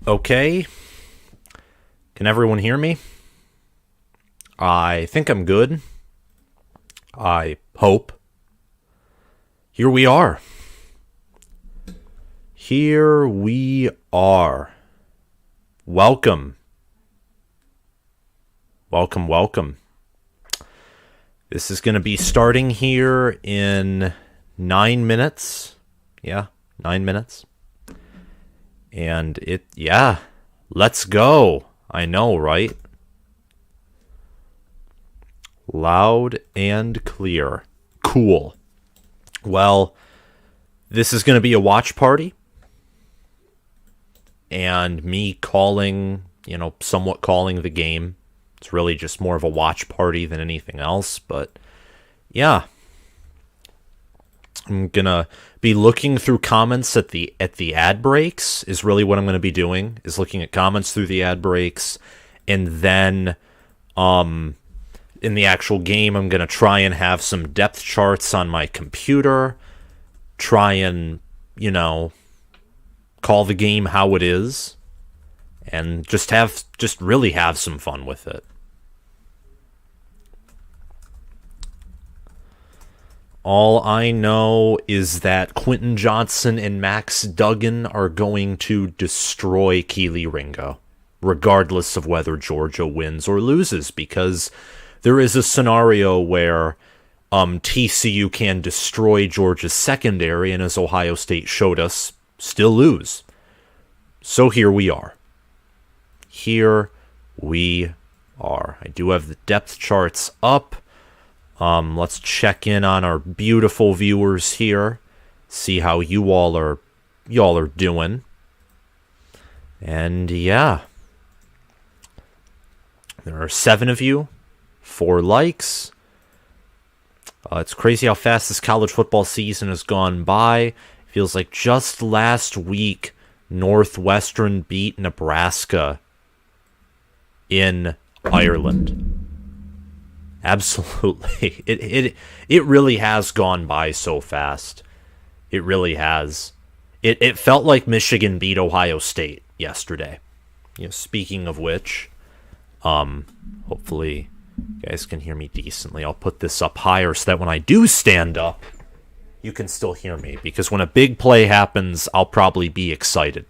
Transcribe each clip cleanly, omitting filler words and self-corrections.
Okay. Can everyone hear me? I think I'm good. I hope. Here we are. Here we are. Welcome. Welcome, welcome. This is going to be starting here in 9 minutes. Yeah, 9 minutes. And let's go. I know, right? Loud and clear. Cool. Well, this is going to be a watch party. And me calling, somewhat calling the game. It's really just more of a watch party than anything else. But, yeah. I'm going to be looking through comments at the ad breaks is really what I'm going to be doing, is looking at comments through the ad breaks. And then in the actual game, I'm going to try and have some depth charts on my computer. Try and, call the game how it is. And just really have some fun with it. All I know is that Quentin Johnson and Max Duggan are going to destroy Keely Ringo, regardless of whether Georgia wins or loses, because there is a scenario where TCU can destroy Georgia's secondary, and as Ohio State showed us, still lose. So here we are. Here we are. I do have the depth charts up. Let's check in on our beautiful viewers here. See how you all are doing. And yeah. There are 7 of you. 4 likes. It's crazy how fast this college football season has gone by. Feels like just last week Northwestern beat Nebraska in Ireland. Absolutely. It really has gone by so fast. It really has. It felt like Michigan beat Ohio State yesterday. Speaking of which, hopefully you guys can hear me decently. I'll put this up higher so that when I do stand up, you can still hear me. Because when a big play happens, I'll probably be excited.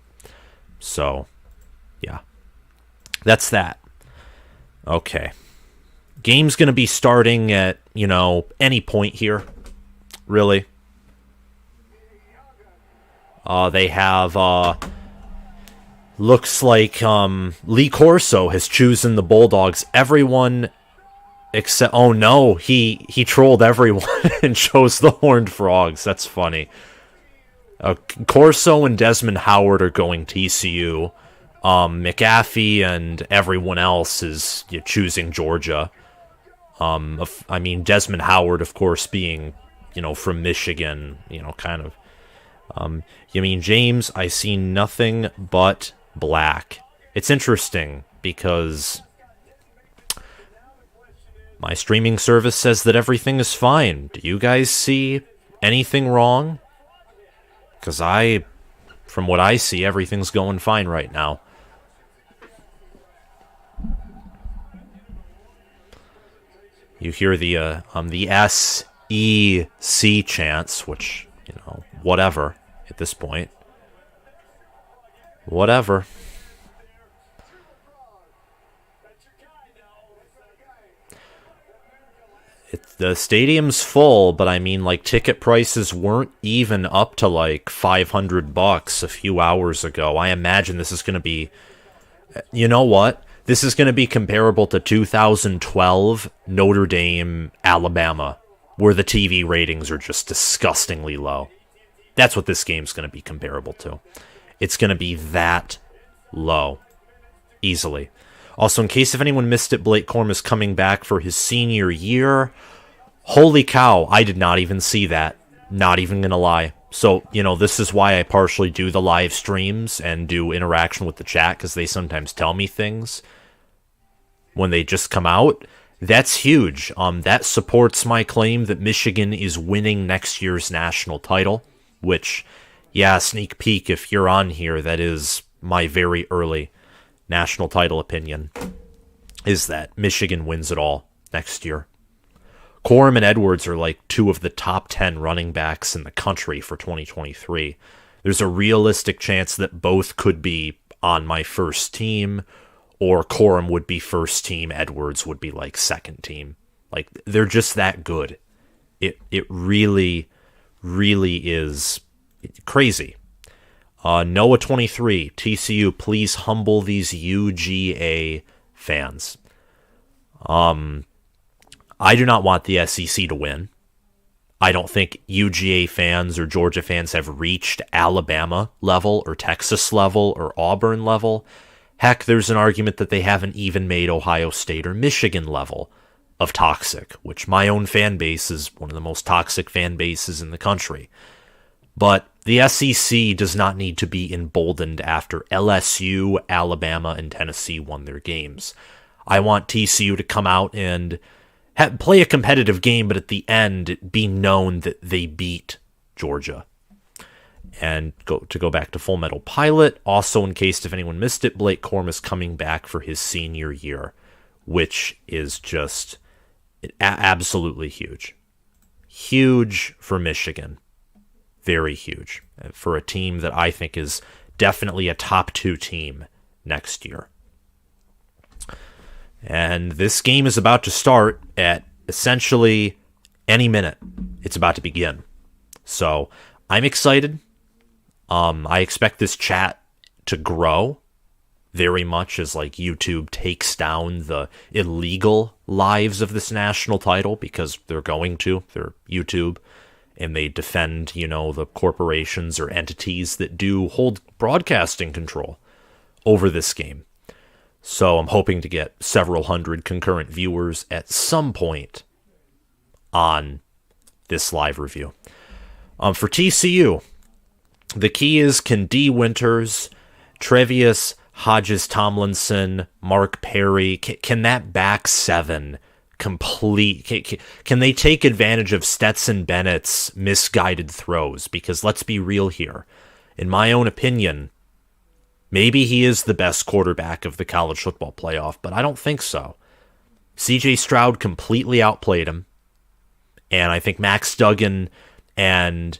So, yeah. That's that. Okay. Game's going to be starting at, any point here, really. They have, looks like Lee Corso has chosen the Bulldogs. Everyone except, oh no, he trolled everyone and chose the Horned Frogs. That's funny. Corso and Desmond Howard are going TCU. McAfee and everyone else is choosing Georgia. Desmond Howard, of course, being, from Michigan, kind of. James, I see nothing but black. It's interesting because my streaming service says that everything is fine. Do you guys see anything wrong? Because from what I see, everything's going fine right now. You hear the SEC chants, which, whatever at this point. Whatever. The stadium's full, but ticket prices weren't even up to $500 a few hours ago. I imagine this is going to be, you know what? This is going to be comparable to 2012 Notre Dame, Alabama, where the TV ratings are just disgustingly low. That's what this game's going to be comparable to. It's going to be that low. Easily. Also, in case if anyone missed it, Blake Corum is coming back for his senior year. Holy cow, I did not even see that. Not even going to lie. So, this is why I partially do the live streams and do interaction with the chat, because they sometimes tell me things when they just come out. That's huge. That supports my claim that Michigan is winning next year's national title, which, yeah, sneak peek, if you're on here, that is my very early national title opinion is that Michigan wins it all next year. Corum and Edwards are like two of the top 10 running backs in the country for 2023. There's a realistic chance that both could be on my first team, or Corum would be first team, Edwards would be like second team. Like, they're just that good. It really, really is crazy. Noah 23, TCU, please humble these UGA fans. I do not want the SEC to win. I don't think UGA fans or Georgia fans have reached Alabama level or Texas level or Auburn level. Heck, there's an argument that they haven't even made Ohio State or Michigan level of toxic, which my own fan base is one of the most toxic fan bases in the country. But the SEC does not need to be emboldened after LSU, Alabama, and Tennessee won their games. I want TCU to come out and play a competitive game, but at the end, be known that they beat Georgia. And to go back to Full Metal Pilot, also in case if anyone missed it, Blake Corum is coming back for his senior year, which is just absolutely huge. Huge for Michigan. Very huge. For a team that I think is definitely a top 2 team next year. And this game is about to start at essentially any minute. It's about to begin. So I'm excited. I expect this chat to grow very much as like YouTube takes down the illegal lives of this national title, because they're YouTube, and they defend, the corporations or entities that do hold broadcasting control over this game. So I'm hoping to get several hundred concurrent viewers at some point on this live review. For TCU, the key is, can D. Winters, Trevius, Hodges Tomlinson, Mark Perry, can that back seven complete? Can they take advantage of Stetson Bennett's misguided throws? Because let's be real here. In my own opinion, maybe he is the best quarterback of the college football playoff, but I don't think so. C.J. Stroud completely outplayed him, and I think Max Duggan and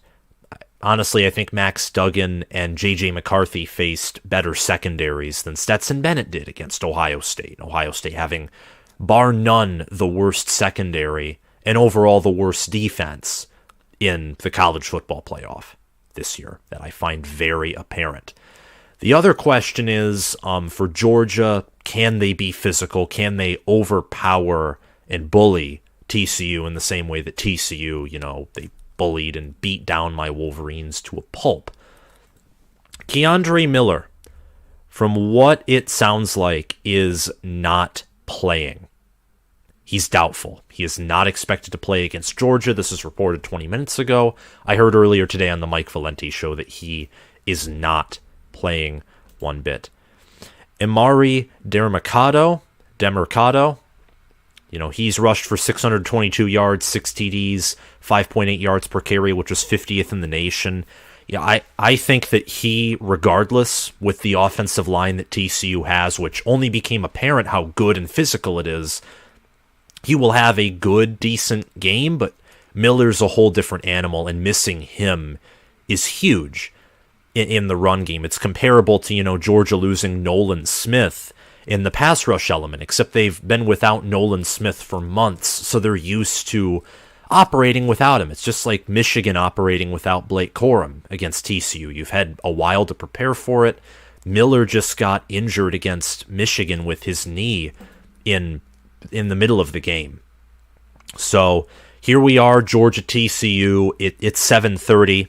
J.J. McCarthy faced better secondaries than Stetson Bennett did against Ohio State. Ohio State having, bar none, the worst secondary and overall the worst defense in the college football playoff this year. That I find very apparent. The other question is, for Georgia, can they be physical? Can they overpower and bully TCU in the same way that TCU, they bullied and beat down my Wolverines to a pulp? Keandre Miller, from what it sounds like, is not playing. He's doubtful. He is not expected to play against Georgia. This is reported 20 minutes ago. I heard earlier today on the Mike Valenti show that he is not playing one bit. Emari Demercado, he's rushed for 622 yards, 6 TDs, 5.8 yards per carry, which was 50th in the nation. Yeah, I think that he, regardless, with the offensive line that TCU has, which only became apparent how good and physical it is, he will have a good, decent game, but Miller's a whole different animal, and missing him is huge in the run game. It's comparable to, Georgia losing Nolan Smith in the pass rush element, except they've been without Nolan Smith for months, so they're used to operating without him. It's just like Michigan operating without Blake Corum against TCU. You've had a while to prepare for it. Miller just got injured against Michigan with his knee in the middle of the game. So here we are, Georgia TCU. It's 7:30.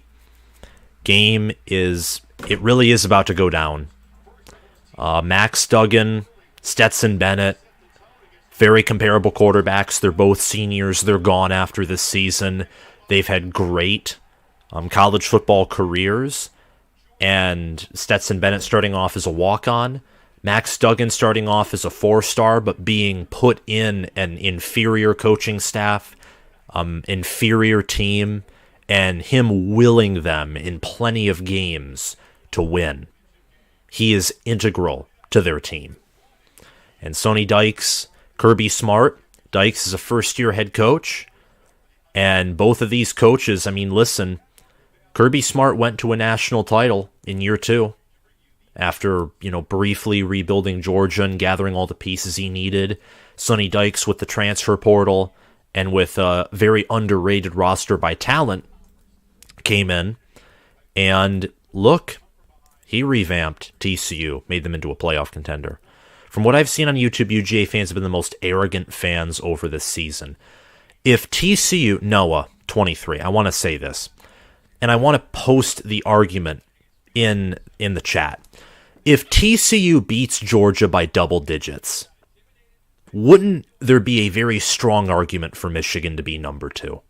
Game it really is about to go down. Max Duggan, Stetson Bennett, very comparable quarterbacks. They're both seniors. They're gone after this season. They've had great college football careers. And Stetson Bennett starting off as a walk-on. Max Duggan starting off as a 4-star, but being put in an inferior coaching staff, inferior team, and him willing them in plenty of games to win. He is integral to their team. And Sonny Dykes, Kirby Smart, Dykes is a first-year head coach. And both of these coaches, I mean, listen, Kirby Smart went to a national title in year 2 after, briefly rebuilding Georgia and gathering all the pieces he needed. Sonny Dykes with the transfer portal and with a very underrated roster by talent came in. And look, he revamped TCU, made them into a playoff contender. From what I've seen on YouTube, UGA fans have been the most arrogant fans over this season. If TCU, Noah, 23, I want to say this, and I want to post the argument in the chat. If TCU beats Georgia by double digits, wouldn't there be a very strong argument for Michigan to be number 2?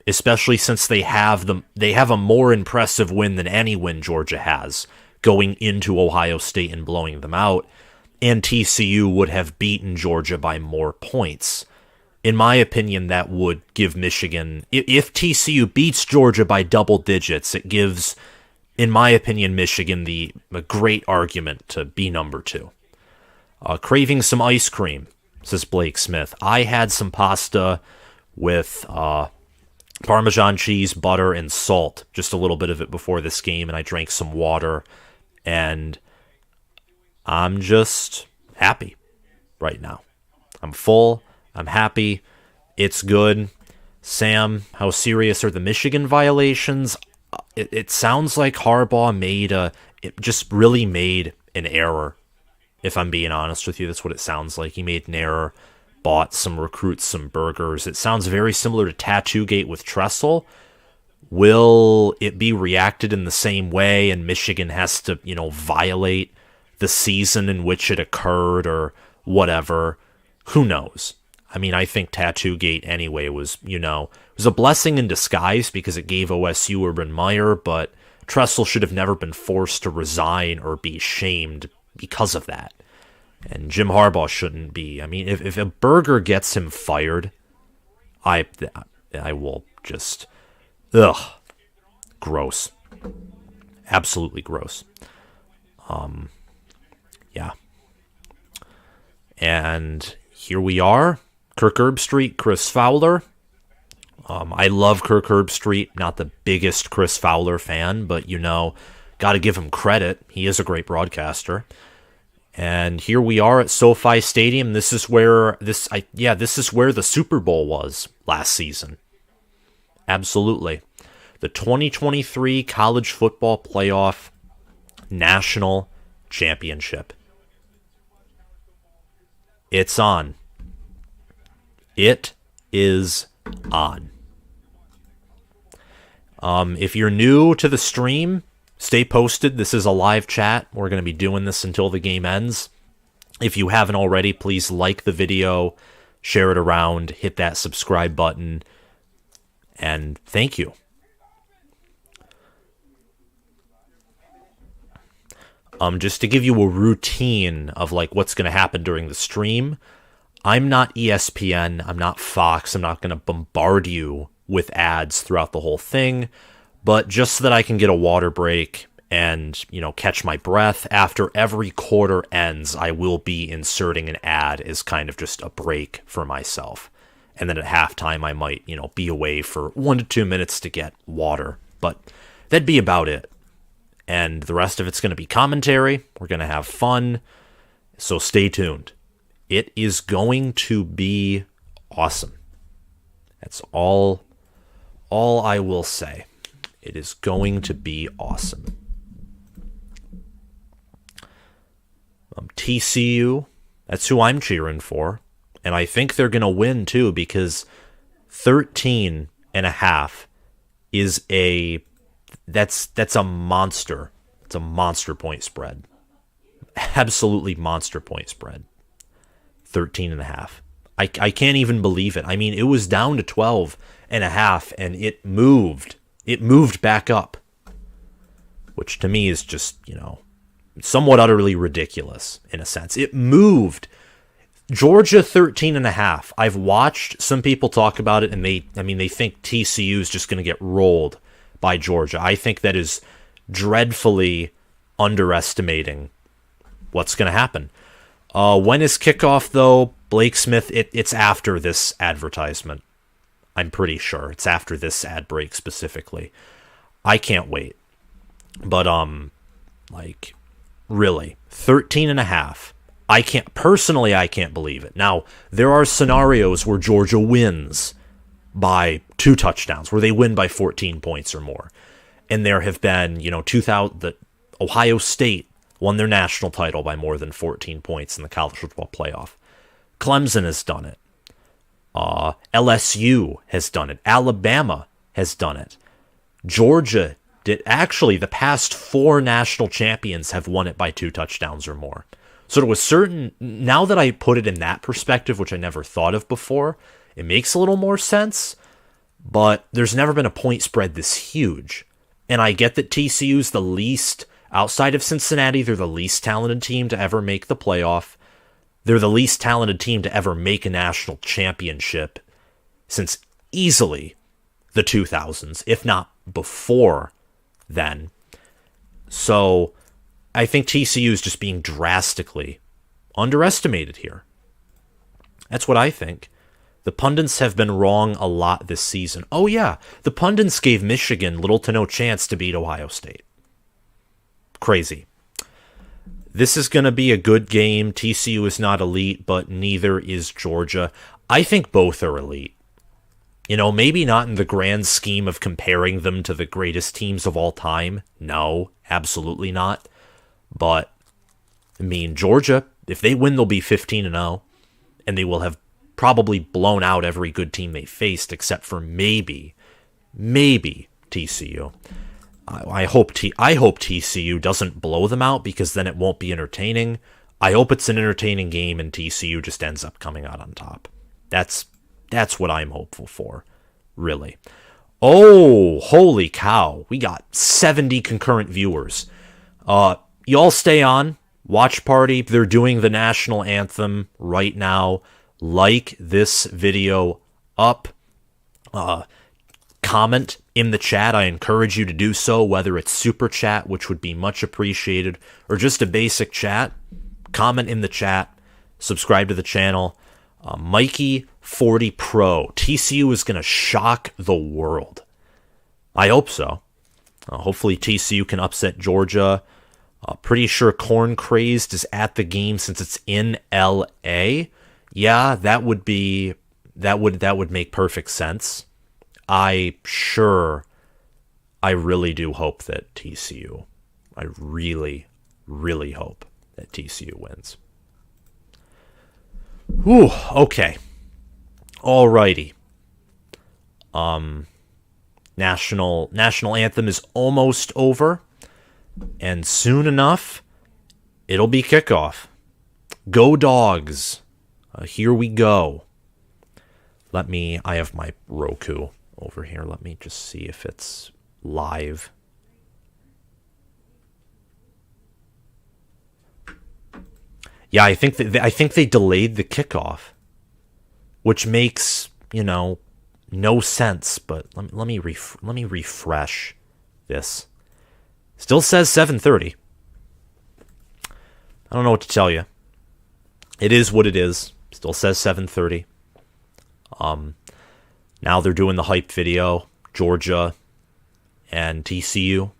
Especially since they have a more impressive win than any win Georgia has, going into Ohio State and blowing them out, and TCU would have beaten Georgia by more points. In my opinion, that would give Michigan, if TCU beats Georgia by double digits, it gives, in my opinion, Michigan a great argument to be number 2. Craving some ice cream, says Blake Smith. I had some pasta with Parmesan cheese, butter, and salt, just a little bit of it before this game, and I drank some water, and I'm just happy right now. I'm full. I'm happy. It's good. Sam, how serious are the Michigan violations? It sounds like Harbaugh just really made an error. If I'm being honest with you, that's what it sounds like. He made an error, bought some recruits some burgers. It sounds very similar to Tattoo-gate with Tressel. Will it be reacted in the same way and Michigan has to, violate the season in which it occurred or whatever? Who knows? I mean, I think Tattoo-gate anyway was a blessing in disguise because it gave OSU Urban Meyer, but Tressel should have never been forced to resign or be shamed because of that. And Jim Harbaugh shouldn't be. I mean, if a burger gets him fired, I will just... Ugh. Gross. Absolutely gross. Yeah. And here we are. Kirk Herbstreit, Chris Fowler. I love Kirk Herbstreit. Not the biggest Chris Fowler fan, but got to give him credit. He is a great broadcaster. And here we are at SoFi Stadium. This is where the Super Bowl was last season. Absolutely. The 2023 College Football Playoff National Championship. It's on. It is on. If you're new to the stream, stay posted. This is a live chat. We're going to be doing this until the game ends. If you haven't already, please like the video, share it around, hit that subscribe button, and thank you. Just to give you a routine of what's going to happen during the stream, I'm not ESPN, I'm not Fox, I'm not going to bombard you with ads throughout the whole thing, but just so that I can get a water break and, catch my breath. After every quarter ends, I will be inserting an ad as kind of just a break for myself. And then at halftime, I might, be away for 1 to 2 minutes to get water. But that'd be about it. And the rest of it's going to be commentary. We're going to have fun. So stay tuned. It is going to be awesome. That's all I will say. It is going to be awesome. TCU, that's who I'm cheering for. And I think they're going to win too, because 13.5 is that's a monster. It's a monster point spread. Absolutely monster point spread. 13.5. I can't even believe it. I mean, it was down to 12.5 and it moved. It moved back up. Which to me is just, somewhat utterly ridiculous in a sense. It moved. Georgia 13.5. I've watched some people talk about it and they think TCU is just going to get rolled by Georgia. I think that is dreadfully underestimating what's going to happen. When is kickoff, though? Blake Smith, it's after this advertisement. I'm pretty sure. It's after this ad break specifically. I can't wait. But, really, 13.5. I can't believe it. Now, there are scenarios where Georgia wins by 2 touchdowns, where they win by 14 points or more. And there have been, the Ohio State won their national title by more than 14 points in the college football playoff. Clemson has done it. LSU has done it. Alabama has done it. Georgia did. Actually, the past 4 national champions have won it by 2 touchdowns or more. So to a certain, now that I put it in that perspective, which I never thought of before, it makes a little more sense. But there's never been a point spread this huge. And I get that TCU's the least, outside of Cincinnati, they're the least talented team to ever make the playoff. They're the least talented team to ever make a national championship since easily the 2000s, if not before then. So I think TCU is just being drastically underestimated here. That's what I think. The pundits have been wrong a lot this season. Oh yeah, the pundits gave Michigan little to no chance to beat Ohio State. Crazy. This is going to be a good game. TCU is not elite, but neither is Georgia. I think both are elite. Maybe not in the grand scheme of comparing them to the greatest teams of all time. No, absolutely not. But, Georgia, if they win, they'll be 15-0, and they will have probably blown out every good team they faced, except for maybe TCU. I hope TCU doesn't blow them out, because then it won't be entertaining. I hope it's an entertaining game and TCU just ends up coming out on top. That's what I'm hopeful for, really. Oh, holy cow. We got 70 concurrent viewers. Y'all stay on. Watch party. They're doing the national anthem right now. Like this video up. Comment in the chat. I encourage you to do so, whether it's super chat, which would be much appreciated, or just a basic chat. Comment in the chat. Subscribe to the channel. Mikey 40 Pro. TCU is going to shock the world. I hope so. Hopefully TCU can upset Georgia. Pretty sure Corn Crazed is at the game since it's in LA. Yeah, that would make perfect sense. I really do hope that TCU. I really, really hope that TCU wins. Whew, okay. Alrighty. National anthem is almost over. And soon enough, it'll be kickoff. Go Dawgs. Here we go. I have my Roku over here. Let me just see if it's live. Yeah, I think they delayed the kickoff, which makes, no sense, but let me refresh this. Still says 7:30. I don't know what to tell you. It is what it is. Still says 7:30. Now they're doing the hype video. Georgia and TCU.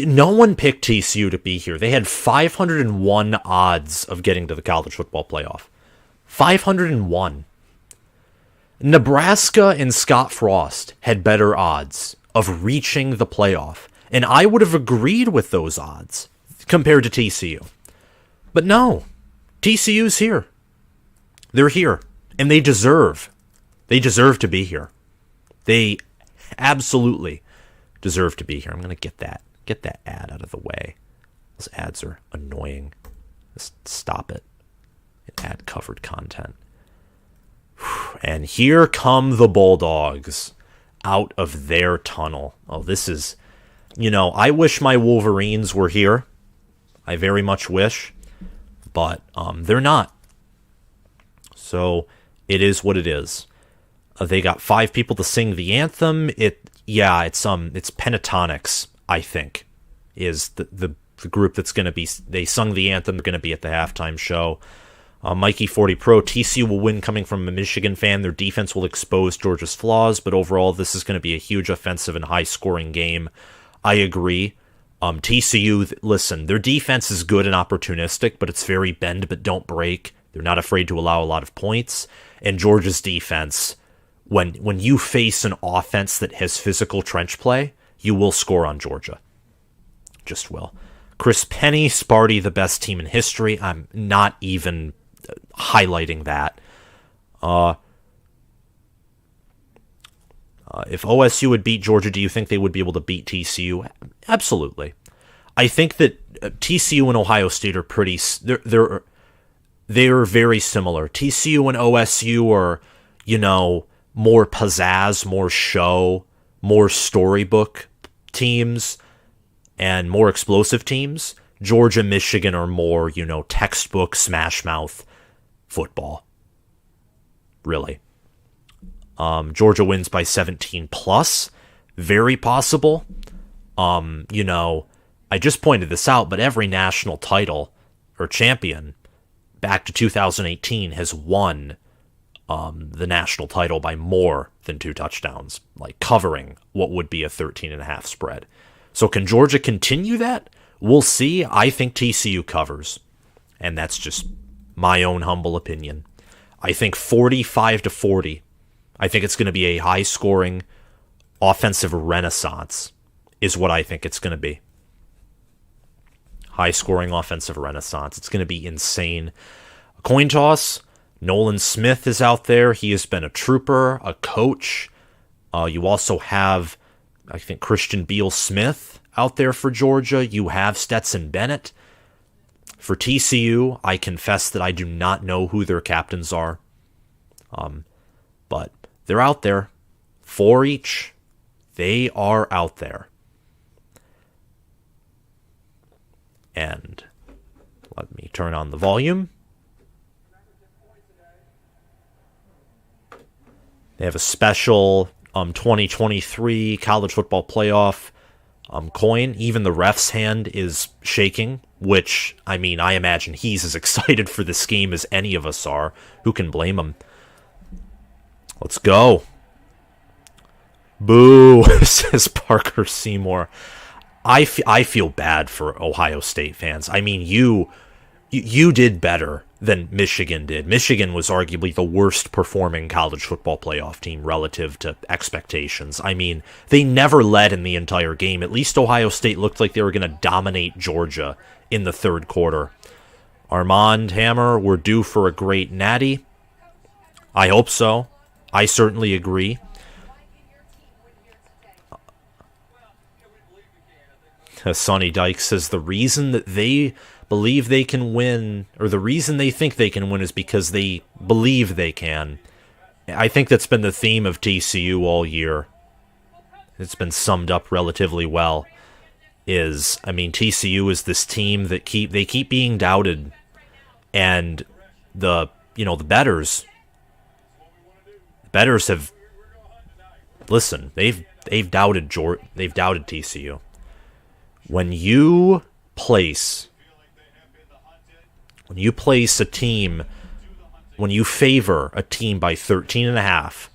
No one picked TCU to be here. They had 501 odds of getting to the college football playoff. 501. Nebraska and Scott Frost had better odds of reaching the playoff. And I would have agreed with those odds compared to TCU. But no, TCU's here. They're here. And they deserve to be here. They absolutely deserve to be here. I'm going to get that ad out of the way. Those ads are annoying. Just stop it. Ad covered content. And here come the Bulldogs out of their tunnel. Oh, this is... I wish my Wolverines were here. I very much wish. But they're not. So it is what it is. They got 5 people to sing the anthem. It's pentatonics, I think, is the the group that's going to be, they sung the anthem, they're going to be at the halftime show. Mikey 40 Pro, TCU will win coming from a Michigan fan. Their defense will expose Georgia's flaws, but overall this is going to be a huge offensive and high-scoring game. I agree. TCU, listen, their defense is good and opportunistic, but it's very bend but don't break. They're not afraid to allow a lot of points. And Georgia's defense, when you face an offense that has physical trench play, you will score on Georgia. Just will. Chris Penny, Sparty, the best team in history. I'm not even highlighting that. If OSU would beat Georgia, do you think they would be able to beat TCU? Absolutely. I think that TCU and Ohio State are pretty. They're very similar. TCU and OSU are, more pizzazz, more show, more storybook teams, and more explosive teams. Georgia, Michigan are more, textbook smash mouth football. Really. Georgia wins by 17 plus. Very possible. I just pointed this out, but every national title or champion back to 2018 has won the national title by more than 2 touchdowns, like covering what would be a 13.5 spread. So can Georgia continue that? We'll see. I think TCU covers, and that's just my own humble opinion. I think 45-40. I think it's going to be a high-scoring offensive renaissance is what I think it's going to be. High-scoring offensive renaissance. It's going to be insane. A coin toss. Nolan Smith is out there. He has been a trooper, a coach. You also have, I think, Christian Beal-Smith out there for Georgia. You have Stetson Bennett. For TCU, I confess that I do not know who their captains are. But they're out there. 4 each. They are out there. And let me turn on the volume. They have a special 2023 college football playoff coin. Even the ref's hand is shaking, which, I imagine he's as excited for this game as any of us are. Who can blame him? Let's go. Boo, says Parker Seymour. I feel bad for Ohio State fans. You did better than Michigan did. Michigan was arguably the worst performing college football playoff team relative to expectations. They never led in the entire game. At least Ohio State looked like they were going to dominate Georgia in the third quarter. Armand Hammer, we're due for a great natty. I hope so. I certainly agree. Sonny Dykes says the reason that they believe they can win, or the reason they think they can win, is because they believe they can. I think that's been the theme of TCU all year. It's been summed up relatively well. TCU is this team that keep being doubted, and the bettors have, listen, they've doubted TCU. When you place a team, when you favor a team by 13.5,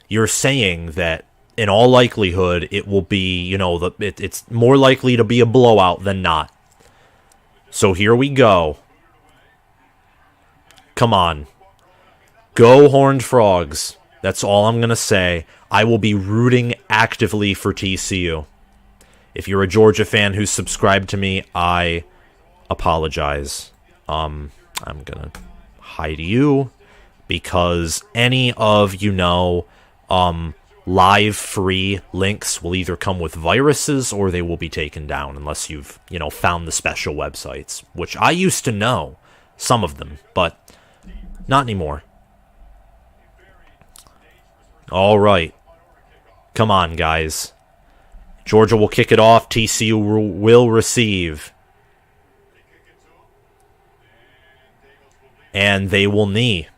you're saying that in all likelihood it will be, it's more likely to be a blowout than not. So here we go. Come on. Go Horned Frogs. That's all I'm going to say. I will be rooting actively for TCU. If you're a Georgia fan who's subscribed to me, I apologize. I'm going to hide you because any of, live free links will either come with viruses or they will be taken down unless you've, found the special websites, which I used to know some of them, but not anymore. All right. Come on, guys. Georgia will kick it off. TCU will receive. And they will knee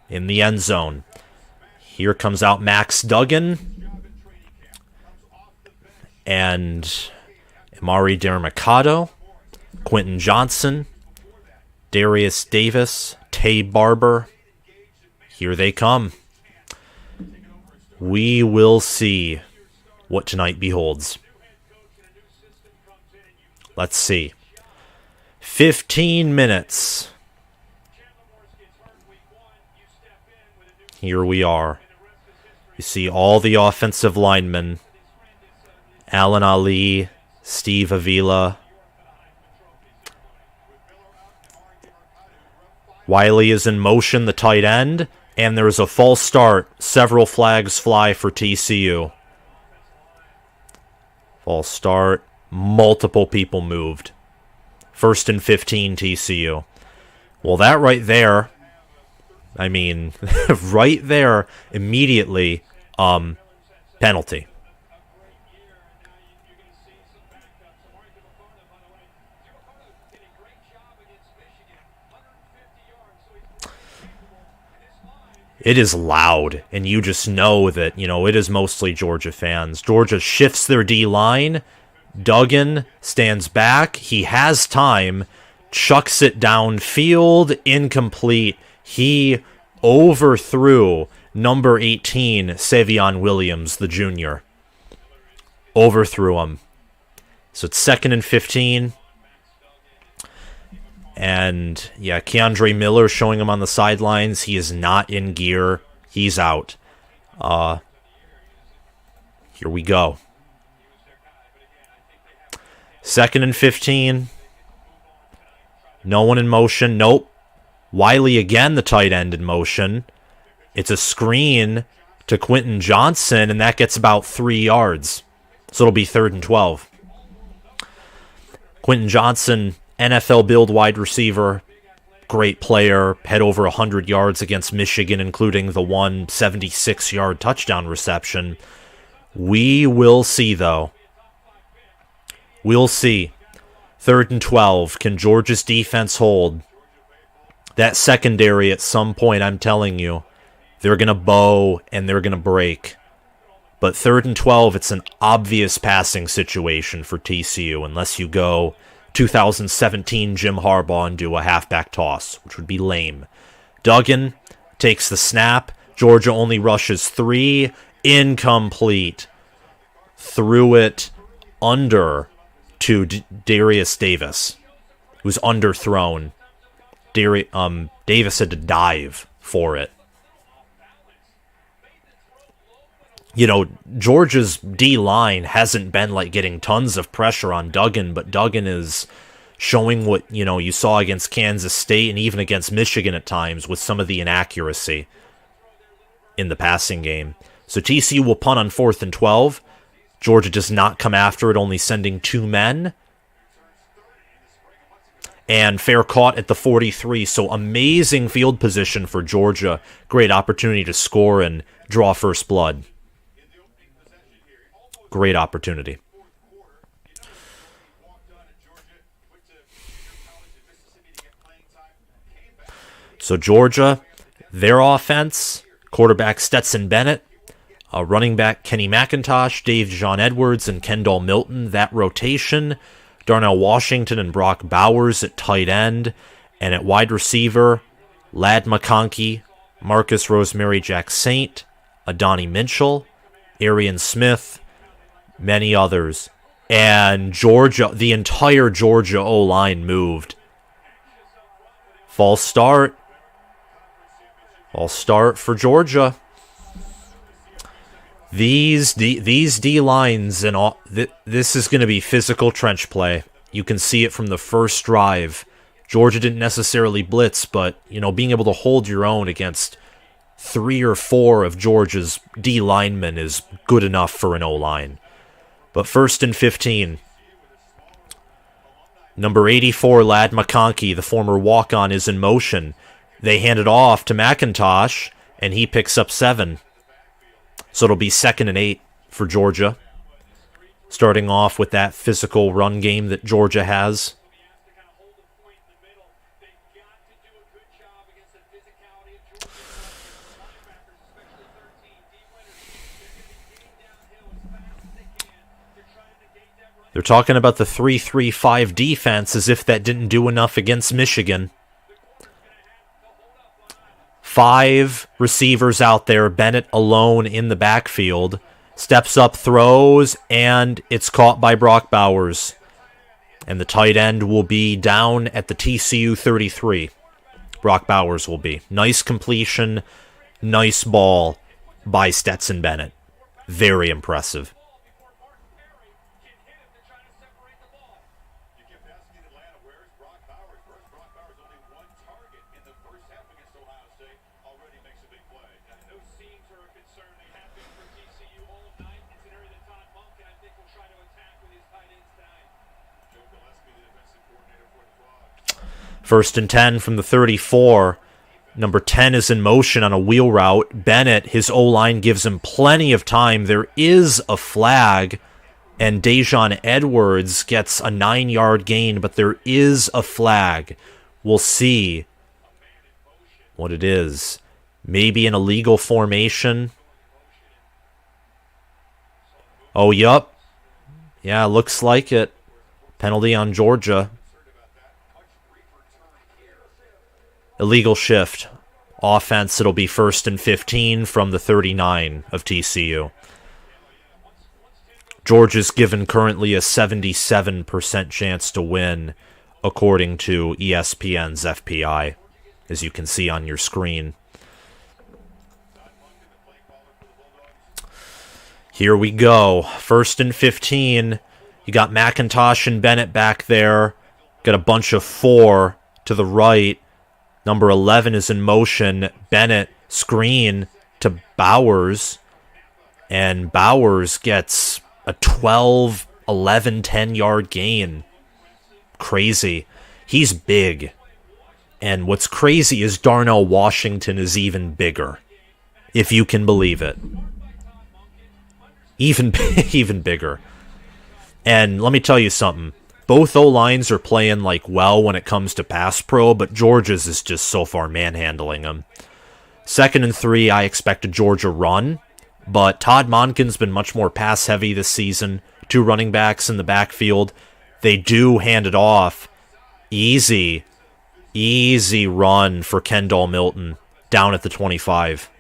in the end zone. Here comes out Max Duggan. And Amari Dermicado. Quentin Johnson, Darius Davis, Tay Barber. Here they come. We will see what tonight beholds. Let's see. 15 minutes. Here we are. You see all the offensive linemen. Alan Ali, Steve Avila. Wiley is in motion, the tight end, and there's a false start. Several flags fly for TCU. False start. Multiple people moved. 1st and 15 TCU. Well, that right there, I mean, right there, immediately, penalty. It is loud, and you just know that, it is mostly Georgia fans. Georgia shifts their D-line. Duggan stands back. He has time. Chucks it downfield. Incomplete. He overthrew number 18, Savion Williams, the junior. Overthrew him. So it's 2nd and 15. And, yeah, Keandre Miller showing him on the sidelines. He is not in gear. He's out. Here we go. 2nd and 15. No one in motion. Nope. Wiley again, the tight end, in motion. It's a screen to Quentin Johnson, and that gets about 3 yards. So it'll be 3rd and 12. Quentin Johnson, NFL build wide receiver, great player, had over 100 yards against Michigan, including the 176-yard touchdown reception. We will see, though. We'll see. 3rd and 12. Can Georgia's defense hold? That secondary at some point, I'm telling you, they're going to bow and they're going to break. But 3rd and 12, it's an obvious passing situation for TCU, unless you go 2017 Jim Harbaugh and do a halfback toss, which would be lame. Duggan takes the snap. Georgia only rushes 3. Incomplete. Threw it under to Darius Davis, who's underthrown. Davis had to dive for it. Georgia's D-line hasn't been getting tons of pressure on Duggan, but Duggan is showing what, you saw against Kansas State and even against Michigan at times with some of the inaccuracy in the passing game. So TCU will punt on 4th and 12. Georgia does not come after it, only sending 2 men. And fair caught at the 43, so amazing field position for Georgia. Great opportunity to score and draw first blood. Great opportunity. So Georgia, their offense, quarterback Stetson Bennett, running back Kenny McIntosh, Dave John Edwards, and Kendall Milton. That rotation, Darnell Washington and Brock Bowers at tight end, and at wide receiver, Ladd McConkey, Marcus Rosemary Jack Saint, Adonai Mitchell, Arian Smith, many others. And Georgia, the entire Georgia O-line moved. False start. False start for Georgia. These D-lines and all, this is going to be physical trench play. You can see it from the first drive. Georgia didn't necessarily blitz, but, being able to hold your own against 3 or 4 of Georgia's D linemen is good enough for an O-line. But 1st and 15. Number 84, Ladd McConkey, the former walk-on, is in motion. They hand it off to McIntosh, and he picks up 7. So it'll be 2nd and 8 for Georgia. Starting off with that physical run game that Georgia has. They're talking about the 3-3-5 defense as if that didn't do enough against Michigan. 5 receivers out there. Bennett alone in the backfield. Steps up, throws, and it's caught by Brock Bowers. And the tight end will be down at the TCU 33. Brock Bowers will be. Nice completion, nice ball by Stetson Bennett. Very impressive. First and 10 from the 34. Number 10 is in motion on a wheel route. Bennett, his O-line gives him plenty of time. There is a flag, and Dejon Edwards gets a 9-yard gain, but there is a flag. We'll see what it is. Maybe an illegal formation. Oh, yup. Yeah, looks like it. Penalty on Georgia. Illegal shift. Offense, it'll be 1st and 15 from the 39 of TCU. Georgia's given currently a 77% chance to win, according to ESPN's FPI, as you can see on your screen. Here we go. 1st and 15. You got McIntosh and Bennett back there. Got a bunch of 4 to the right. Number 11 is in motion. Bennett screen to Bowers. And Bowers gets a 12, 11, 10-yard gain. Crazy. He's big. And what's crazy is Darnell Washington is even bigger. If you can believe it. Even bigger. And let me tell you something. Both O-lines are playing well when it comes to pass pro, but Georgia's is just so far manhandling them. 2nd and 3, I expect a Georgia run, but Todd Monken's been much more pass-heavy this season. 2 running backs in the backfield. They do hand it off. Easy run for Kendall Milton down at the 25.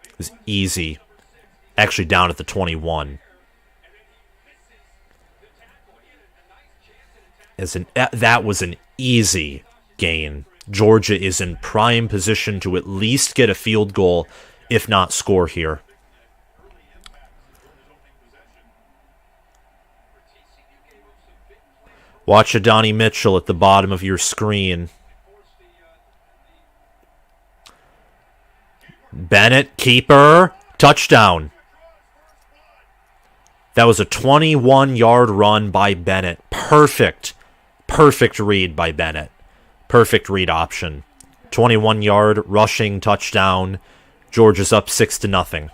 It was easy. Actually, down at the 21. That was an easy gain. Georgia is in prime position to at least get a field goal, if not score here. Watch Adonai Mitchell at the bottom of your screen. Bennett, keeper, touchdown. That was a 21-yard run by Bennett. Perfect read by Bennett. Perfect read option. 21-yard rushing touchdown. Georgia's up 6-0.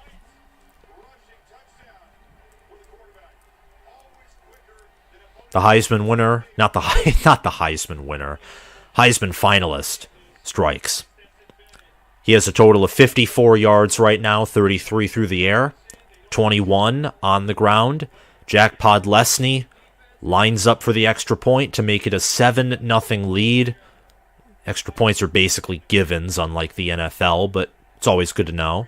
The Heisman winner, not the Heisman winner, Heisman finalist strikes. He has a total of 54 yards right now, 33 through the air, 21 on the ground. Jack Podlesny lines up for the extra point to make it a 7-0 lead. Extra points are basically givens, unlike the NFL, but it's always good to know.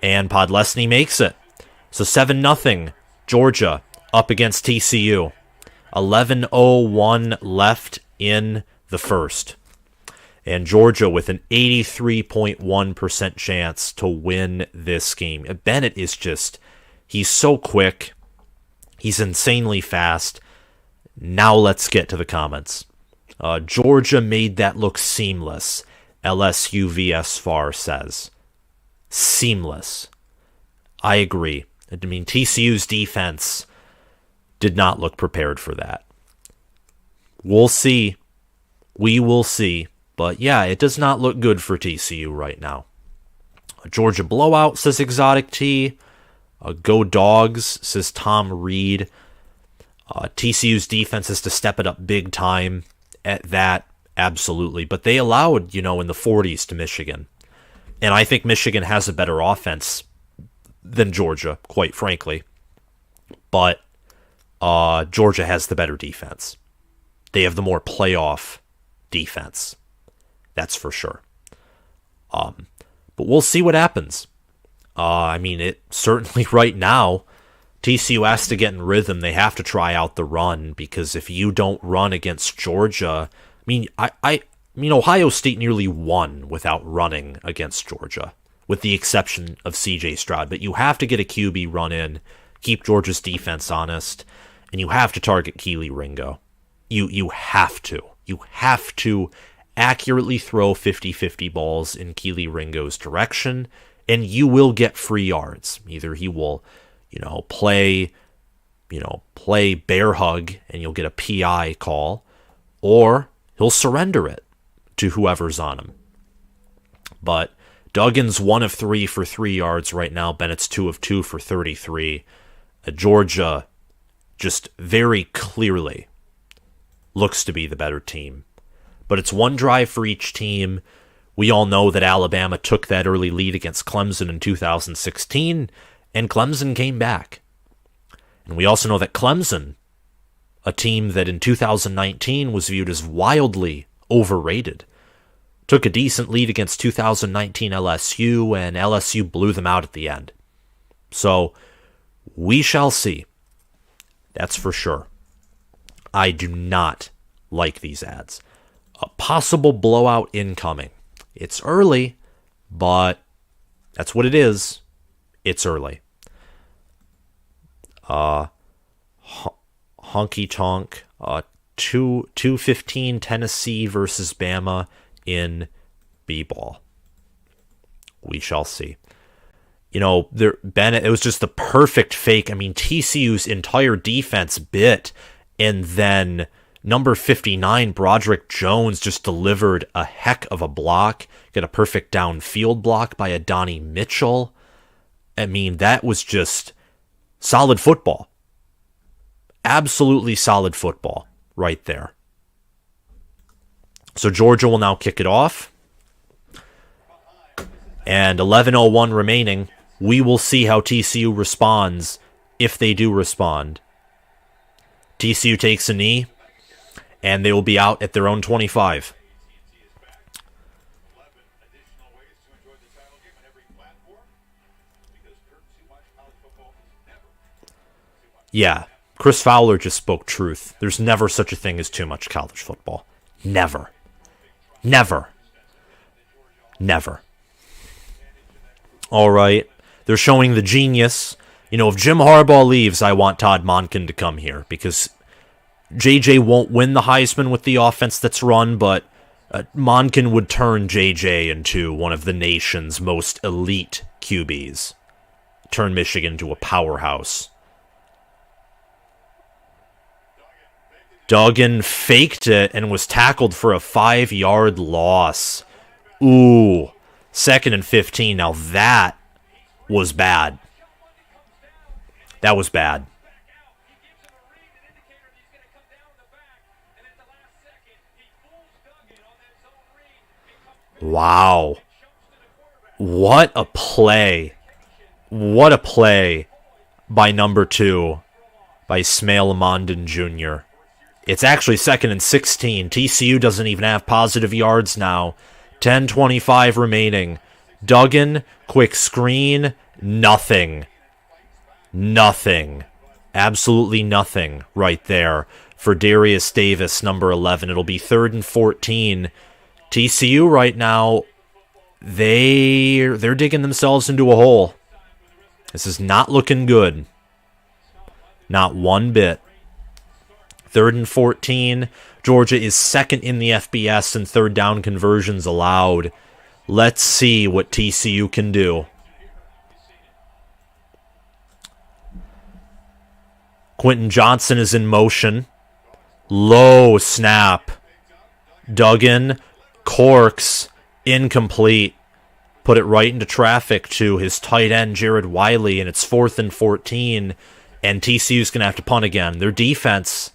And Podlesny makes it. So 7-0, Georgia up against TCU. 11:01 left in the first. And Georgia with an 83.1% chance to win this game. Bennett is he's so quick. He's insanely fast. Now let's get to the comments. Georgia made that look seamless. LSU Far says. Seamless. I agree. I mean, TCU's defense did not look prepared for that. We'll see. We will see. But yeah, it does not look good for TCU right now. A Georgia blowout, says Exotic T. Go Dawgs, says Tom Reed. TCU's defense is to step it up big time at that, absolutely. But they allowed, in the 40s to Michigan. And I think Michigan has a better offense than Georgia, quite frankly. but Georgia has the better defense. They have the more playoff defense. That's for sure. But we'll see what happens. It certainly right now, TCU has to get in rhythm. They have to try out the run, because if you don't run against Georgia, Ohio State nearly won without running against Georgia, with the exception of C.J. Stroud. But you have to get a QB run in, keep Georgia's defense honest, and you have to target Kelee Ringo. You have to. You have to accurately throw 50-50 balls in Kelee Ringo's direction, and you will get free yards. Either he will, play bear hug and you'll get a PI call, or he'll surrender it to whoever's on him. But Duggan's 1 of 3 for 3 yards right now. Bennett's 2 of 2 for 33. Georgia just very clearly looks to be the better team. But it's one drive for each team. We all know that Alabama took that early lead against Clemson in 2016, and Clemson came back. And we also know that Clemson, a team that in 2019 was viewed as wildly overrated, took a decent lead against 2019 LSU, and LSU blew them out at the end. So, we shall see. That's for sure. I do not like these ads. A possible blowout incoming. It's early, but that's what it is. It's early. Honky Tonk, 2:15 Tennessee versus Bama in B-ball. We shall see. Bennett, it was just the perfect fake. TCU's entire defense bit, and then number 59, Broderick Jones, just delivered a heck of a block. Got a perfect downfield block by Adonai Mitchell. That was just solid football. Absolutely solid football right there. So Georgia will now kick it off. And 11:01 remaining. We will see how TCU responds, if they do respond. TCU takes a knee, and they will be out at their own 25. Yeah, Chris Fowler just spoke truth. There's never such a thing as too much college football. Never. Never. Never. All right. They're showing the genius. If Jim Harbaugh leaves, I want Todd Monken to come here, because JJ won't win the Heisman with the offense that's run, but Monken would turn JJ into one of the nation's most elite QBs. Turn Michigan into a powerhouse. Duggan faked it and was tackled for a 5-yard loss. Ooh. 2nd and 15. Now that was bad. That was bad. Wow. What a play. What a play by number 2, by Smail Amondon Jr. It's actually 2nd and 16. TCU doesn't even have positive yards now. 10:25 remaining. Duggan, quick screen, nothing. Nothing. Absolutely nothing right there for Darius Davis, number 11. It'll be 3rd and 14. TCU right now, they're digging themselves into a hole. This is not looking good. Not one bit. 3rd and 14. Georgia is 2nd in the FBS in 3rd down conversions allowed. Let's see what TCU can do. Quentin Johnson is in motion. Low snap. Duggan, corks, incomplete. Put it right into traffic to his tight end, Jared Wiley, and it's 4th and 14. And TCU's going to have to punt again. Their defense,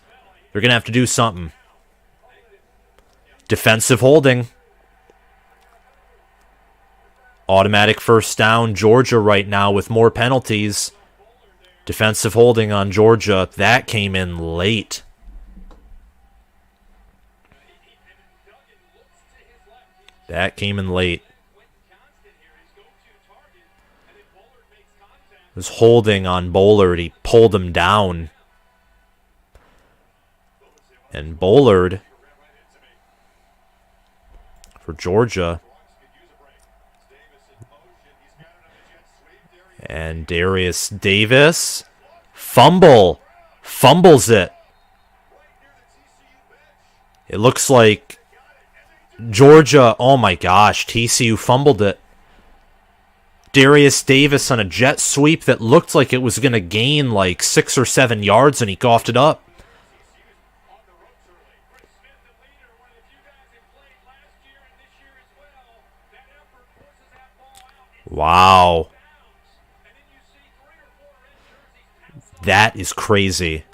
they're going to have to do something. Defensive holding. Automatic first down. Georgia right now with more penalties. Defensive holding on Georgia. That came in late. That came in late. It was holding on Bullard. He pulled him down. And Bullard, for Georgia. And Darius Davis. Fumbles it. It looks like Georgia, oh my gosh, TCU fumbled it. Darius Davis on a jet sweep that looked like it was going to gain like 6 or 7 yards, and he coughed it up. Wow. That is crazy.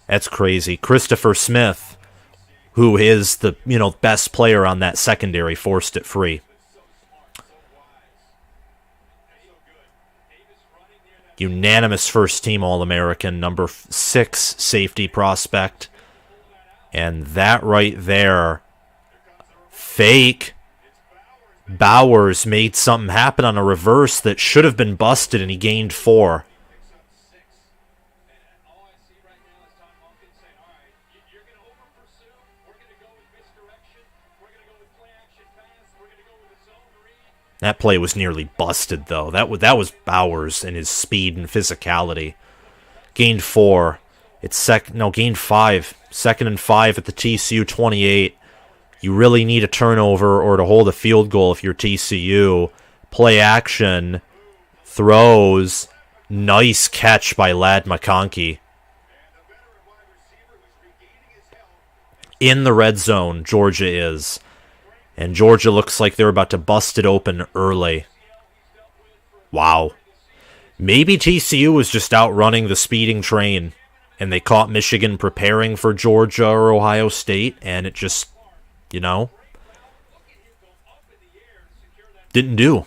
That's crazy. Christopher Smith, who is the best player on that secondary, forced it free. Unanimous first team All-American, number 6 safety prospect. And that right there, fake. Bowers made something happen on a reverse that should have been busted, and he gained 4. That play was nearly busted, though. That was Bowers and his speed and physicality. Gained 4. Gained 5. 2nd and 5 at the TCU 28. You really need a turnover or to hold a field goal if you're TCU. Play action. Throws. Nice catch by Ladd McConkey. In the red zone, Georgia is. And Georgia looks like they're about to bust it open early. Wow. Maybe TCU was just outrunning the speeding train, and they caught Michigan preparing for Georgia or Ohio State, and it just, didn't do.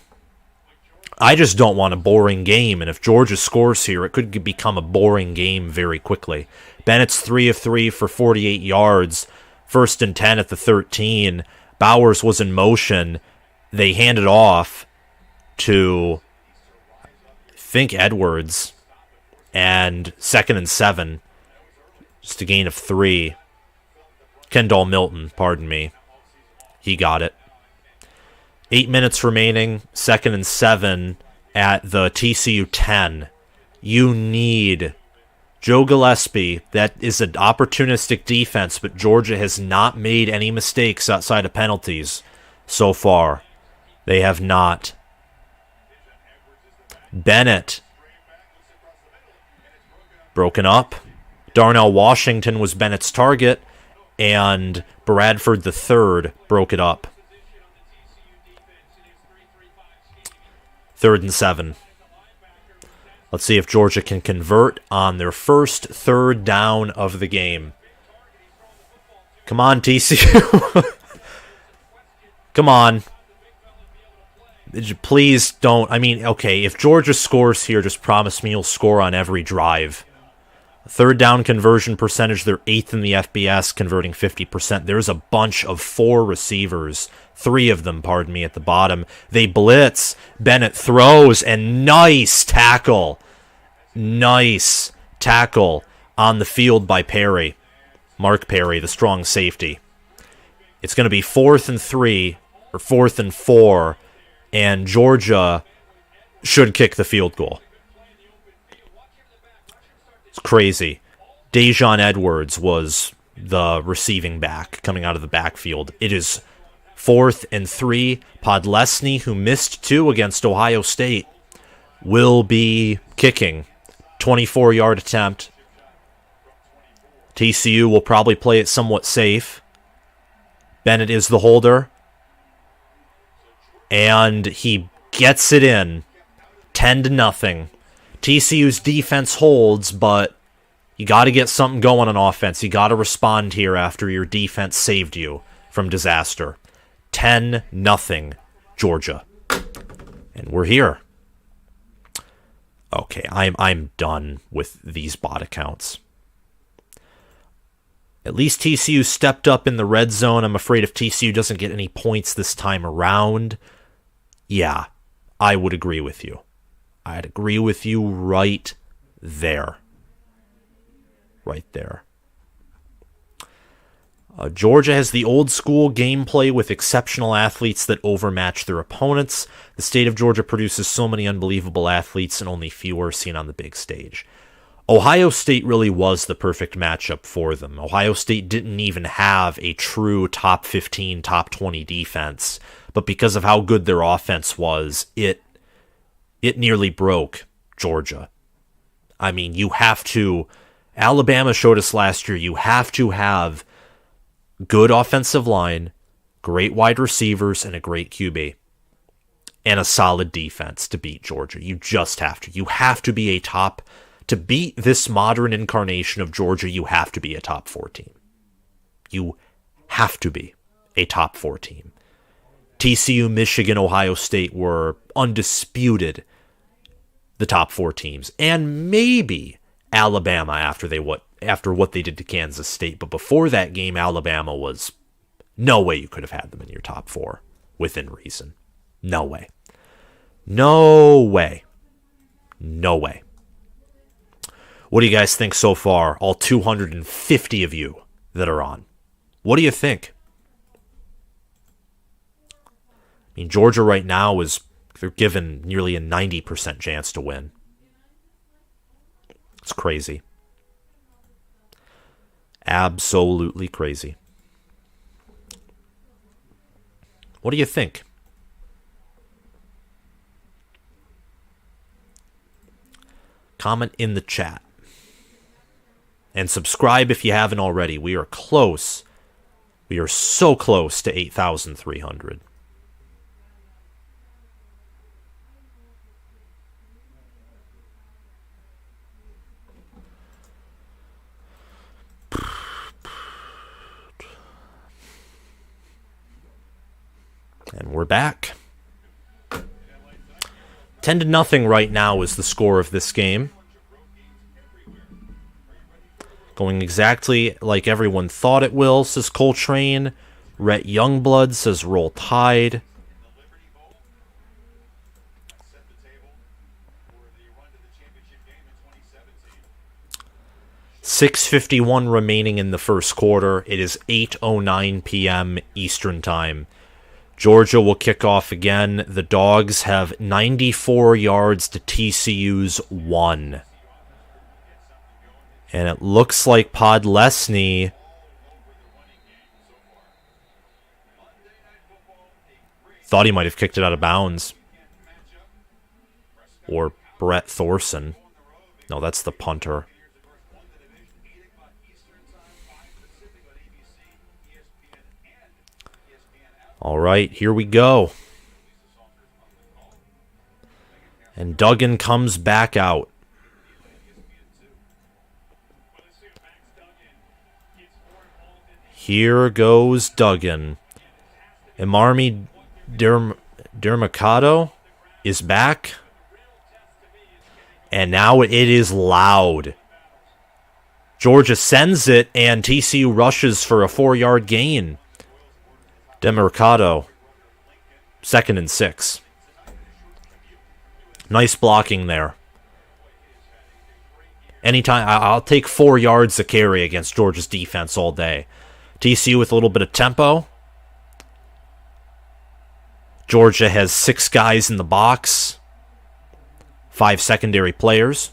I just don't want a boring game, and if Georgia scores here, it could become a boring game very quickly. Bennett's 3 of 3 for 48 yards, 1st and 10 at the 13. Bowers was in motion. They handed off to, I think, Edwards. And 2nd and 7. Just a gain of 3. Kendall Milton, pardon me. He got it. 8 minutes remaining. 2nd and 7 at the TCU 10. You need Joe Gillespie. That is an opportunistic defense, but Georgia has not made any mistakes outside of penalties so far. They have not. Bennett. Broken up. Darnell Washington was Bennett's target, and Bradford III broke it up. 3rd and 7. Let's see if Georgia can convert on their first 3rd down of the game. Come on, TCU. Come on. Please don't. Okay, if Georgia scores here, just promise me you'll score on every drive. 3rd down conversion percentage, they're 8th in the FBS, converting 50%. There's a bunch of 4 receivers. 3 of them, pardon me, at the bottom. They blitz. Bennett throws, and nice tackle. Nice tackle on the field by Perry. Mark Perry, the strong safety. It's going to be 4th and 3, or 4th and 4, and Georgia should kick the field goal. It's crazy. Dejon Edwards was the receiving back coming out of the backfield. It is 4th and 3. Podlesny, who missed 2 against Ohio State, will be kicking. 24-yard attempt. TCU will probably play it somewhat safe. Bennett is the holder. And he gets it in. 10-0. TCU's defense holds, but you got to get something going on offense. You got to respond here after your defense saved you from disaster. 10-0. Georgia. And we're here. Okay, I'm done with these bot accounts. At least TCU stepped up in the red zone. I'm afraid if TCU doesn't get any points this time around, yeah, I would agree with you. I'd agree with you right there. Right there. Georgia has the old school gameplay with exceptional athletes that overmatch their opponents. The state of Georgia produces so many unbelievable athletes and only few are seen on the big stage. Ohio State really was the perfect matchup for them. Ohio State didn't even have a true top 15, top 20 defense, but because of how good their offense was, it nearly broke Georgia. I mean, you have to... Alabama showed us last year, you have to have good offensive line, great wide receivers, and a great QB. And a solid defense to beat Georgia. You just have to. You have to be a top... To beat this modern incarnation of Georgia, you have to be a top 4 team. You have to be a top 4 team. TCU, Michigan, Ohio State were undisputed the top 4 teams. And maybe Alabama after what they did to Kansas State. But before that game, Alabama was... No way you could have had them in your top 4 within reason. No way. No way. No way. What do you guys think so far? All 250 of you that are on. What do you think? I mean, Georgia right now they're given nearly a 90% chance to win. It's crazy. Absolutely crazy. What do you think? Comment in the chat. And subscribe if you haven't already. We are close. We are so close to 8,300. And we're back. 10-0 right now is the score of this game. Going exactly like everyone thought it will, says Coltrane. Rhett Youngblood says Roll Tide. .6:51 remaining in the first quarter. It is 8:09 p.m. Eastern Time. Georgia will kick off again. The Dawgs have 94 yards to TCU's 1. And it looks like Podlesny thought he might have kicked it out of bounds. Or Brett Thorson. No, that's the punter. All right, here we go. And Duggan comes back out. Here goes Duggan. Emarmi Dermacado is back. And now it is loud. Georgia sends it, and TCU rushes for a 4-yard gain. Demercado, 2nd and 6. Nice blocking there. Anytime, I'll take 4 yards a carry against Georgia's defense all day. TCU with a little bit of tempo. Georgia has 6 guys in the box. 5 secondary players.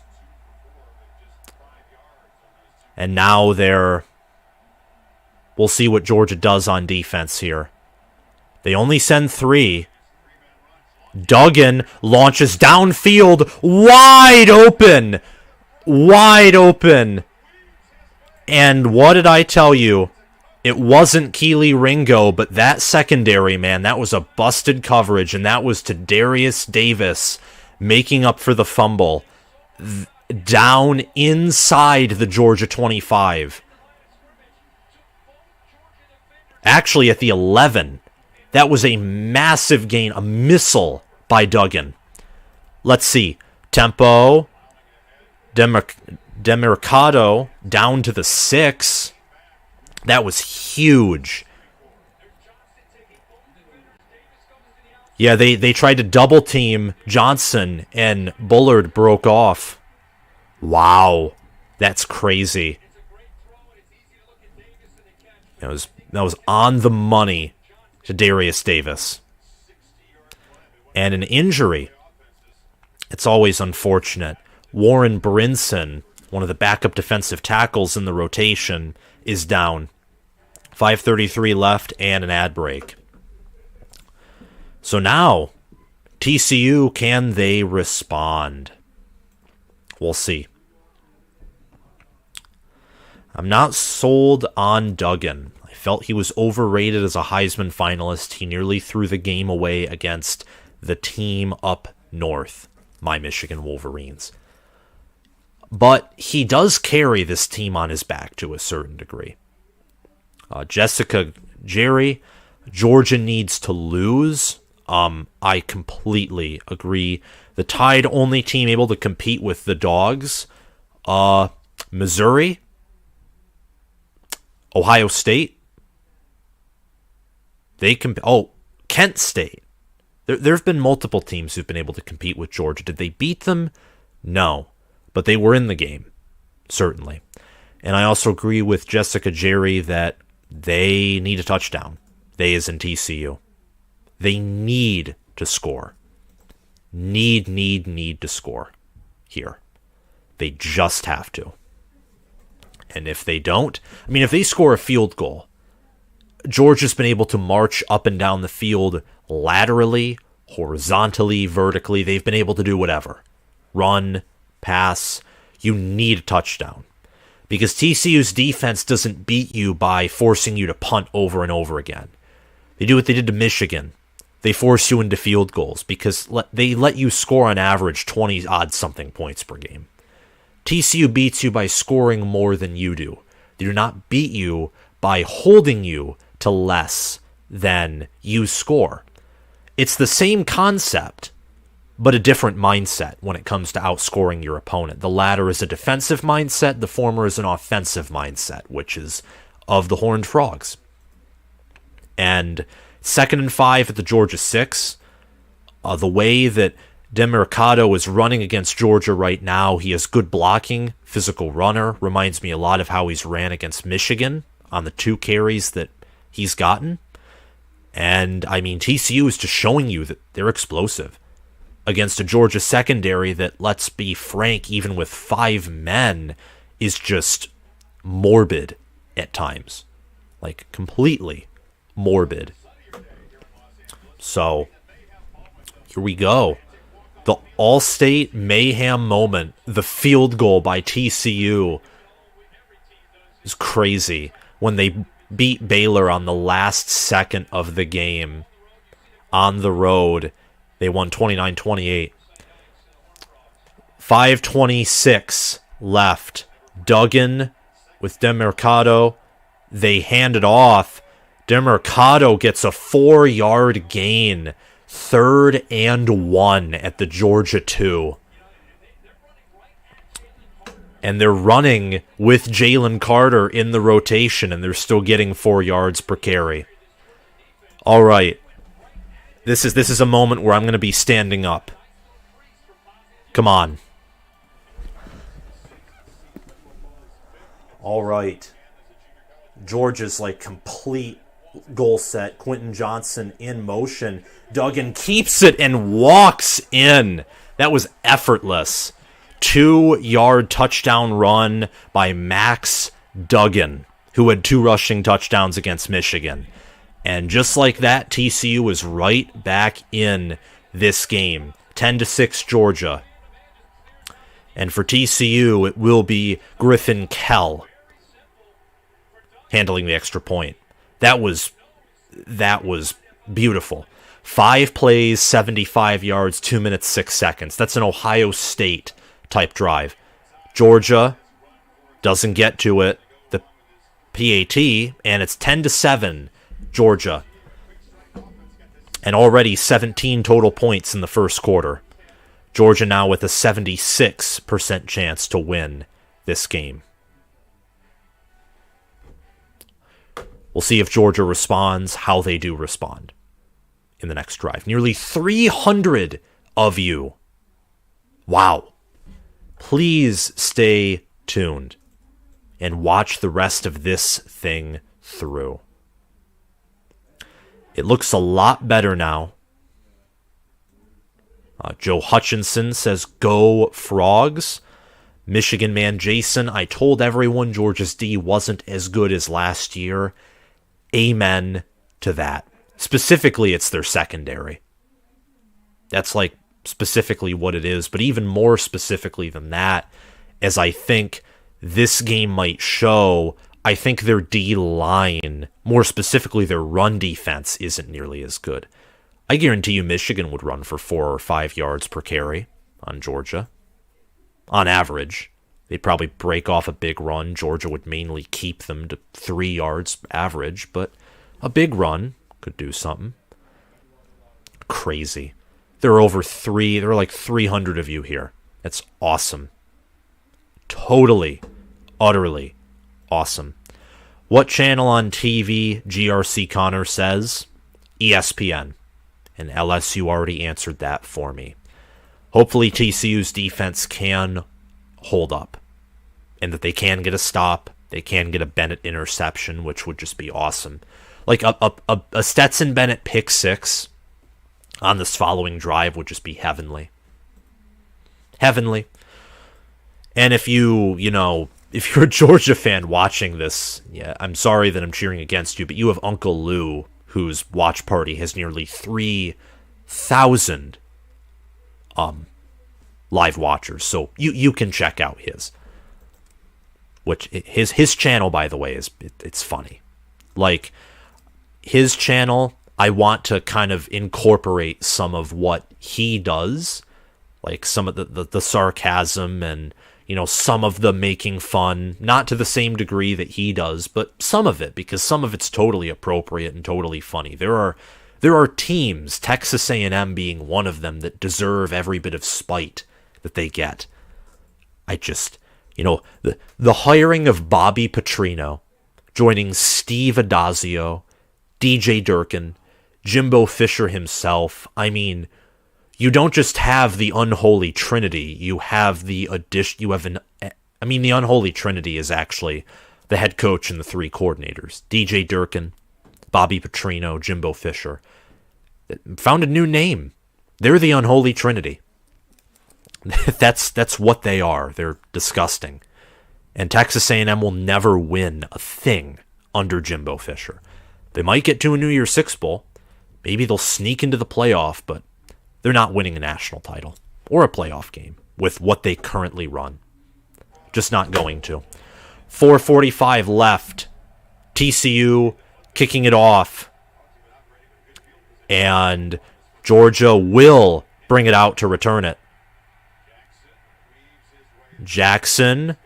And now we'll see what Georgia does on defense here. They only send 3. Duggan launches downfield, wide open. Wide open. And what did I tell you? It wasn't Keely Ringo, but that secondary, man, that was a busted coverage, and that was to Darius Davis making up for the fumble. Down inside the Georgia 25. Actually, at the 11. That was a massive gain, a missile by Duggan. Let's see. Tempo. Demercado down to the 6. That was huge. Yeah, they tried to double team Johnson, and Bullard broke off. Wow. That's crazy. That was on the money to Darius Davis. And an injury. It's always unfortunate. Warren Brinson, one of the backup defensive tackles in the rotation, is down. 5:33 left and an ad break. So now, TCU, can they respond? We'll see. I'm not sold on Duggan. I felt he was overrated as a Heisman finalist. He nearly threw the game away against the team up north, my Michigan Wolverines. But he does carry this team on his back to a certain degree. Jessica Jerry, Georgia needs to lose. I completely agree. The Tide only team able to compete with the Dawgs. Missouri, Ohio State. Kent State. There have been multiple teams who've been able to compete with Georgia. Did they beat them? No. But they were in the game, certainly. And I also agree with Jessica Jerry that they need a touchdown. They as in TCU. They need to score. Need to score here. They just have to. And if they don't, if they score a field goal, Georgia's been able to march up and down the field laterally, horizontally, vertically. They've been able to do whatever. Run, pass. You need a touchdown. Because TCU's defense doesn't beat you by forcing you to punt over and over again. They do what they did to Michigan. They force you into field goals because they let you score on average 20-odd-something points per game. TCU beats you by scoring more than you do. They do not beat you by holding you to less than you score. It's the same concept, but a different mindset when it comes to outscoring your opponent. The latter is a defensive mindset, the former is an offensive mindset, which is of the Horned Frogs. And 2nd and 5 at the Georgia 6. The way that Demercado is running against Georgia right now, he has good blocking, physical runner. Reminds me a lot of how he's ran against Michigan on the 2 carries that he's gotten. And, TCU is just showing you that they're explosive against a Georgia secondary that, let's be frank, even with 5 men, is just morbid at times. Like, completely morbid. So, here we go. The All-State mayhem moment, the field goal by TCU is crazy. When they beat Baylor on the last second of the game on the road, they won 29-28. 5:26 left. Duggan with Demercado. They hand it off. Demercado gets a 4-yard gain. 3rd and 1 at the Georgia 2. And they're running with Jalen Carter in the rotation, and they're still getting 4 yards per carry. All right. This is a moment where I'm going to be standing up. Come on. All right. Georgia's complete goal set. Quentin Johnson in motion. Duggan keeps it and walks in. That was effortless. 2-yard touchdown run by Max Duggan, who had 2 rushing touchdowns against Michigan. And just like that, TCU was right back in this game. 10-6 Georgia. And for TCU, it will be Griffin Kell handling the extra point. That was beautiful. 5 plays, 75 yards, 2 minutes, 6 seconds. That's an Ohio State type drive. Georgia doesn't get to it. The PAT, and it's 10-7 Georgia. And already 17 total points in the first quarter. Georgia now with a 76% chance to win this game. We'll see if Georgia responds, how they do respond in the next drive. Nearly 300 of you. Wow. Please stay tuned and watch the rest of this thing through. It looks a lot better now. Joe Hutchinson says, "Go Frogs." Michigan man Jason, "I told everyone Georgia's D wasn't as good as last year." Amen to that. Specifically, it's their secondary. That's like specifically what it is, but even more specifically than that, as I think this game might show, I think their D-line, more specifically their run defense, isn't nearly as good. I guarantee you Michigan would run for 4 or 5 yards per carry on Georgia. On average. They'd probably break off a big run. Georgia would mainly keep them to 3 yards average, but a big run could do something. Crazy. There are there are like 300 of you here. That's awesome. Totally, utterly awesome. What channel on TV? GRC Connor says ESPN. And LSU already answered that for me. Hopefully TCU's defense can hold up. And that they can get a stop. They can get a Bennett interception, which would just be awesome. Like a Stetson Bennett pick six on this following drive would just be heavenly. Heavenly. And if if you're a Georgia fan watching this, yeah, I'm sorry that I'm cheering against you, but you have Uncle Lou, whose watch party has nearly 3,000 live watchers. So you can check out his. Which his channel, by the way, it's funny. Like, his channel, I want to kind of incorporate some of what he does, like some of the sarcasm and some of the making fun, not to the same degree that he does, but some of it, because some of it's totally appropriate and totally funny. There are teams, Texas A&M being one of them, that deserve every bit of spite that they get. The hiring of Bobby Petrino, joining Steve Adazio, DJ Durkin, Jimbo Fisher himself. I mean, you don't just have the unholy trinity, you have the addition. The unholy trinity is actually the head coach and the 3 coordinators. DJ Durkin, Bobby Petrino, Jimbo Fisher. Found a new name. They're the unholy trinity. That's what they are. They're disgusting. And Texas A&M will never win a thing under Jimbo Fisher. They might get to a New Year's Six Bowl. Maybe they'll sneak into the playoff, but they're not winning a national title or a playoff game with what they currently run. Just not going to. 4:45 left. TCU kicking it off. And Georgia will bring it out to return it. Jackson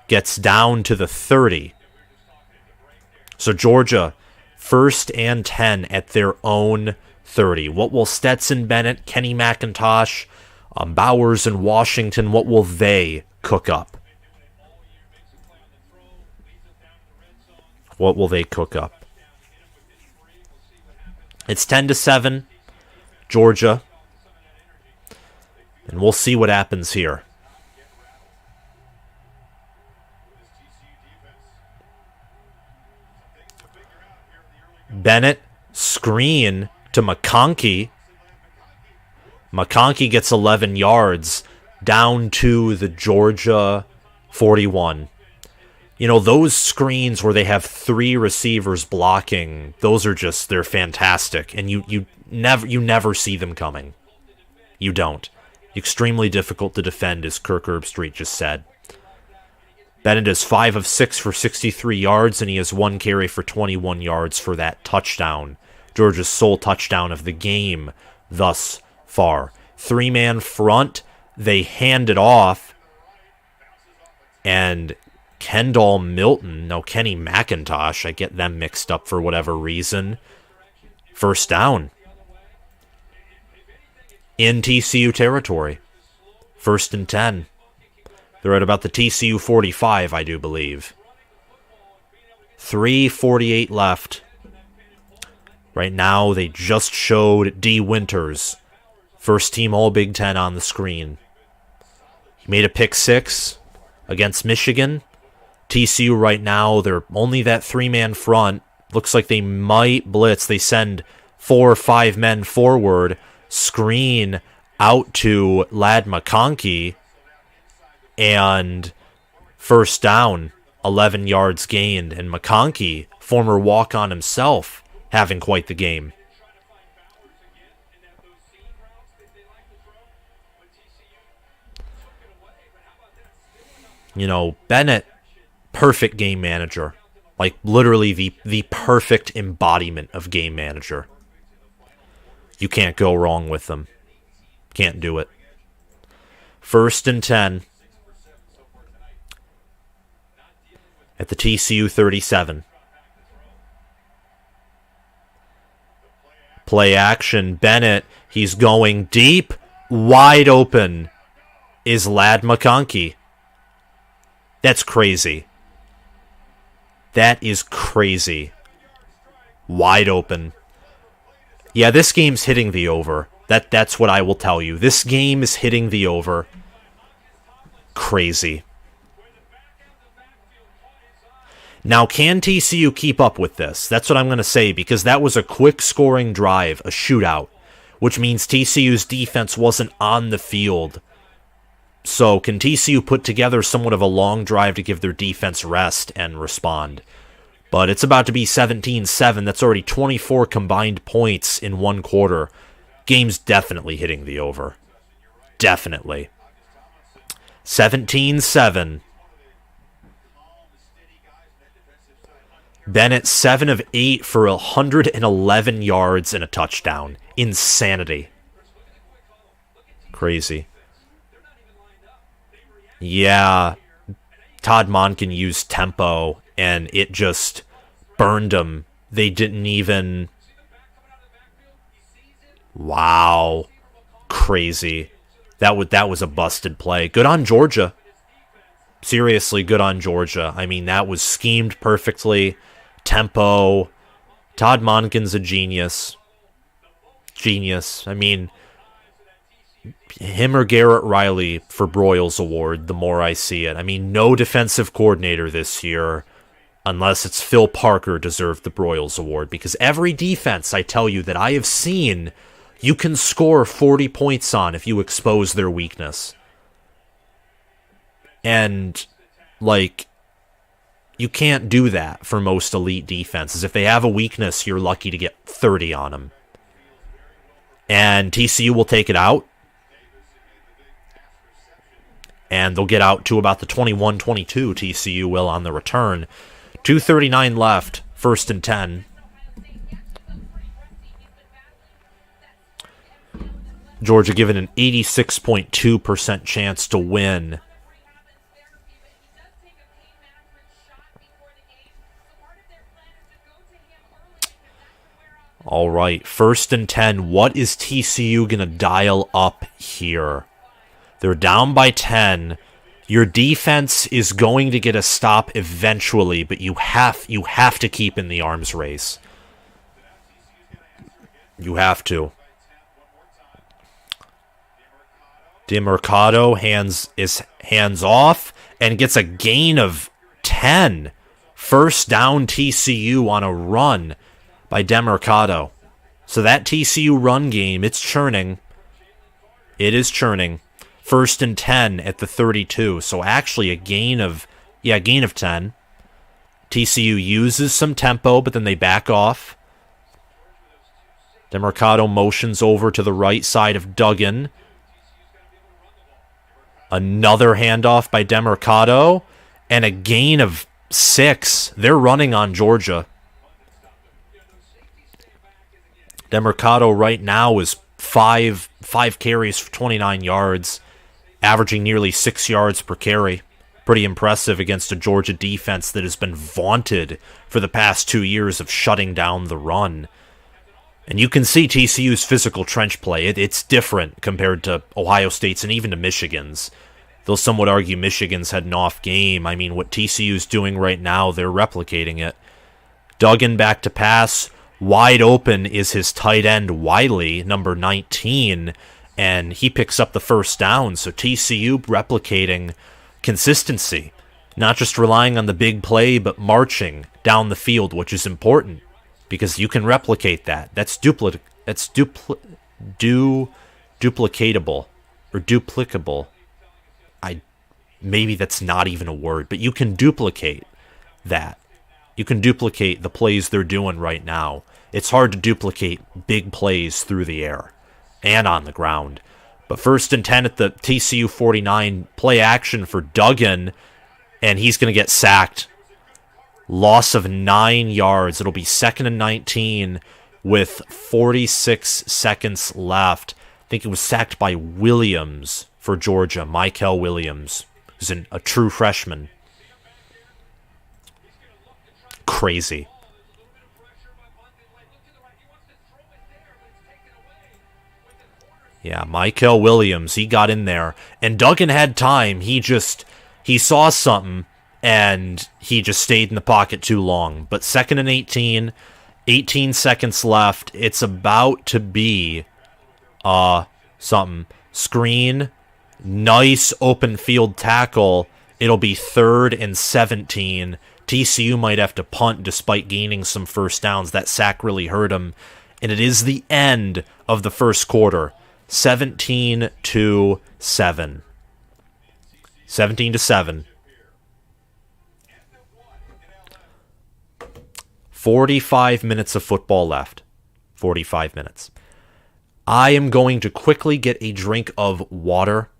gets down to the 30. So Georgia, 1st and 10 at their own 30. What will Stetson Bennett, Kenny McIntosh, Bowers, and Washington, what will they cook up? What will they cook up? It's 10-7, Georgia. And we'll see what happens here. Bennett, screen to McConkey. McConkey gets 11 yards down to the Georgia 41. Those screens where they have 3 receivers blocking, they're fantastic. And you never see them coming. You don't. Extremely difficult to defend, as Kirk Herbstreit just said. Bennett is 5 of 6 for 63 yards, and he has 1 carry for 21 yards for that touchdown. Georgia's sole touchdown of the game thus far. 3-man front, they hand it off, and Kenny McIntosh, I get them mixed up for whatever reason. First down. in TCU territory. 1st and 10. They're at about the TCU 45, I do believe. 3:48 left. Right now, they just showed D. Winters, first team All-Big Ten, on the screen. He made a pick 6 against Michigan. TCU right now, they're only that 3-man front. Looks like they might blitz. They send 4 or 5 men forward, screen out to Ladd McConkey, and first down, 11 yards gained. And McConkey, former walk-on himself, having quite the game. You know, Bennett, perfect game manager. Like, literally the perfect embodiment of game manager. You can't go wrong with them. Can't do it. 1st and 10. At the TCU 37. Play action. Bennett, he's going deep. Wide open is Ladd McConkey. That's crazy. That is crazy. Wide open. Yeah, this game's hitting the over. That's what I will tell you. This game is hitting the over. Crazy. Now, can TCU keep up with this? That's what I'm going to say, because that was a quick scoring drive, a shootout, which means TCU's defense wasn't on the field. So can TCU put together somewhat of a long drive to give their defense rest and respond? But it's about to be 17-7. That's already 24 combined points in one quarter. Game's definitely hitting the over. Definitely. 17-7. Bennett, 7 of 8 for 111 yards and a touchdown. Insanity. Crazy. Yeah, Todd Monken used tempo, and it just burned them. They didn't even... Wow. Crazy. That was a busted play. Good on Georgia. Seriously, good on Georgia. I mean, that was schemed perfectly. Tempo. Todd Monken's a genius. Genius. I mean... Him or Garrett Riley for Broyles Award, the more I see it. I mean, no defensive coordinator this year, unless it's Phil Parker, deserved the Broyles Award. Because every defense, I tell you, that I have seen, you can score 40 points on if you expose their weakness. And, like, you can't do that for most elite defenses. If they have a weakness, you're lucky to get 30 on them. And TCU will take it out. And they'll get out to about the 21-22, TCU will, on the return. 2:39 left, 1st and 10. Georgia given an 86.2% chance to win. All right, 1st and 10. What is TCU going to dial up here? They're down by 10. Your defense is going to get a stop eventually, but you have to keep in the arms race. You have to. DeMercado hands off and gets a gain of 10. First down TCU on a run by DeMercado. So that TCU run game, it's churning. It is churning. 1st and 10 at the 32. So actually a gain of 10. TCU uses some tempo, but then they back off. DeMercado motions over to the right side of Duggan. Another handoff by DeMercado. And a gain of 6. They're running on Georgia. DeMercado right now is 5 carries for 29 yards. Averaging nearly 6 yards per carry. Pretty impressive against a Georgia defense that has been vaunted for the past 2 years of shutting down the run. And you can see TCU's physical trench play. It's different compared to Ohio State's and even to Michigan's. Though some would argue Michigan's had an off game. I mean, what TCU's doing right now, they're replicating it. Duggan back to pass. Wide open is his tight end, Wiley, number 19, and he picks up the first down. So TCU replicating consistency. Not just relying on the big play, but marching down the field, which is important. Because you can replicate that. That's duplicatable. Or duplicable. Maybe that's not even a word, but you can duplicate that. You can duplicate the plays they're doing right now. It's hard to duplicate big plays through the air and on the ground. But 1st and 10 at the TCU 49, play action for Duggan, and he's going to get sacked. Loss of 9 yards. It'll be 2nd and 19 with 46 seconds left. I think it was sacked by Williams for Georgia, Michael Williams, who's a true freshman. Crazy. Yeah, Michael Williams, he got in there. And Duggan had time. He saw something, and he just stayed in the pocket too long. But 2nd and 18, 18 seconds left. It's about to be something. Screen, nice open field tackle. It'll be 3rd and 17. TCU might have to punt despite gaining some first downs. That sack really hurt him. And it is the end of the first quarter. 17-7. 17-7. 45 minutes of football left. 45 minutes. I am going to quickly get a drink of water.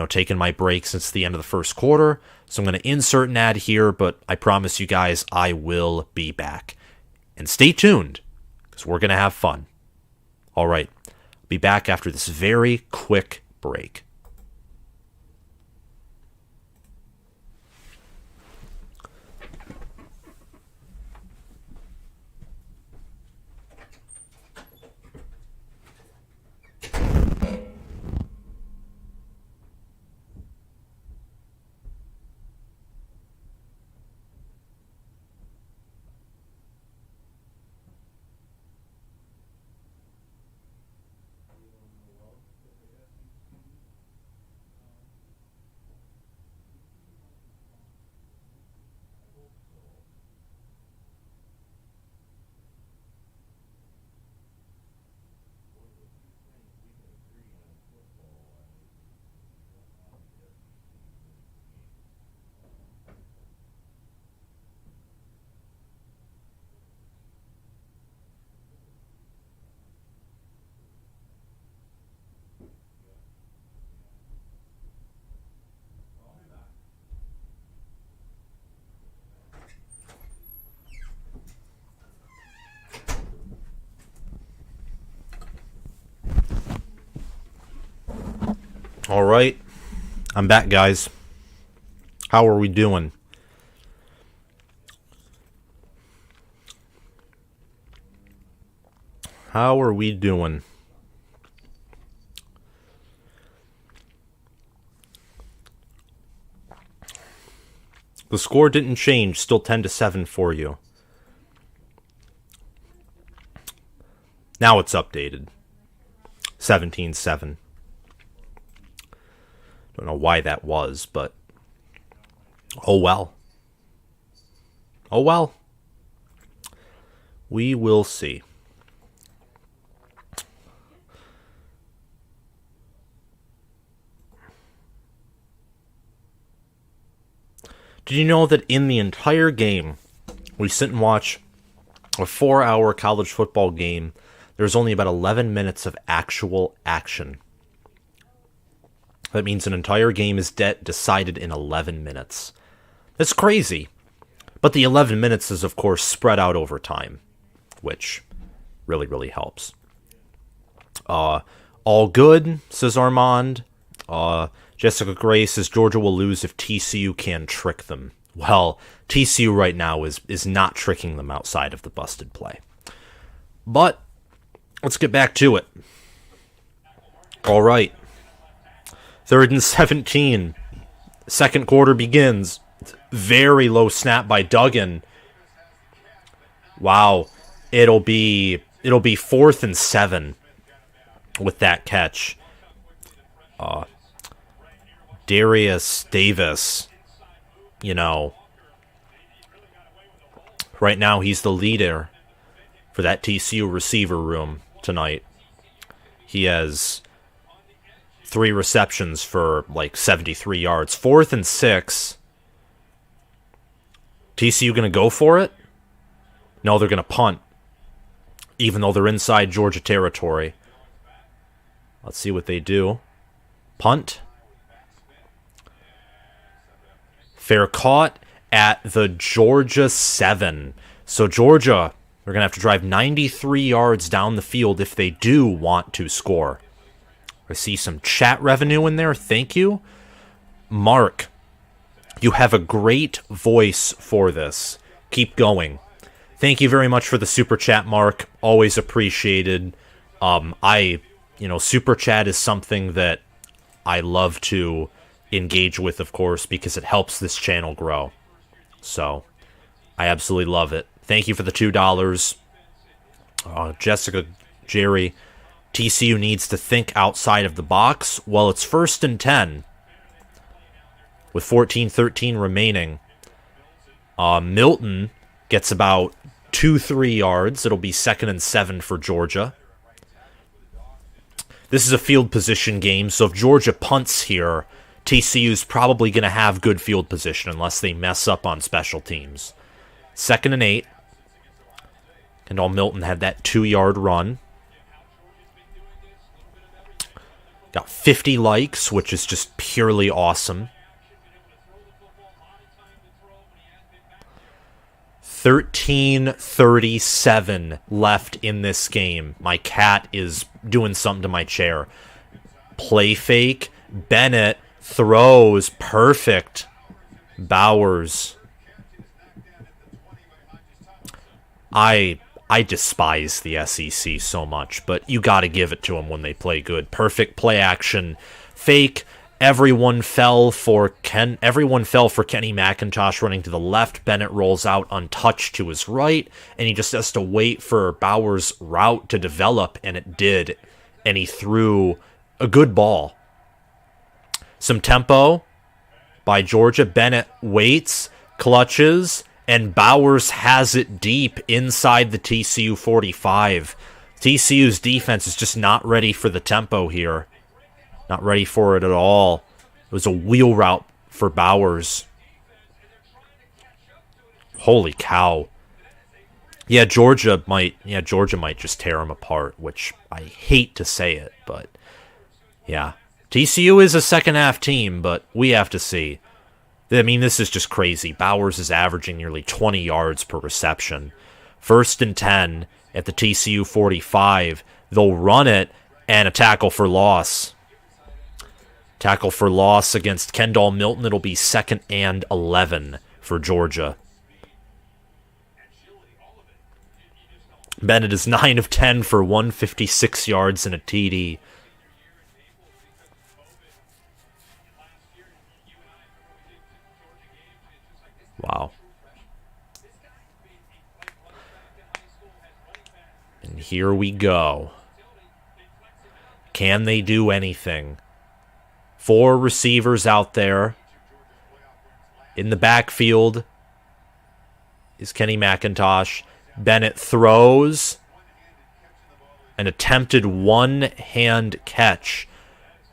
Taking my break since the end of the first quarter. So I'm going to insert an ad here, but I promise you guys I will be back. And stay tuned, because we're going to have fun. All right. Be back after this very quick break. All right, I'm back, guys. How are we doing? How are we doing? The score didn't change, still 10-7 for you. Now it's updated. 17-7. Don't know why that was, but oh well. Oh well. We will see. Did you know that in the entire game, we sit and watch a 4-hour college football game, there's only about 11 minutes of actual action? That means an entire game is decided in 11 minutes. That's crazy. But the 11 minutes is, of course, spread out over time, which really, really helps. All good, says Armand. Jessica Gray says Georgia will lose if TCU can trick them. Well, TCU right now is not tricking them outside of the busted play. But let's get back to it. All right. 3rd and 17. Second quarter begins. Very low snap by Duggan. Wow. It'll be 4th and 7 with that catch. Darius Davis, right now he's the leader for that TCU receiver room tonight. He has 3 receptions for 73 yards. 4th and 6. TCU going to go for it? No, they're going to punt, even though they're inside Georgia territory. Let's see what they do. Punt. Fair caught at the Georgia 7. So Georgia, they're going to have to drive 93 yards down the field if they do want to score. I see some chat revenue in there. Thank you. Mark, you have a great voice for this. Keep going. Thank you very much for the super chat, Mark. Always appreciated. Super chat is something that I love to engage with, of course, because it helps this channel grow. So, I absolutely love it. Thank you for the $2. Jessica, Jerry, TCU needs to think outside of the box. Well, it's 1st and 10 with 14-13 remaining. Milton gets about 2-3 yards. It'll be 2nd and 7 for Georgia. This is a field position game, so if Georgia punts here, TCU's probably going to have good field position unless they mess up on special teams. 2nd and 8. Kendall Milton had that 2-yard run. Got 50 likes, which is just purely awesome. 13:37 left in this game. My cat is doing something to my chair. Play fake. Bennett throws. Perfect. Bowers. I despise the SEC so much, but you got to give it to them when they play good. Perfect play action. Fake. Everyone fell for Kenny McIntosh running to the left. Bennett rolls out untouched to his right, and he just has to wait for Bowers' route to develop, and it did. And he threw a good ball. Some tempo by Georgia. Bennett waits, clutches, and Bowers has it deep inside the TCU 45. TCU's defense is just not ready for the tempo here. Not ready for it at all. It was a wheel route for Bowers. Holy cow. Yeah, Georgia might just tear him apart, which I hate to say it, but yeah. TCU is a second half team, but we have to see. I mean, this is just crazy. Bowers is averaging nearly 20 yards per reception. 1st and 10 at the TCU 45. They'll run it and a tackle for loss. Tackle for loss against Kendall Milton. It'll be 2nd and 11 for Georgia. Bennett is 9 of 10 for 156 yards and a TD. Wow. And here we go. Can they do anything? 4 receivers out there. In the backfield is Kenny McIntosh. Bennett throws. An attempted one-hand catch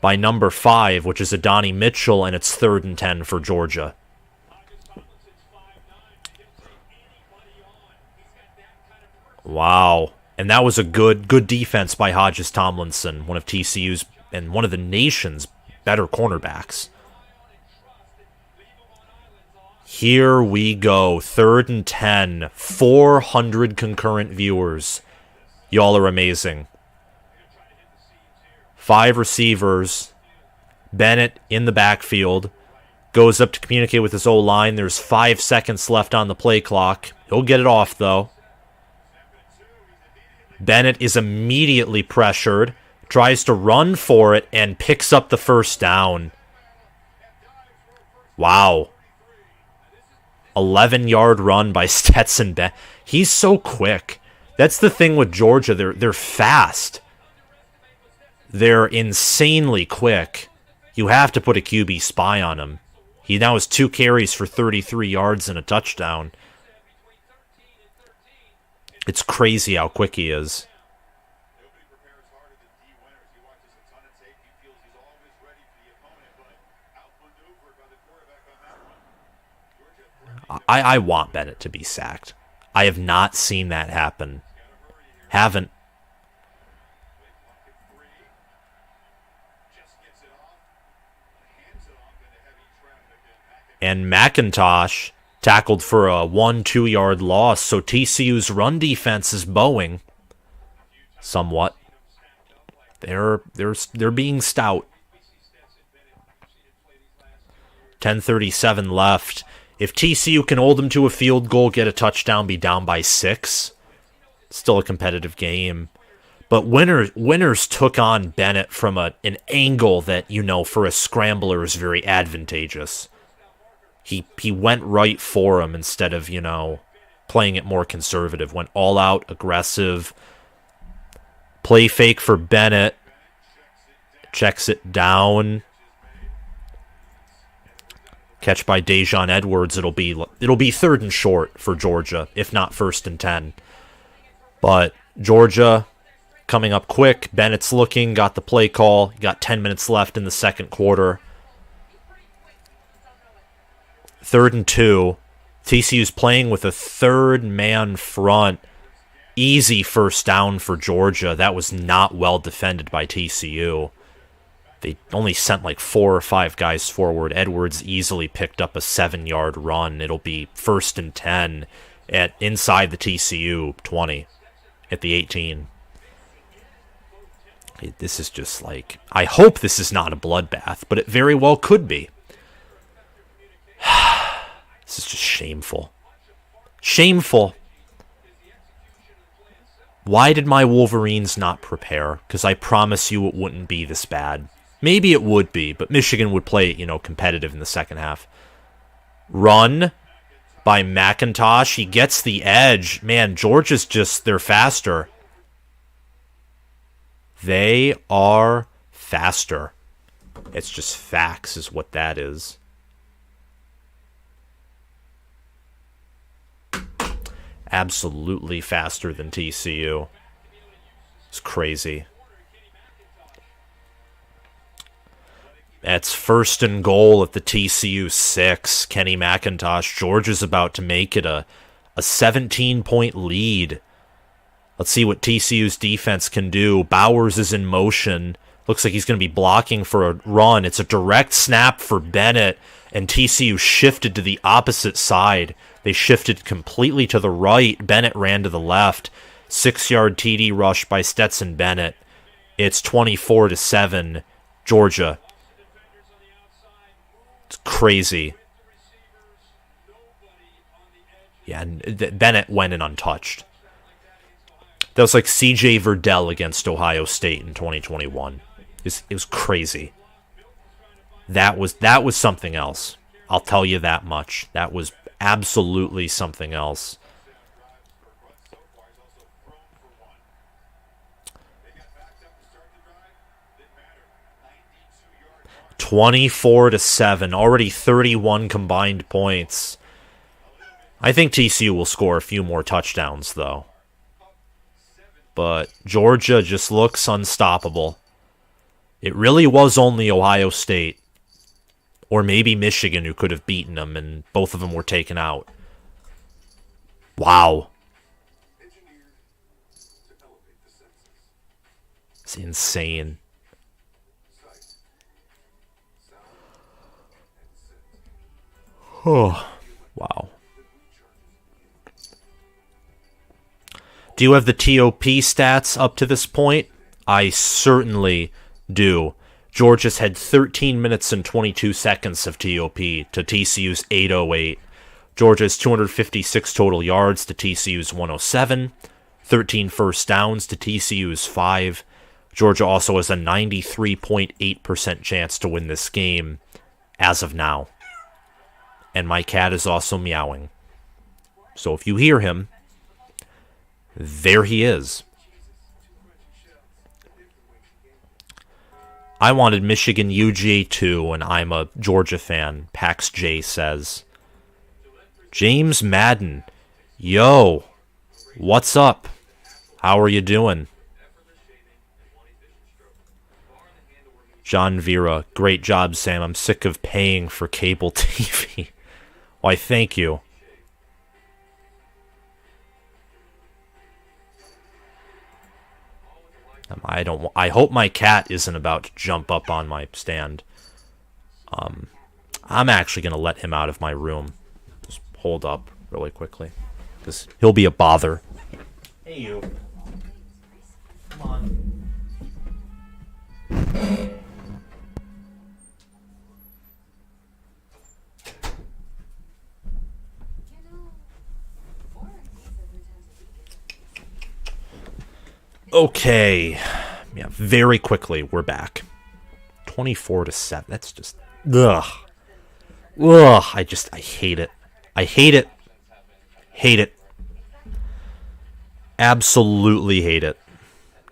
by number 5, which is Adonai Mitchell, and it's 3rd and 10 for Georgia. Wow. And that was a good defense by Hodges Tomlinson, one of TCU's and one of the nation's better cornerbacks. Here we go. 3rd and 10. 400 concurrent viewers. Y'all are amazing. 5 receivers. Bennett in the backfield. Goes up to communicate with his O-line. There's 5 seconds left on the play clock. He'll get it off, though. Bennett is immediately pressured, tries to run for it, and picks up the first down. Wow. 11-yard run by Stetson Bennett. He's so quick. That's the thing with Georgia. They're fast. They're insanely quick. You have to put a QB spy on him. He now has 2 carries for 33 yards and a touchdown. It's crazy how quick he is. I want Bennett to be sacked. I have not seen that happen. Haven't. And McIntosh tackled for a 1-2 yard loss, so TCU's run defense is bowing somewhat. They're being stout. 10:37 left. If TCU can hold them to a field goal, get a touchdown, be down by 6, still a competitive game. But Winners took on Bennett from an angle that, for a scrambler is very advantageous. He went right for him instead of, playing it more conservative. Went all out, aggressive. Play fake for Bennett. Checks it down. Catch by Dejon Edwards. It'll be 3rd and short for Georgia, if not 1st and 10. But Georgia coming up quick. Bennett's looking, got the play call. Got 10 minutes left in the second quarter. 3rd and 2. TCU's playing with a 3rd-man front. Easy first down for Georgia. That was not well defended by TCU. They only sent like 4 or 5 guys forward. Edwards easily picked up a 7-yard run. It'll be 1st and 10 at inside the TCU 20 at the 18. This is just like, I hope this is not a bloodbath, but it very well could be. This is just shameful. Shameful. Why did my Wolverines not prepare? Because I promise you it wouldn't be this bad. Maybe it would be, but Michigan would play it, competitive in the second half. Run by McIntosh. He gets the edge. Man, Georgia's they're faster. They are faster. It's just facts is what that is. Absolutely faster than TCU. It's crazy. That's 1st and goal at the TCU 6. Kenny McIntosh. Georgia's about to make it a 17-point lead. Let's see what TCU's defense can do. Bowers is in motion. Looks like he's going to be blocking for a run. It's a direct snap for Bennett, and TCU shifted to the opposite side. They shifted completely to the right. Bennett ran to the left. 6-yard TD rush by Stetson Bennett. It's 24-7, Georgia. It's crazy. Yeah, and Bennett went in untouched. That was like C.J. Verdell against Ohio State in 2021. It was crazy. That was something else. I'll tell you that much. That was absolutely something else. (24-7), already 31 combined points. I think TCU will score a few more touchdowns, though. But Georgia just looks unstoppable. It really was only Ohio State, or maybe Michigan, who could have beaten them, and both of them were taken out. Wow. It's insane. Oh, wow. Do you have the TOP stats up to this point? I certainly do. Georgia's had 13 minutes and 22 seconds of TOP to TCU's 808. Georgia's 256 total yards to TCU's 107. 13 first downs to TCU's 5. Georgia also has a 93.8% chance to win this game as of now. And my cat is also meowing. So if you hear him, there he is. I wanted Michigan UGA too, and I'm a Georgia fan, Pax J says. James Madden, yo, what's up? How are you doing? John Vera, great job, Sam. I'm sick of paying for cable TV. Why, thank you. I hope my cat isn't about to jump up on my stand. I'm actually going to let him out of my room. Just hold up really quickly, because he'll be a bother. Hey, you. Come on. Okay. Yeah, very quickly, we're back. 24-7. That's just... Ugh. Ugh. I hate it. I hate it. Hate it. Absolutely hate it.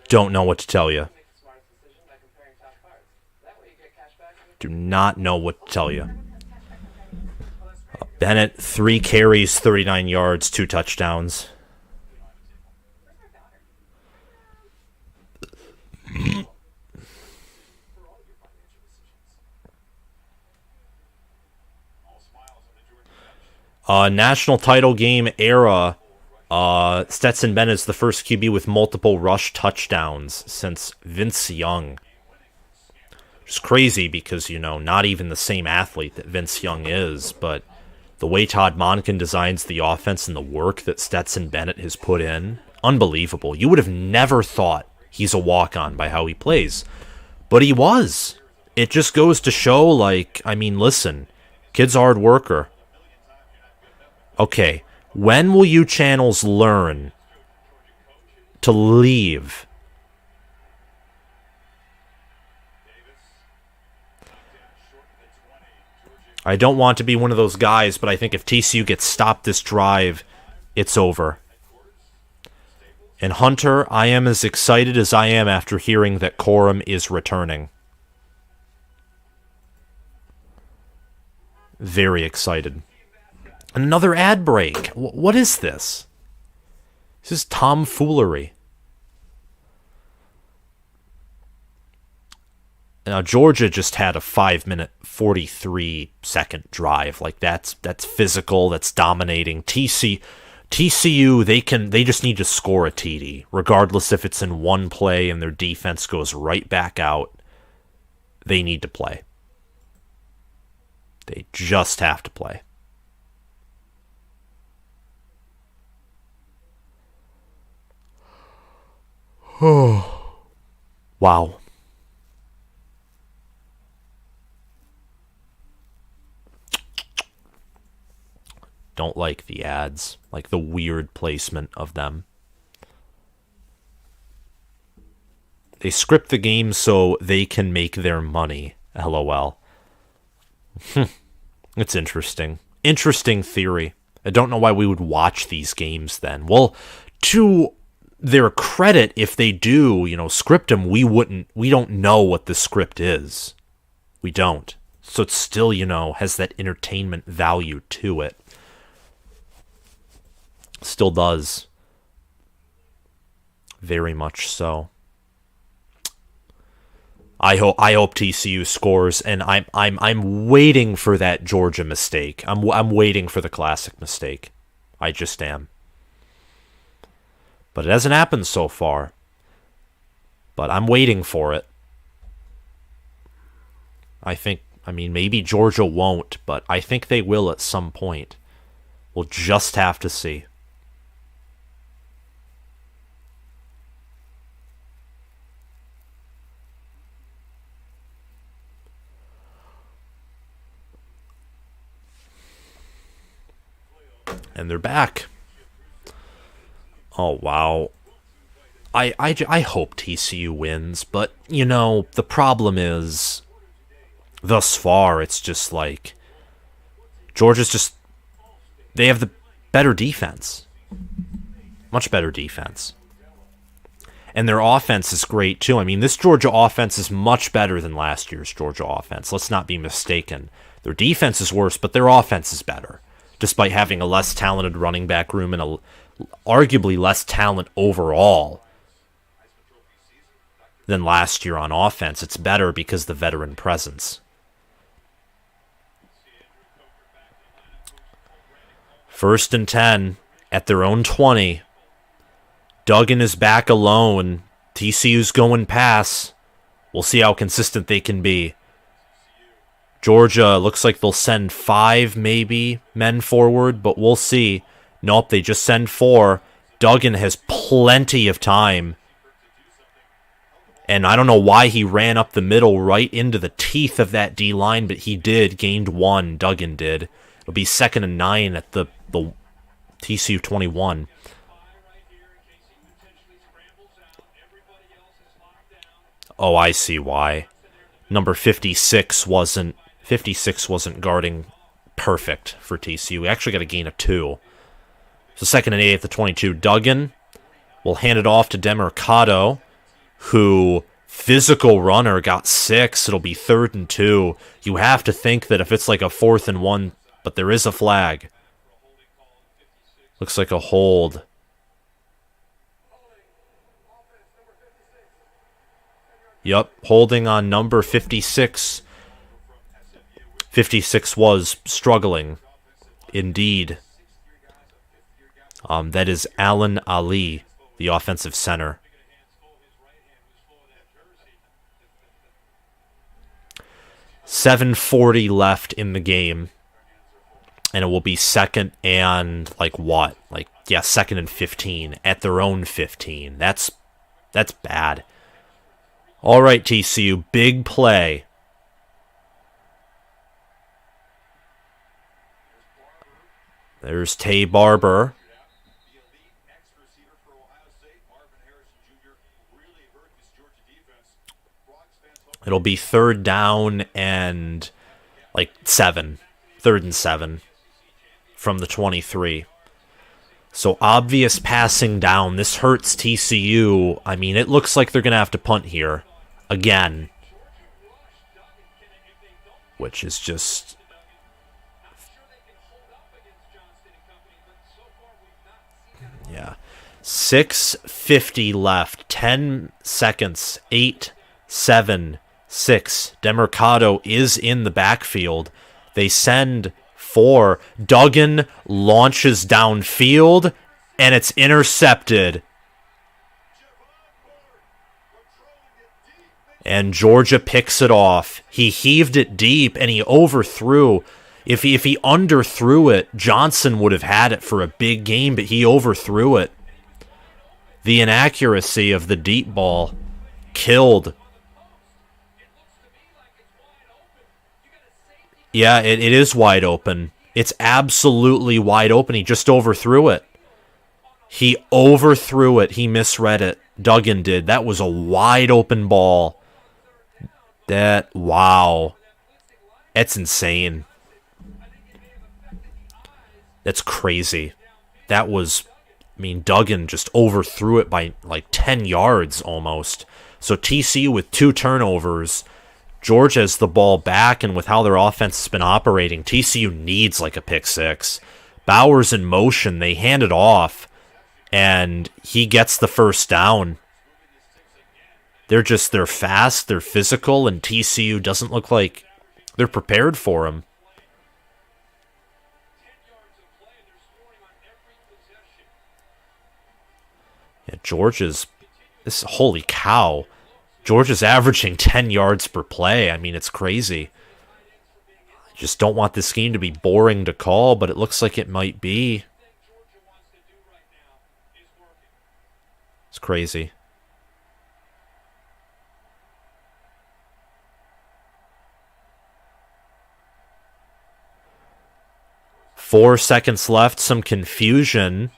Don't know what to tell you. Do not know what to tell you. Bennett, 3 carries, 39 yards, 2 touchdowns. National title game era. Stetson Bennett is the first QB with multiple rush touchdowns since Vince Young. It's crazy because, not even the same athlete that Vince Young is, but the way Todd Monken designs the offense and the work that Stetson Bennett has put in, unbelievable. You would have never thought he's a walk-on by how he plays, but he was. It just goes to show, listen, kid's a hard worker. Okay, when will you channels learn to leave? I don't want to be one of those guys, but I think if TCU gets stopped this drive, it's over. And Hunter, I am as excited as I am after hearing that Corum is returning. Very excited. Another ad break. What is this? This is tomfoolery. Now, Georgia just had a 5-minute, 43-second drive. That's physical, that's dominating. TCU, they just need to score a TD, regardless if it's in one play and their defense goes right back out. They need to play. They just have to play. Oh, wow. Don't like the ads, like the weird placement of them. They script the game so they can make their money. LOL. It's interesting. Interesting theory. I don't know why we would watch these games then. Well, to their credit, if they do, script them, we don't know what the script is. We don't. So it still, has that entertainment value to it. Still does. Very much so. I hope TCU scores, and I'm waiting for that Georgia mistake. I'm waiting for the classic mistake. I just am. But it hasn't happened so far. But I'm waiting for it. Maybe Georgia won't, but I think they will at some point. We'll just have to see. And they're back. Oh, wow. I hope TCU wins, but, you know, the problem is, thus far, it's just like, Georgia's just, they have the better defense. Much better defense. And their offense is great, too. I mean, this Georgia offense is much better than last year's Georgia offense. Let's not be mistaken. Their defense is worse, but their offense is better, despite having a less talented running back room and arguably less talent overall than last year on offense. It's better because of the veteran presence. First and 10 at their own 20. Duggan is back alone. TCU's going pass. We'll see how consistent they can be. Georgia looks like they'll send 5 maybe men forward, but we'll see. Nope, they just send 4. Duggan has plenty of time. And I don't know why he ran up the middle right into the teeth of that D-line, but he did. Gained 1. Duggan did. It'll be 2nd and 9 at the TCU 21. Oh, I see why. Number 56 wasn't guarding perfect for TCU. We actually got a gain of 2. So 2nd and 8 at the 22. Duggan will hand it off to Demercado, who, physical runner, got 6. It'll be 3rd and 2. You have to think that if it's like a 4th and 1, but there is a flag. Looks like a hold. Yup, holding on number 56. 56 was struggling, indeed. That is Alan Ali, the offensive center. .740 left in the game. And it will be 2nd and, 2nd and 15 at their own 15. That's bad. All right, TCU, big play. There's Tay Barber. It'll be 3rd down and 7. 3rd and 7 from the 23. So obvious passing down. This hurts TCU. I mean, it looks like they're going to have to punt here again, which is just... Yeah. 6:50 left. 10 seconds. 8, 7, 6. Demercado is in the backfield. They send 4. Duggan launches downfield, and it's intercepted. And Georgia picks it off. He heaved it deep, and he overthrew. If he underthrew it, Johnson would have had it for a big game, but he overthrew it. The inaccuracy of the deep ball killed. Yeah, it is wide open. It's absolutely wide open. He just overthrew it. He overthrew it. He misread it. Duggan did. That was a wide open ball. Wow. That's insane. That's crazy. That was, Duggan just overthrew it by 10 yards almost. So TCU with 2 turnovers. Georgia has the ball back, and with how their offense has been operating, TCU needs a pick 6. Bowers in motion. They hand it off, and he gets the 1st down. They're fast, they're physical, and TCU doesn't look like they're prepared for him. Yeah, holy cow. Georgia's averaging 10 yards per play. It's crazy. I just don't want this game to be boring to call, but it looks like it might be. It's crazy. .4 seconds left, some confusion.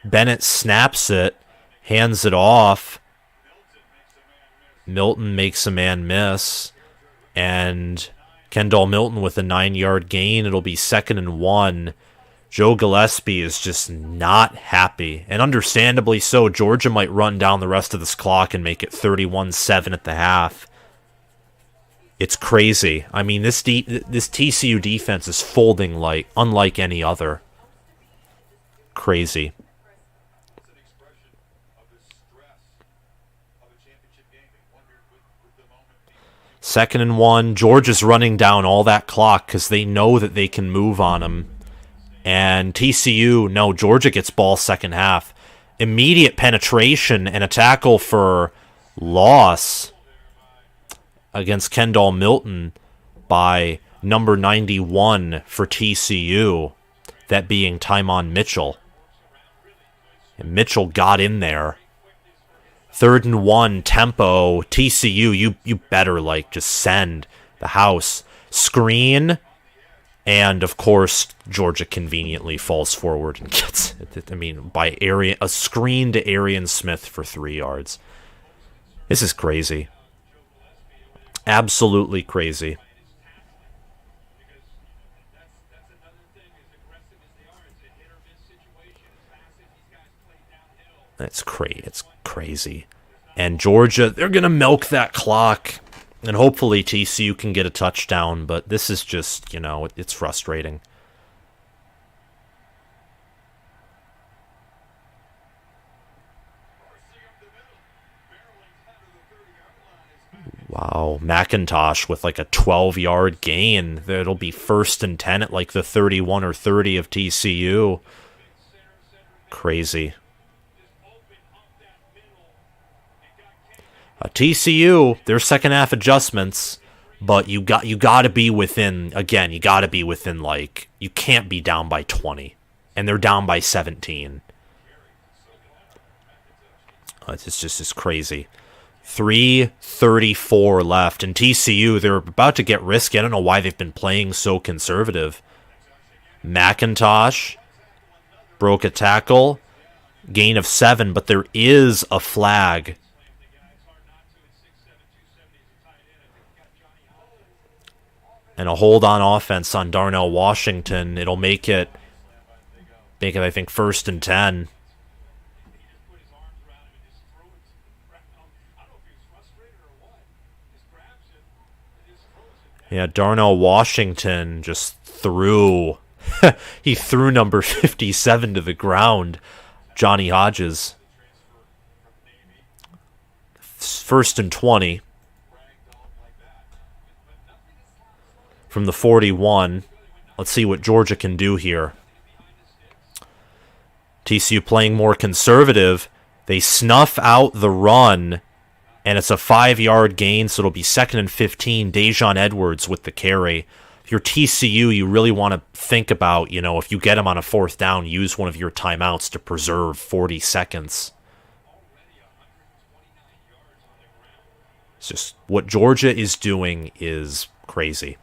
Bennett snaps it, hands it off. Milton makes a man miss, and Kendall Milton with a 9-yard gain. It'll be 2nd and 1. Joe Gillespie is just not happy, and understandably so. Georgia might run down the rest of this clock and make it 31-7 at the half. It's crazy. I mean, this TCU defense is folding like unlike any other. Crazy. 2nd and 1. Georgia's running down all that clock because they know that they can move on them. And TCU, no, Georgia gets ball second half. Immediate penetration and a tackle for loss against Kendall Milton by number 91 for TCU, that being Tymon Mitchell. And Mitchell got in there. 3rd and 1, tempo. TCU, you better just send the house. Screen, and of course Georgia conveniently falls forward and gets it. I mean, by a screen to Arian Smith for 3 yards. This is crazy. Absolutely crazy. It's crazy. And Georgia, they're going to milk that clock. And hopefully TCU can get a touchdown. But this is just, it's frustrating. Wow, McIntosh with a 12-yard gain. It'll be 1st and 10 at the 31 or 30 of TCU. Crazy. TCU, their second half adjustments, but you got to be within, again, you got to be within, you can't be down by 20, and they're down by 17. It's crazy. 3:34 left, and TCU, they're about to get risky. I don't know why they've been playing so conservative. McIntosh broke a tackle, gain of 7, but there is a flag. And a hold on offense on Darnell Washington. It'll make it, I think, 1st and 10. Yeah, Darnell Washington just threw. He threw number 57 to the ground, Johnny Hodges. 1st and 20. From the 41. Let's see what Georgia can do here. TCU playing more conservative. They snuff out the run, and it's a 5-yard gain, so it'll be 2nd and 15. Dejon Edwards with the carry. If you're TCU, you really want to think about, if you get them on a 4th down, use one of your timeouts to preserve 40 seconds. It's just what Georgia is doing is crazy.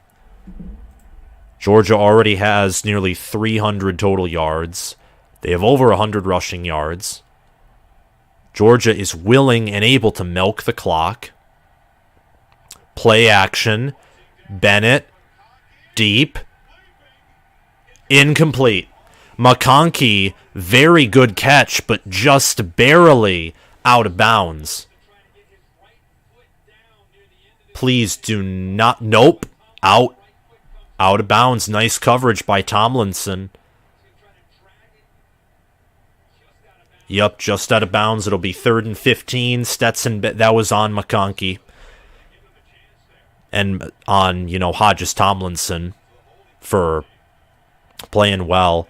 Georgia already has nearly 300 total yards. They have over 100 rushing yards. Georgia is willing and able to milk the clock. Play action. Bennett. Deep. Incomplete. McConkey, very good catch, but just barely out of bounds. Please do not... Nope. Out of bounds. Nice coverage by Tomlinson. Yup, just out of bounds. It'll be 3rd and 15. Stetson, that was on McConkey. And on, Hodges Tomlinson for playing well.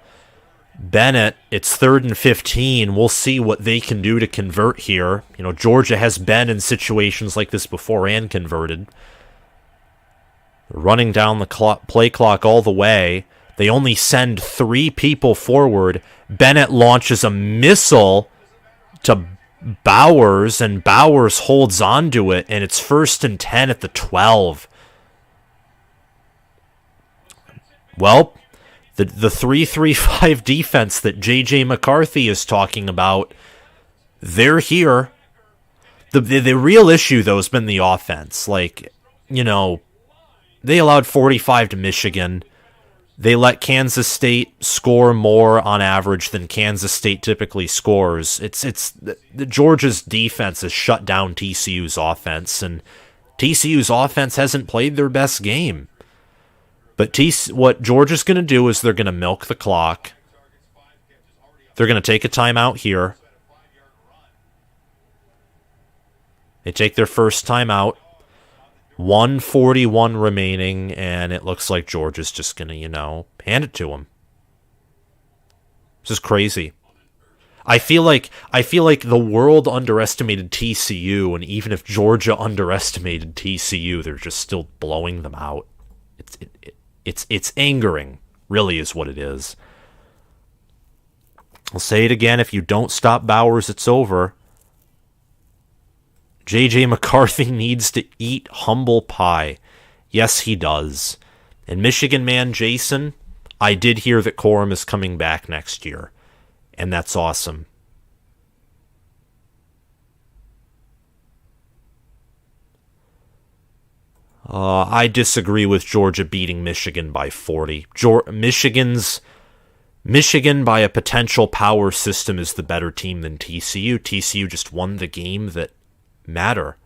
Bennett, it's 3rd and 15. We'll see what they can do to convert here. Georgia has been in situations like this before and converted. Running down the play clock all the way. They only send 3 people forward. Bennett launches a missile to Bowers, and Bowers holds on to it, and it's 1st and 10 at the 12. Well, the 3-3-5 defense that J.J. McCarthy is talking about, They're here. The real issue, though, has been the offense. Like, you know, they allowed 45 to Michigan. They let Kansas State score more on average than Kansas State typically scores. The Georgia's defense has shut down TCU's offense, and TCU's offense hasn't played their best game. But what Georgia's going to do is they're going to milk the clock. They're going to take a timeout here. They take their first timeout. 1:41 remaining, and it looks like Georgia's just going to, hand it to them. This is crazy. I feel like the world underestimated TCU, and even if Georgia underestimated TCU, they're just still blowing them out. It's angering, really is what it is. I'll say it again, if you don't stop Bowers, it's over. J.J. McCarthy needs to eat humble pie. Yes, he does. And Michigan man Jason, I did hear that Corum is coming back next year. And that's awesome. I disagree with Georgia beating Michigan by 40. Michigan, by a potential power system, is the better team than TCU. TCU just won the game that matter.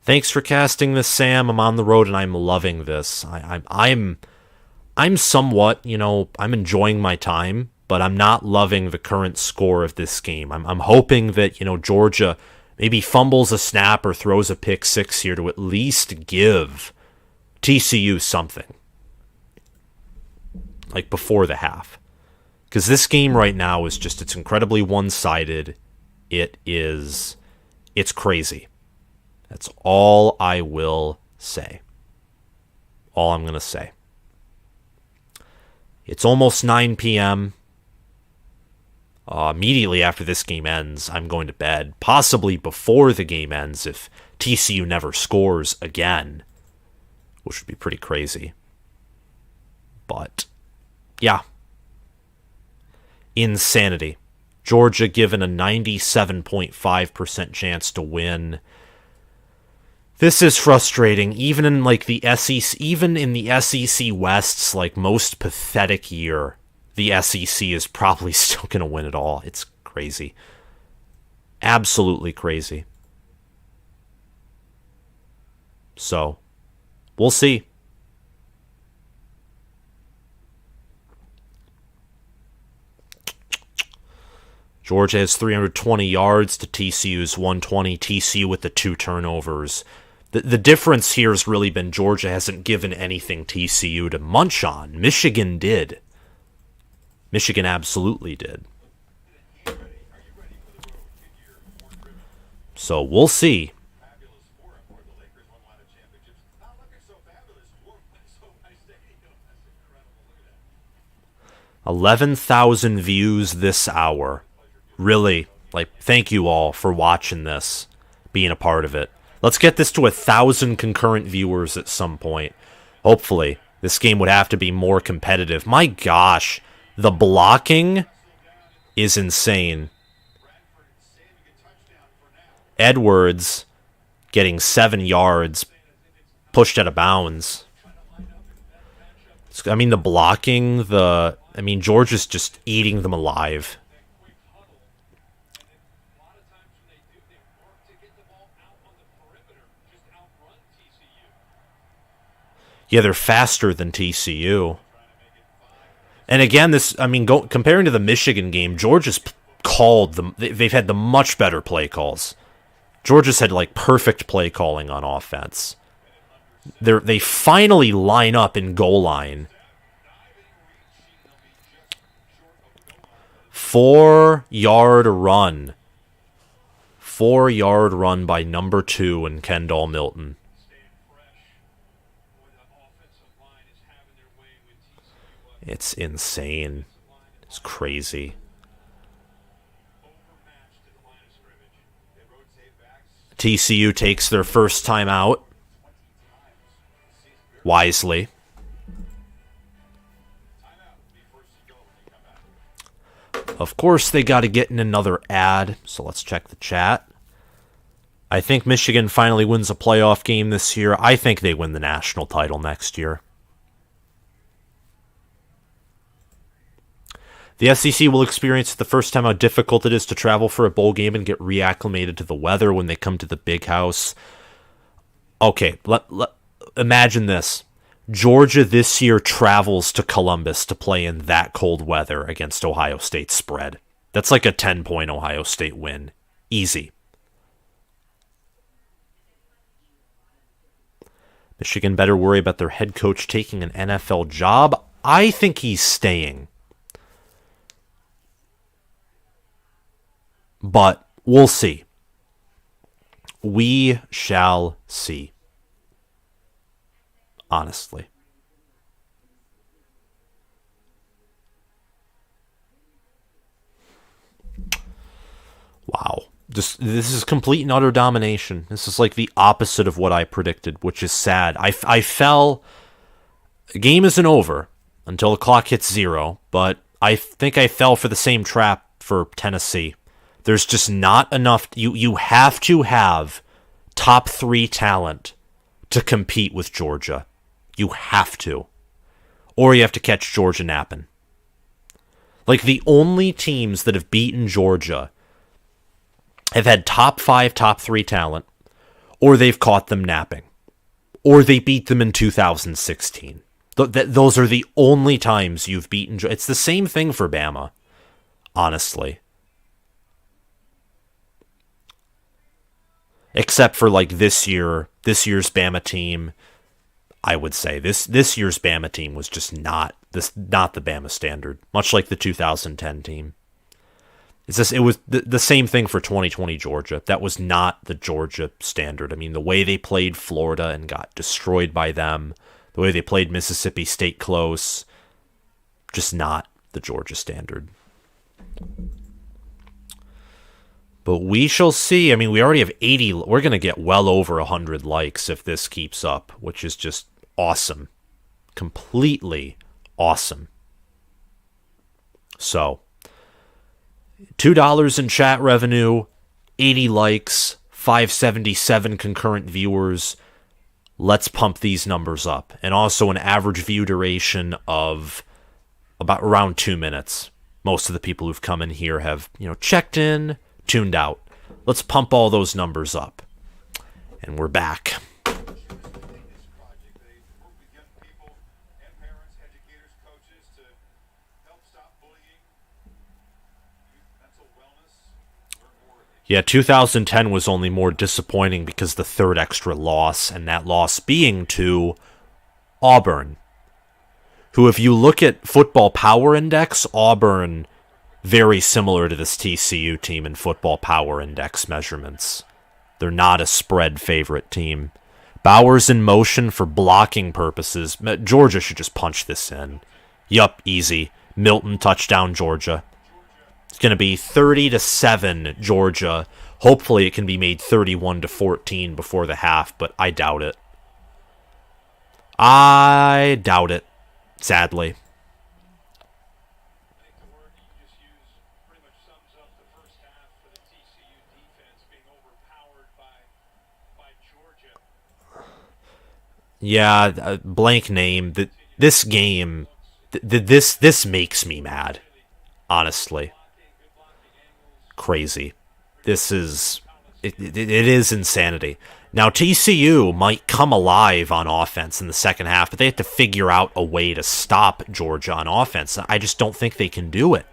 Thanks for casting this, Sam. I'm on the road and I'm loving this. I'm somewhat, I'm enjoying my time, but I'm not loving the current score of this game. I'm hoping that, Georgia maybe fumbles a snap or throws a pick six here to at least give TCU something. Like before the half. Because this game right now is just, it's incredibly one-sided. It's crazy. That's all I will say. All I'm going to say. It's almost 9 p.m. Immediately after this game ends, I'm going to bed. Possibly before the game ends if TCU never scores again. Which would be pretty crazy. But, yeah. Insanity. Georgia given a 97.5% chance to win. This is frustrating. Even in the SEC West's most pathetic year, the SEC is probably still going to win it all. It's crazy. Absolutely crazy. So, we'll see. Georgia has 320 yards to TCU's 120. TCU with the 2 turnovers. The difference here has really been Georgia hasn't given anything TCU to munch on. Michigan did. Michigan absolutely did. So we'll see. 11,000 views this hour. Really, thank you all for watching this, being a part of it. Let's get this to 1,000 concurrent viewers at some point. Hopefully. This game would have to be more competitive. My gosh, the blocking is insane. Edwards getting 7 yards, pushed out of bounds. The blocking, Georgia's just eating them alive. Yeah, they're faster than TCU. And again, comparing to the Michigan game, Georgia's called them. They've had the much better play calls. Georgia's had perfect play calling on offense. They finally line up in goal line. 4-yard run. 4-yard run by number 2 in Kendall Milton. It's insane. It's crazy. TCU takes their first time out. Wisely. Of course, they got to get in another ad, so let's check the chat. I think Michigan finally wins a playoff game this year. I think they win the national title next year. The SEC will experience for the first time how difficult it is to travel for a bowl game and get reacclimated to the weather when they come to the big house. Okay, imagine this. Georgia this year travels to Columbus to play in that cold weather against Ohio State's spread. That's like a 10-point Ohio State win. Easy. Michigan better worry about their head coach taking an NFL job. I think he's staying. But we'll see. We shall see. Honestly. Wow. This is complete and utter domination. This is like the opposite of what I predicted, which is sad. I fell. The game isn't over until the clock hits 0, but I think I fell for the same trap for Tennessee. There's just not enough. You have to have top 3 talent to compete with Georgia. You have to. Or you have to catch Georgia napping. Like, the only teams that have beaten Georgia have had top 5, top 3 talent, or they've caught them napping, or they beat them in 2016. Those are the only times you've beaten Georgia. It's the same thing for Bama, honestly. Except for, like, this year's Bama team, I would say this year's Bama team was just not the Bama standard, much like the 2010 team. It was the same thing for 2020 Georgia. That was not the Georgia standard. I mean, the way they played Florida and got destroyed by them, the way they played Mississippi State close, just not the Georgia standard. But we shall see. I mean, we already have 80. We're going to get well over 100 likes if this keeps up, which is just awesome. Completely awesome. So, $2 in chat revenue, 80 likes, 577 concurrent viewers. Let's pump these numbers up. And also an average view duration of about around 2 minutes. Most of the people who've come in here have, checked in, tuned out. Let's pump all those numbers up. And we're back. Yeah, 2010 was only more disappointing because the third extra loss, and that loss being to Auburn, who, if you look at Football Power Index, Auburn, very similar to this TCU team in Football Power Index measurements. They're not a spread favorite team. Bowers in motion for blocking purposes. Georgia should just punch this in. Yup, easy. Milton, touchdown, Georgia. It's going to be 30-7 Georgia. Hopefully it can be made 31-14 before the half, but I doubt it. I doubt it, sadly. Yeah, blank name. This game, this makes me mad, honestly. Crazy. This is... It is insanity. Now, TCU might come alive on offense in the second half, but they have to figure out a way to stop Georgia on offense. I just don't think they can do it.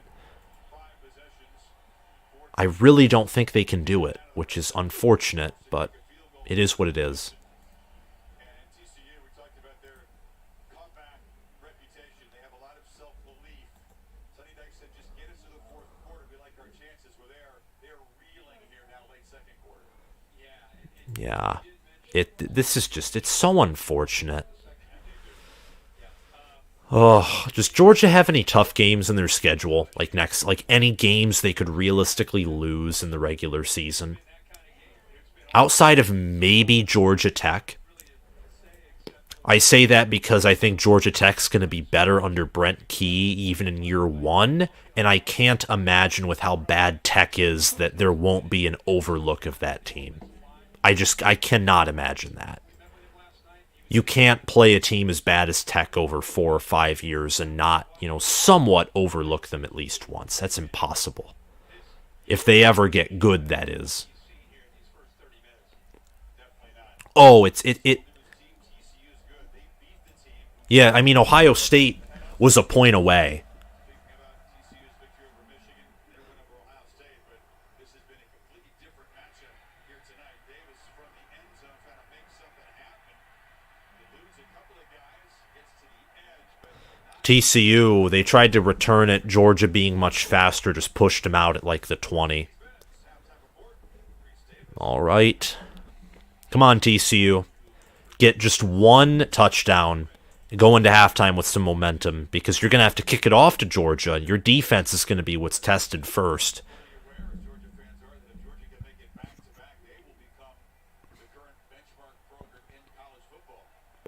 I really don't think they can do it, which is unfortunate, but it is what it is. Yeah, this is just, it's so unfortunate. Oh, does Georgia have any tough games in their schedule? Like any games they could realistically lose in the regular season? Outside of maybe Georgia Tech, I say that because I think Georgia Tech's going to be better under Brent Key even in year one, and I can't imagine with how bad Tech is that there won't be an overlook of that team. I cannot imagine that. You can't play a team as bad as Tech over 4 or 5 years and not, somewhat overlook them at least once. That's impossible. If they ever get good, that is. Oh, yeah, I mean, Ohio State was a point away. TCU, they tried to return it. Georgia, being much faster, just pushed them out at like the 20. All right. Come on, TCU. Get just one touchdown. Go into halftime with some momentum, because you're going to have to kick it off to Georgia. Your defense is going to be what's tested first.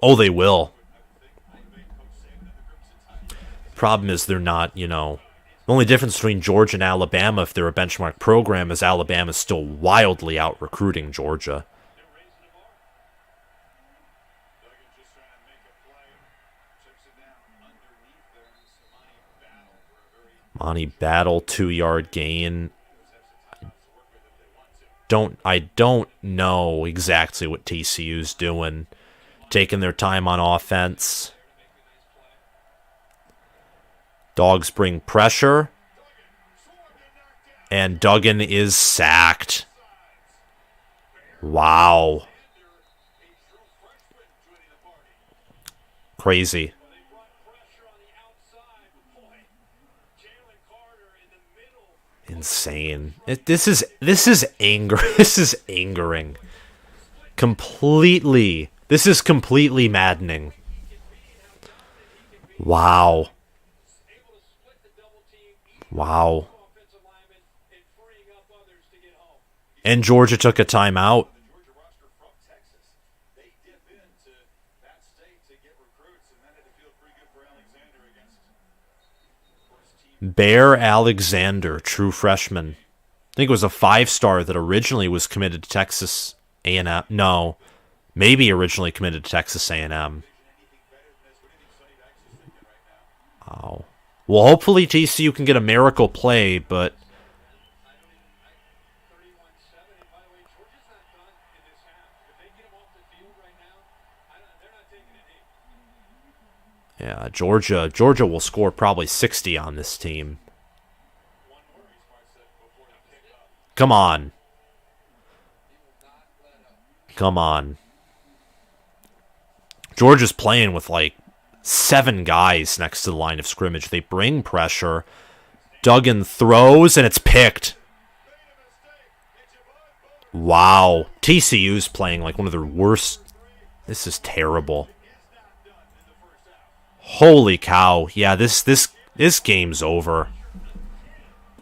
Oh, they will. Problem is they're not, The only difference between Georgia and Alabama, if they're a benchmark program, is Alabama's still wildly out-recruiting Georgia. Monty Battle, 2-yard gain. I don't know exactly what TCU's doing. Taking their time on offense. Dawgs bring pressure. And Duggan is sacked. Wow. Crazy. Insane. This is anger. This is angering. Completely. This is completely maddening. Wow. Wow. And Georgia took a timeout. Bear Alexander, true freshman. I think it was a 5-star that originally was committed to Texas A&M. No, maybe originally committed to Texas A&M. Wow. Well, hopefully TCU can get a miracle play, but... Yeah, Georgia will score probably 60 on this team. Come on. Come on. Georgia's playing with like 7 guys next to the line of scrimmage. They bring pressure. Duggan throws, and it's picked. Wow. TCU's playing like one of their worst. This is terrible. Holy cow. Yeah, this game's over.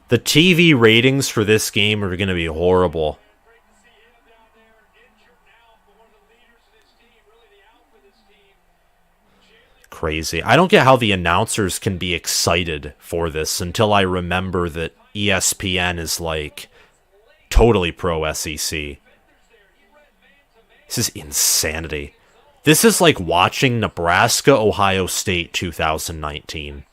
The TV ratings for this game are going to be horrible. Crazy. I don't get how the announcers can be excited for this until I remember that ESPN is like totally pro SEC. This is insanity. This is like watching Nebraska, Ohio State 2019.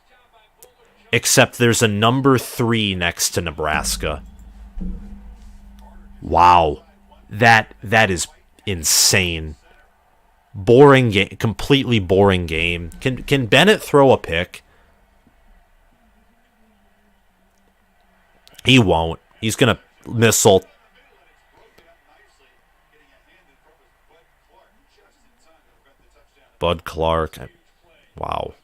Except there's a number 3 next to Nebraska. Wow. That is insane. Boring game, completely boring game. Can Bennett throw a pick? He won't. He's going to missile. Bud Clark. Wow.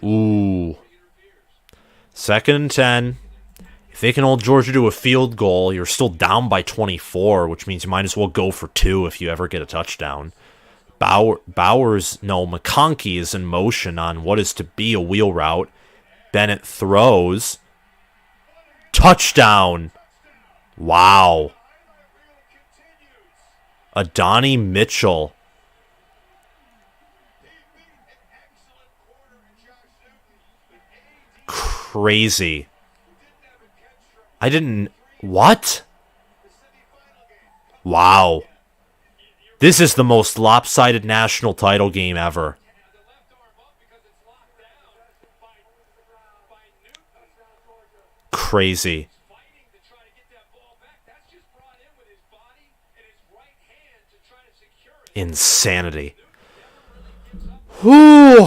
Ooh. 2nd and 10. If they can hold Georgia to a field goal, you're still down by 24, which means you might as well go for 2 if you ever get a touchdown. McConkey is in motion on what is to be a wheel route. Bennett throws. Touchdown. Wow. Adonai Mitchell. Crazy. I didn't... What? Wow. This is the most lopsided national title game ever. Crazy. Insanity. Whew,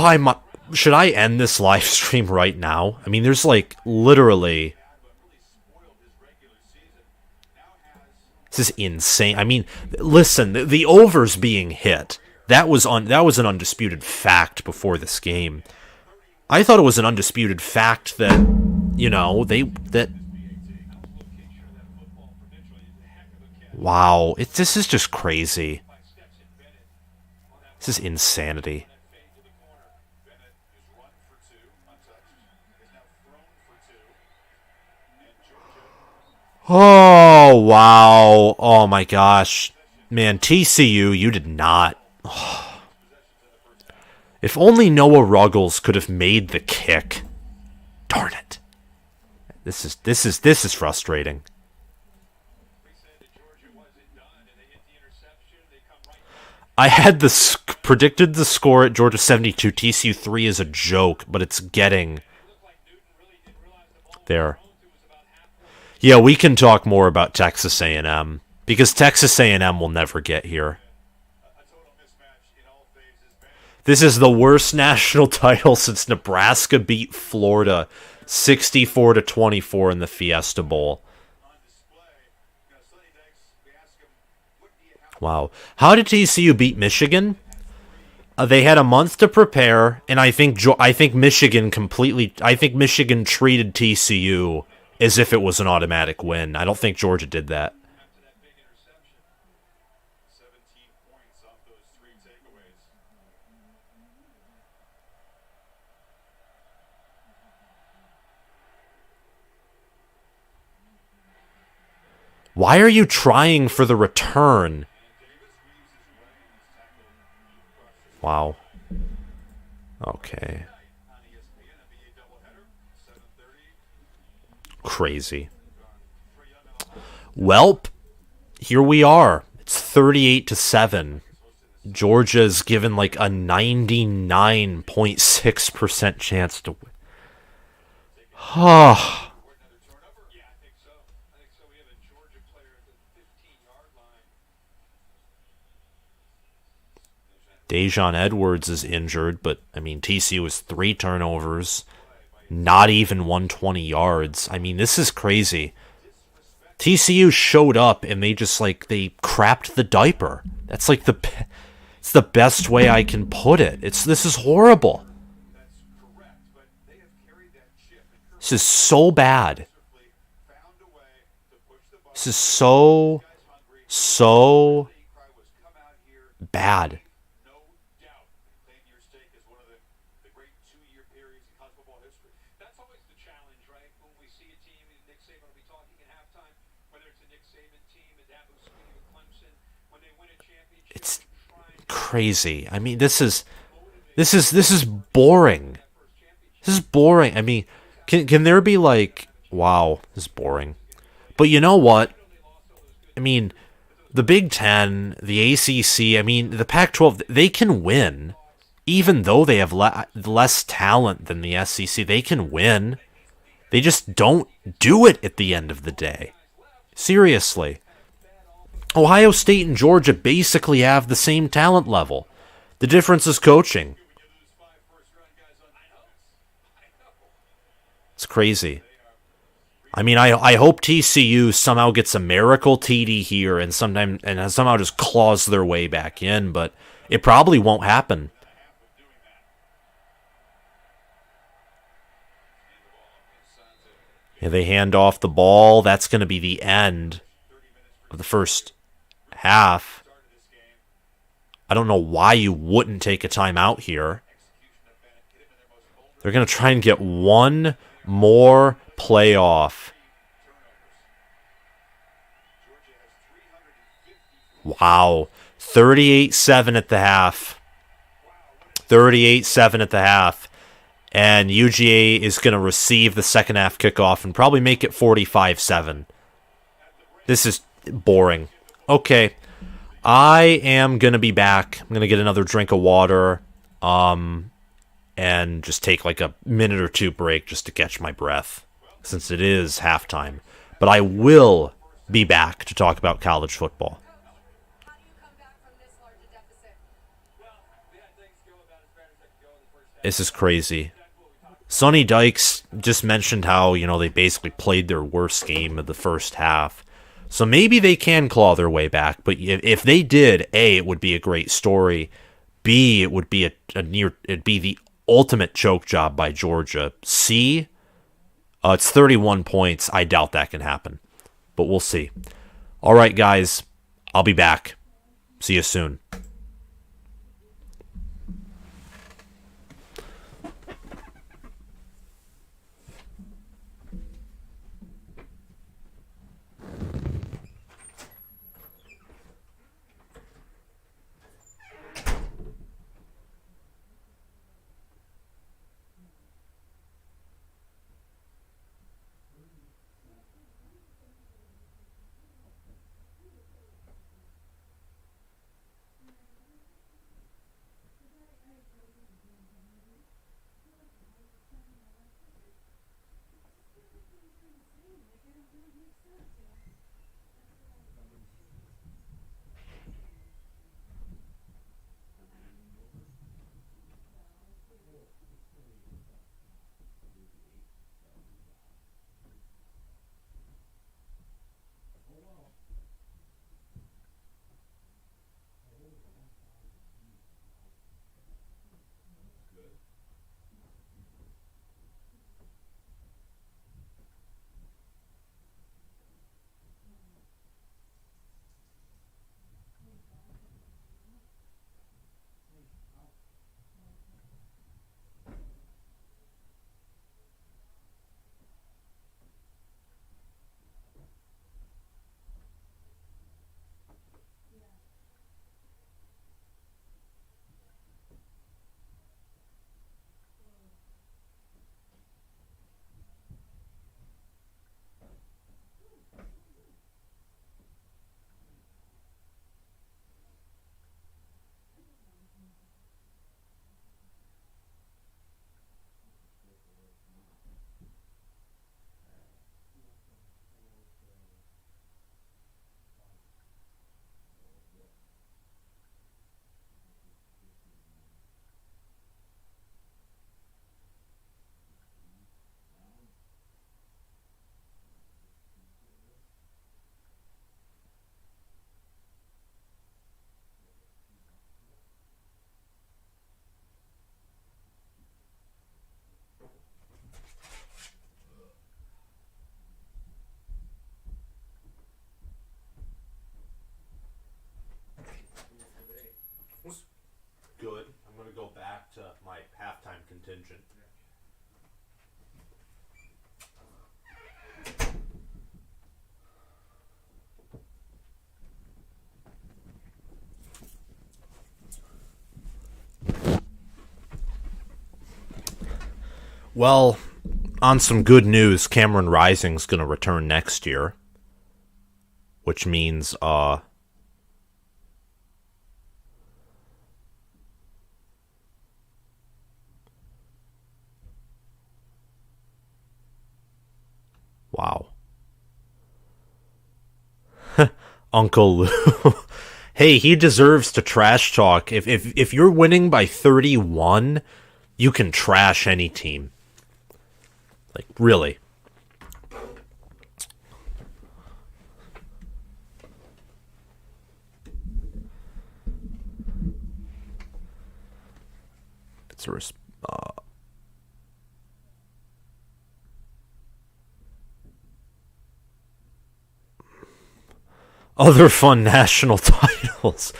should I end this live stream right now? I mean, there's like literally... This is insane. I mean, listen, the overs being hit, that was an undisputed fact before this game. I thought it was an undisputed fact that, wow, this is just crazy. This is insanity. Oh, wow. Oh, my gosh. Man, TCU, you did not. If only Noah Ruggles could have made the kick. Darn it. This is frustrating. I had predicted the score at Georgia 72. TCU 3 is a joke, but it's getting there. Yeah, we can talk more about Texas A&M, because Texas A&M will never get here. This is the worst national title since Nebraska beat Florida 64-24 in the Fiesta Bowl. Wow. How did TCU beat Michigan? They had a month to prepare, and I think Michigan treated TCU as if it was an automatic win. I don't think Georgia did that. Why are you trying for the return? Wow. Okay. Crazy. Welp, here we are. It's 38-7. Georgia's given like a 99.6% chance to win. Dejon Edwards is injured, but, I mean, TCU has 3 turnovers, not even 120 yards. I mean, this is crazy. TCU showed up, and they crapped the diaper. That's like it's the best way I can put it. This is horrible. This is so bad. This is so bad. It's crazy. I mean, this is boring. This is boring. I mean, can there be like, wow, this is boring. But you know what? I mean, the Big Ten, the ACC, I mean, the Pac-12, they can win. Even though they have less talent than the SEC, they can win. They just don't do it at the end of the day. Seriously. Ohio State and Georgia basically have the same talent level. The difference is coaching. It's crazy. I mean, I hope TCU somehow gets a miracle TD here and somehow just claws their way back in, but it probably won't happen. Yeah, they hand off the ball. That's going to be the end of the first half. I don't know why you wouldn't take a timeout here. They're going to try and get one more playoff. Wow. 38-7 at the half. 38-7 at the half. And UGA is going to receive the second half kickoff and probably make it 45-7. This is boring. Okay. I am going to be back. I'm going to get another drink of water. And just take like a minute or two break just to catch my breath, since it is halftime. But I will be back to talk about college football. This is crazy. Sonny Dykes just mentioned how, they basically played their worst game of the first half. So maybe they can claw their way back. But if they did, A, it would be a great story. B, it would be it'd be the ultimate choke job by Georgia. C, it's 31 points. I doubt that can happen, but we'll see. All right, guys, I'll be back. See you soon. Good. I'm going to go back to my halftime contingent. Well, on some good news, Cameron Rising's going to return next year, which means wow. Uncle Lou. Hey, he deserves to trash talk. If you're winning by 31, you can trash any team. Like, really. It's a other fun national titles.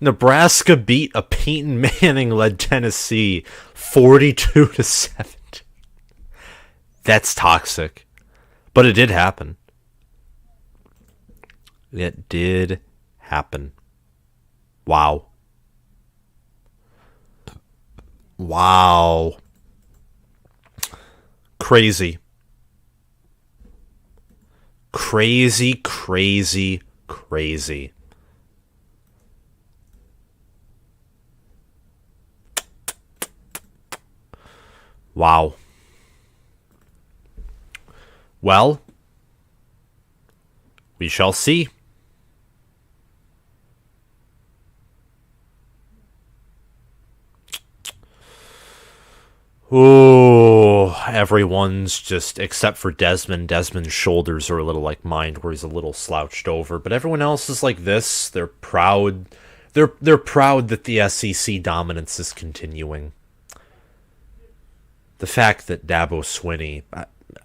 Nebraska beat a Peyton Manning-led Tennessee 42-7. That's toxic. But it did happen. It did happen. Wow. Wow. Crazy. Crazy, crazy, crazy. Wow. Well, we shall see. Ooh, everyone's just, except for Desmond. Desmond's shoulders are a little like mine, where he's a little slouched over. But everyone else is like this. They're proud. They're proud that the SEC dominance is continuing. The fact that Dabo Swinney,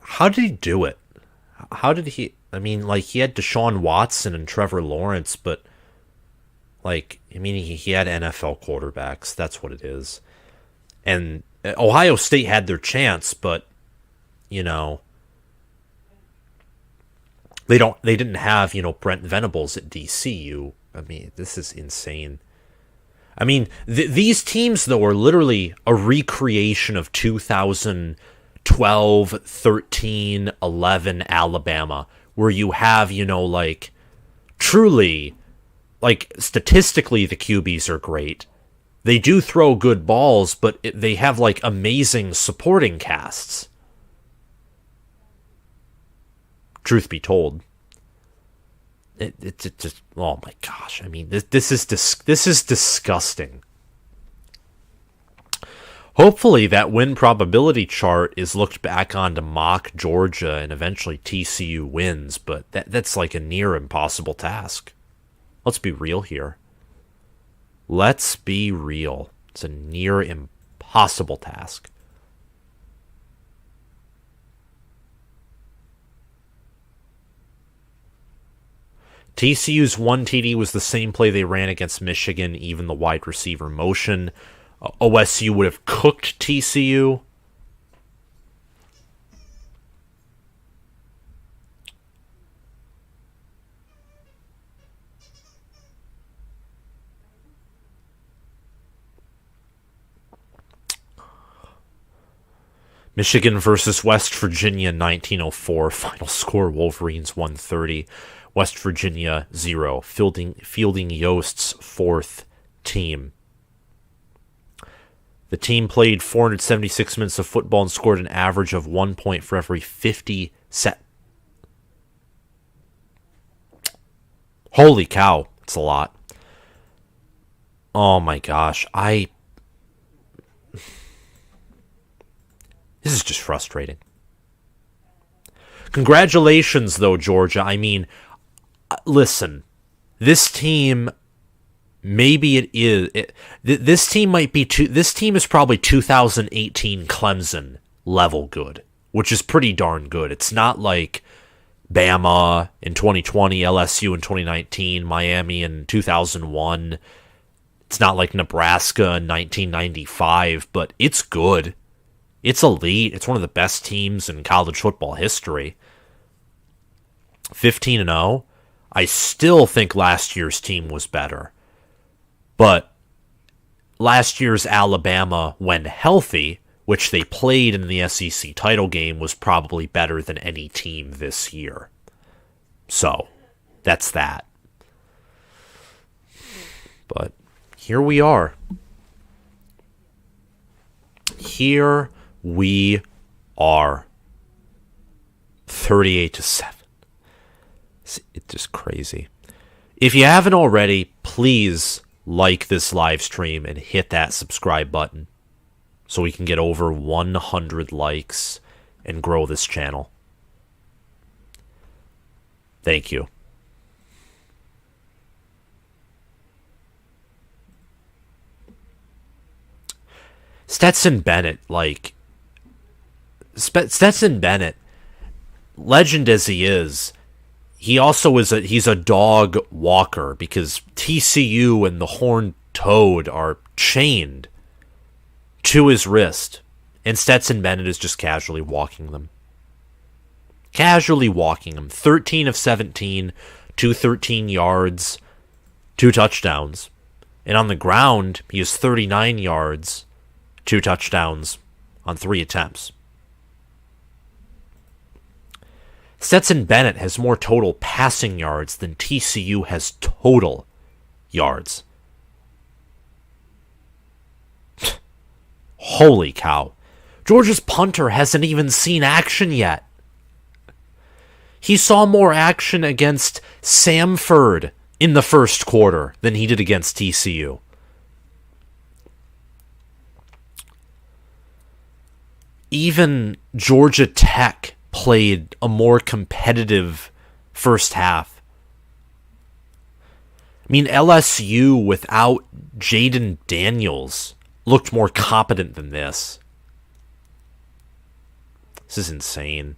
how did he do it? How did he? I mean, like, he had Deshaun Watson and Trevor Lawrence, but like, I mean, he had NFL quarterbacks. That's what it is. And Ohio State had their chance, but you know, they didn't have, you know, Brent Venables at DCU. I mean, this is insane. I mean, these teams, though, are literally a recreation of 2012, 13, 11 Alabama, where you have, you know, like, truly, like, statistically, the QBs are great. They do throw good balls, but they have, like, amazing supporting casts. Truth be told. It just, oh my gosh. I mean, this is disgusting. Hopefully that win probability chart is looked back on to mock Georgia and eventually TCU wins, but that's like a near impossible task. Let's be real here. Let's be real. It's a near impossible task. TCU's one TD was the same play they ran against Michigan, even the wide receiver motion. OSU would have cooked TCU. Michigan versus West Virginia, 1904. Final score, Wolverines 130. West Virginia 0. Fielding Yost's fourth team. The team played 476 minutes of football and scored an average of 1 point for every 50 set. Holy cow, it's a lot. Oh my gosh, this is just frustrating. Congratulations, though, Georgia. I mean, listen, this team, maybe it is. This team might be. This team is probably 2018 Clemson level good, which is pretty darn good. It's not like Bama in 2020, LSU in 2019, Miami in 2001. It's not like Nebraska in 1995, but it's good. It's elite. It's one of the best teams in college football history. 15-0. I still think last year's team was better. But last year's Alabama, when healthy, which they played in the SEC title game, was probably better than any team this year. So, that's that. But here we are. Here we are. 38-7. It's just crazy. If you haven't already, please like this live stream and hit that subscribe button so we can get over 100 likes and grow this channel. Thank you. Stetson Bennett, Stetson Bennett, legend as he is, he also he's a dog walker because TCU and the Horned Toad are chained to his wrist, and Stetson Bennett is just casually walking them. 13 of 17, 213 yards, 2 touchdowns. And on the ground, he has 39 yards, 2 touchdowns on 3 attempts. Stetson Bennett has more total passing yards than TCU has total yards. Holy cow. Georgia's punter hasn't even seen action yet. He saw more action against Samford in the first quarter than he did against TCU. Even Georgia Tech played a more competitive first half. I mean, LSU without Jaden Daniels looked more competent than this. This is insane.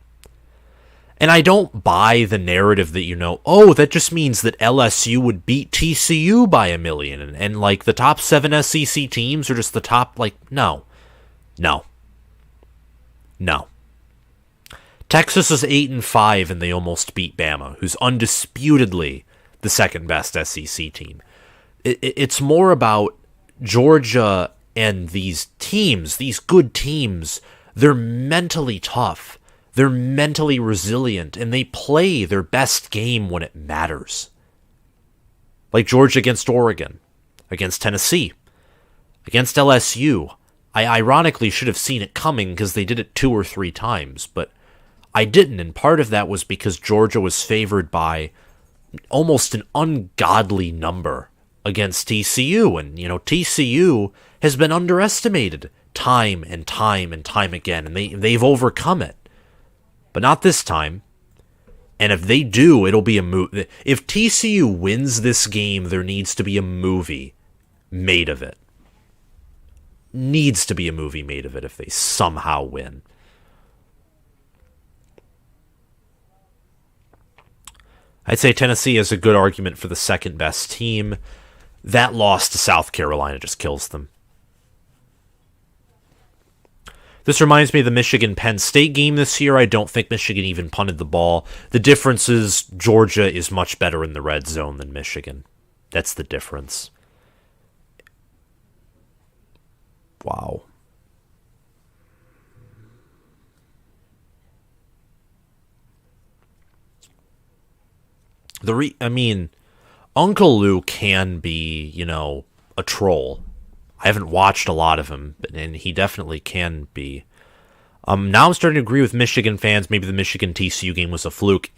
And I don't buy the narrative that, oh, that just means that LSU would beat TCU by 1 million. And like, the top 7 SEC teams are just the top, no. Texas is 8-5, and they almost beat Bama, who's undisputedly the second best SEC team. It's more about Georgia and these teams, these good teams. They're mentally tough. They're mentally resilient, and they play their best game when it matters. Like Georgia against Oregon, against Tennessee, against LSU. I ironically should have seen it coming because they did it 2 or 3 times, but I didn't, and part of that was because Georgia was favored by almost an ungodly number against TCU, and TCU has been underestimated time and time and time again, and they've overcome it. But not this time. And if they do, it'll be a movie. If TCU wins this game, there needs to be a movie made of it. Needs to be a movie made of it if they somehow win. I'd say Tennessee has a good argument for the second best team. That loss to South Carolina just kills them. This reminds me of the Michigan-Penn State game this year. I don't think Michigan even punted the ball. The difference is Georgia is much better in the red zone than Michigan. That's the difference. Wow. Uncle Lou can be, a troll. I haven't watched a lot of him, and he definitely can be. Now I'm starting to agree with Michigan fans. Maybe the Michigan TCU game was a fluke.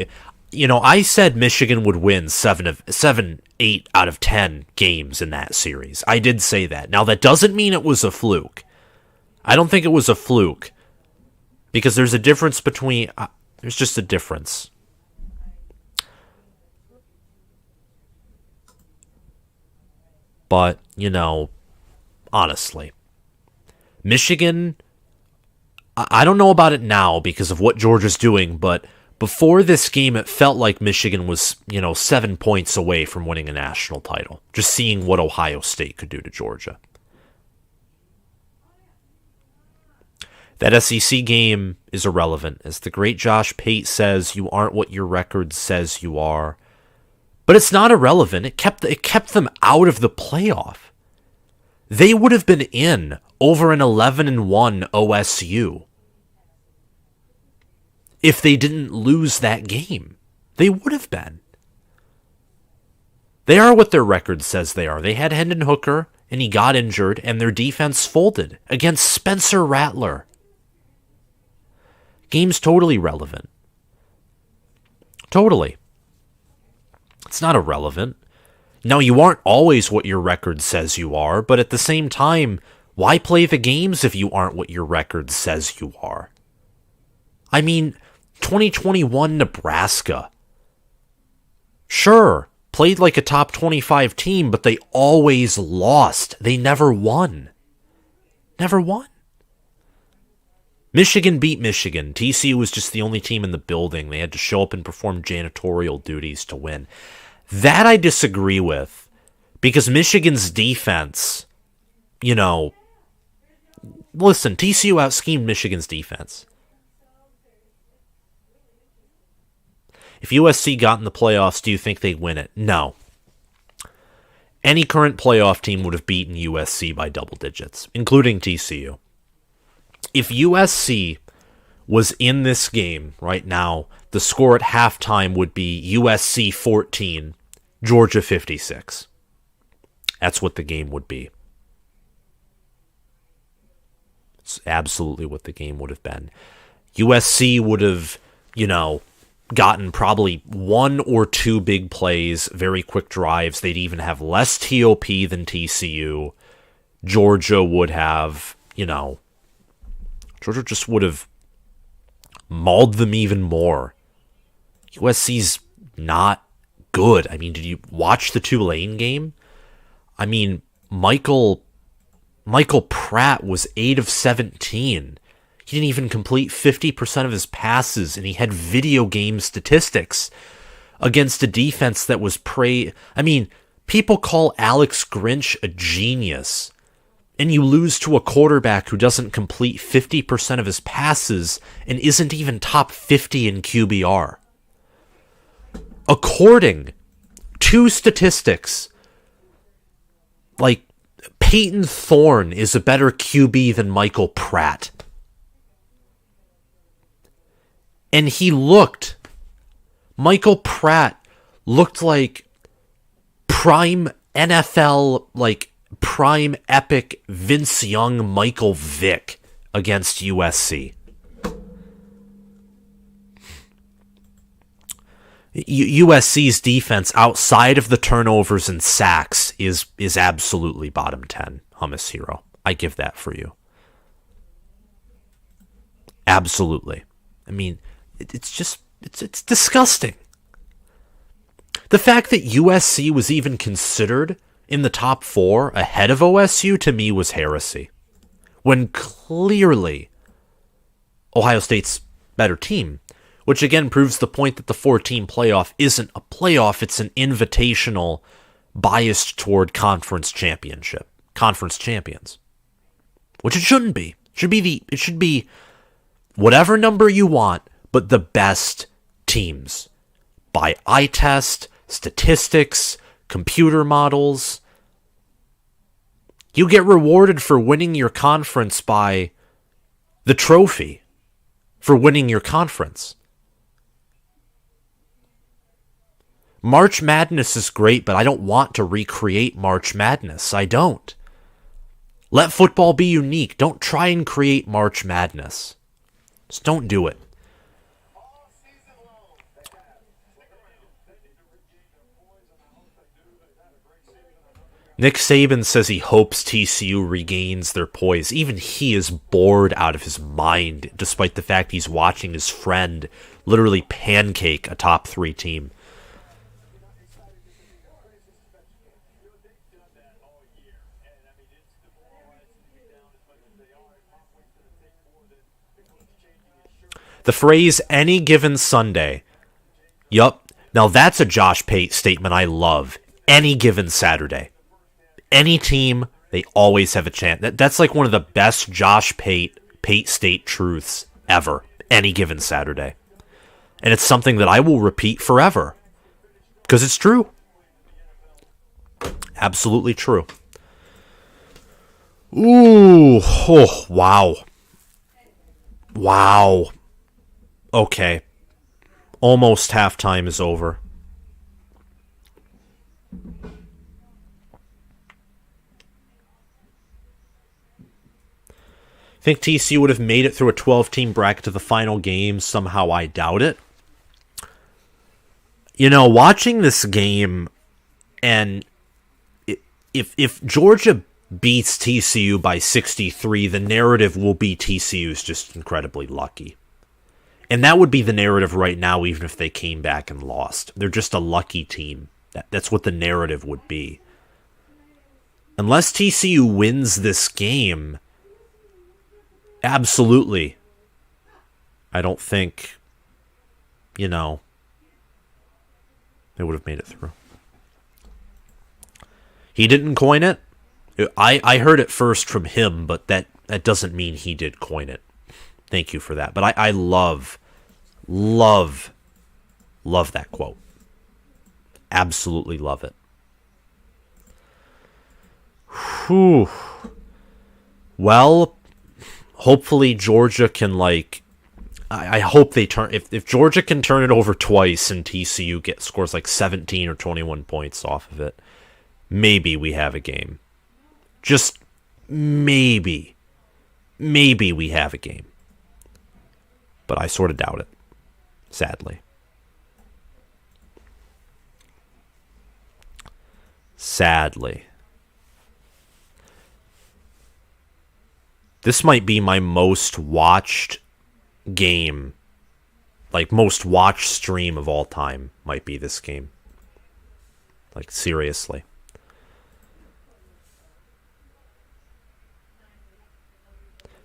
I said Michigan would win 8 out of 10 games in that series. I did say that. Now, that doesn't mean it was a fluke. I don't think it was a fluke. Because there's a difference between... there's just a difference. But, honestly, Michigan, I don't know about it now because of what Georgia's doing, but before this game, it felt like Michigan was, 7 points away from winning a national title. Just seeing what Ohio State could do to Georgia. That SEC game is irrelevant. As the great Josh Pate says, you aren't what your record says you are. But it's not irrelevant. It kept them out of the playoff. They would have been in over an 11-1 OSU if they didn't lose that game. They would have been. They are what their record says they are. They had Hendon Hooker, and he got injured, and their defense folded against Spencer Rattler. Game's totally relevant. Totally. It's not irrelevant. Now, you aren't always what your record says you are, but at the same time, why play the games if you aren't what your record says you are? 2021 Nebraska. Sure, played like a top 25 team, but they always lost. They never won. Never won. Michigan beat Michigan. TCU was just the only team in the building. They had to show up and perform janitorial duties to win. That I disagree with, because Michigan's defense, listen, TCU out-schemed Michigan's defense. If USC got in the playoffs, do you think they'd win it? No. Any current playoff team would have beaten USC by double digits, including TCU. If USC was in this game right now, the score at halftime would be USC 14, Georgia 56. That's what the game would be. It's absolutely what the game would have been. USC would have, gotten probably one or two big plays, very quick drives. They'd even have less TOP than TCU. Georgia would have, Georgia just would have mauled them even more. USC's not good. I mean, did you watch the Tulane game? I mean, Michael Pratt was 8 of 17. He didn't even complete 50% of his passes, and he had video game statistics against a defense that was people call Alex Grinch a genius, and you lose to a quarterback who doesn't complete 50% of his passes and isn't even top 50 in QBR. According to statistics, Peyton Thorne is a better QB than Michael Pratt. And Michael Pratt looked like prime NFL, prime epic Vince Young Michael Vick against USC. USC's defense outside of the turnovers and sacks is absolutely bottom 10, Hummus Hero. I give that for you. Absolutely. I mean, it's disgusting. The fact that USC was even considered in the top 4 ahead of OSU, to me, was heresy. When clearly Ohio State's better team, which again proves the point that the 4-team playoff isn't a playoff, it's an invitational biased toward conference champions, which it shouldn't be. It should be whatever number you want, but the best teams by eye test, statistics, computer models. You get rewarded for winning your conference by the trophy for winning your conference. March Madness is great, but I don't want to recreate March Madness. I don't. Let football be unique. Don't try and create March Madness. Just don't do it. Nick Saban says he hopes TCU regains their poise. Even he is bored out of his mind, despite the fact he's watching his friend literally pancake a top 3 team. The phrase, any given Sunday. Yup. Now that's a Josh Pate statement I love. Any given Saturday. Any team, they always have a chance. That's like one of the best Josh Pate State truths ever. Any given Saturday. And it's something that I will repeat forever. Because it's true. Absolutely true. Ooh. Oh, wow. Wow. Okay. Almost halftime is over. Think TCU would have made it through a 12-team bracket to the final game? Somehow I doubt it. Watching this game, and if Georgia beats TCU by 63, the narrative will be TCU's just incredibly lucky. And that would be the narrative right now, even if they came back and lost. They're just a lucky team. That's what the narrative would be. Unless TCU wins this game, absolutely, I don't think, they would have made it through. He didn't coin it. I heard it first from him, but that doesn't mean he did coin it. Thank you for that. But I love that quote. Absolutely love it. Whew. Well, hopefully Georgia can, I hope they turn... If Georgia can turn it over twice and TCU scores 17 or 21 points off of it, maybe we have a game. Just maybe. Maybe we have a game. But I sort of doubt it. Sadly. This might be my most watched game. Most watched stream of all time might be this game. Seriously.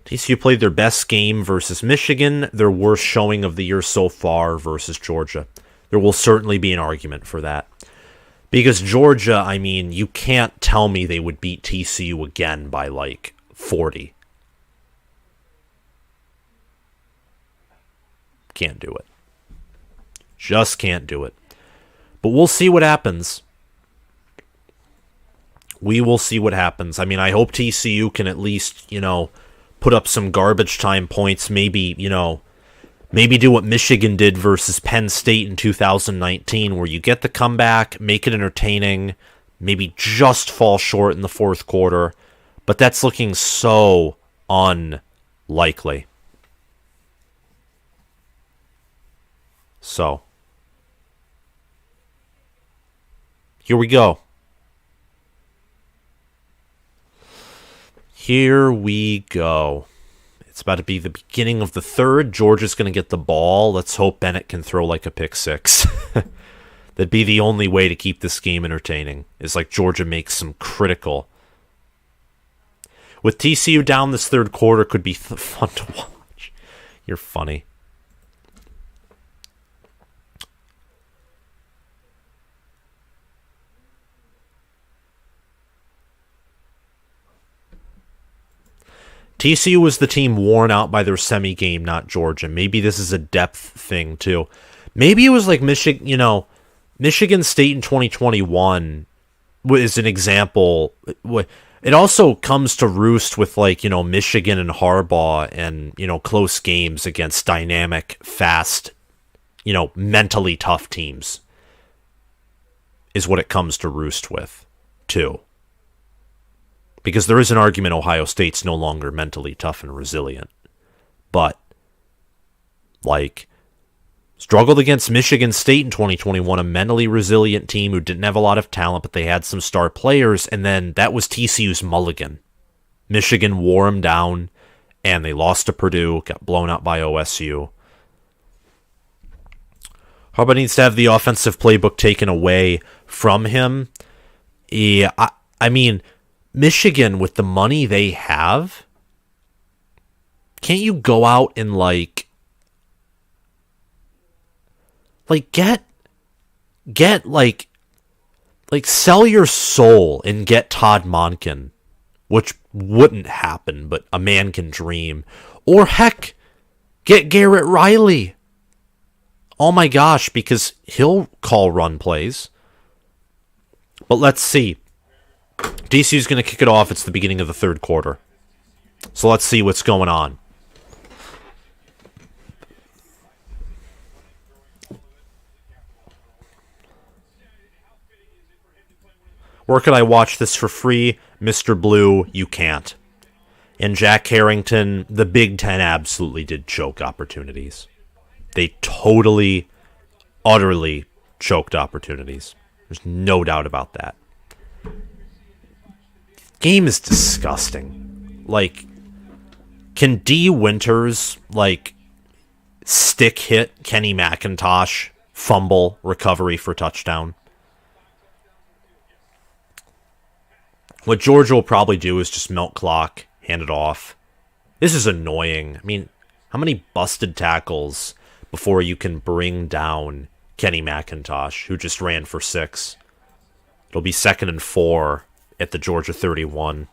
TCU played their best game versus Michigan, their worst showing of the year so far versus Georgia. There will certainly be an argument for that. Because Georgia, you can't tell me they would beat TCU again by 40. Can't do it. Just can't do it. But we'll see what happens. We will see what happens. I hope TCU can at least, put up some garbage time points. Maybe do what Michigan did versus Penn State in 2019, where you get the comeback, make it entertaining, maybe just fall short in the fourth quarter. But that's looking so unlikely. So, here we go. It's about to be the beginning of the third. Georgia's going to get the ball. Let's hope Bennett can throw a pick six. That'd be the only way to keep this game entertaining. Is Georgia makes some critical. With TCU down this third quarter, could be fun to watch. You're funny. TCU was the team worn out by their semi-game, not Georgia. Maybe this is a depth thing, too. Maybe it was Michigan, Michigan State in 2021 is an example. It also comes to roost with, Michigan and Harbaugh and, close games against dynamic, fast, mentally tough teams is what it comes to roost with, too. Because there is an argument Ohio State's no longer mentally tough and resilient. But, struggled against Michigan State in 2021, a mentally resilient team who didn't have a lot of talent, but they had some star players, and then that was TCU's mulligan. Michigan wore them down, and they lost to Purdue, got blown out by OSU. Harbaugh needs to have the offensive playbook taken away from him. Yeah, Michigan, with the money they have, can't you go out and sell your soul and get Todd Monken, which wouldn't happen, but a man can dream. Or heck, get Garrett Riley. Oh my gosh, because he'll call run plays. But let's see. TCU's going to kick it off. It's the beginning of the third quarter. So let's see what's going on. Where could I watch this for free? Mr. Blue, you can't. And Jack Harrington, the Big Ten absolutely did choke opportunities. They totally, utterly choked opportunities. There's no doubt about that. Game is disgusting. Can D. Winters, stick hit Kenny McIntosh, fumble, recovery for touchdown? What Georgia will probably do is just milk clock, hand it off. This is annoying. How many busted tackles before you can bring down Kenny McIntosh, who just ran for 6? It'll be 2nd and 4 at the Georgia 31.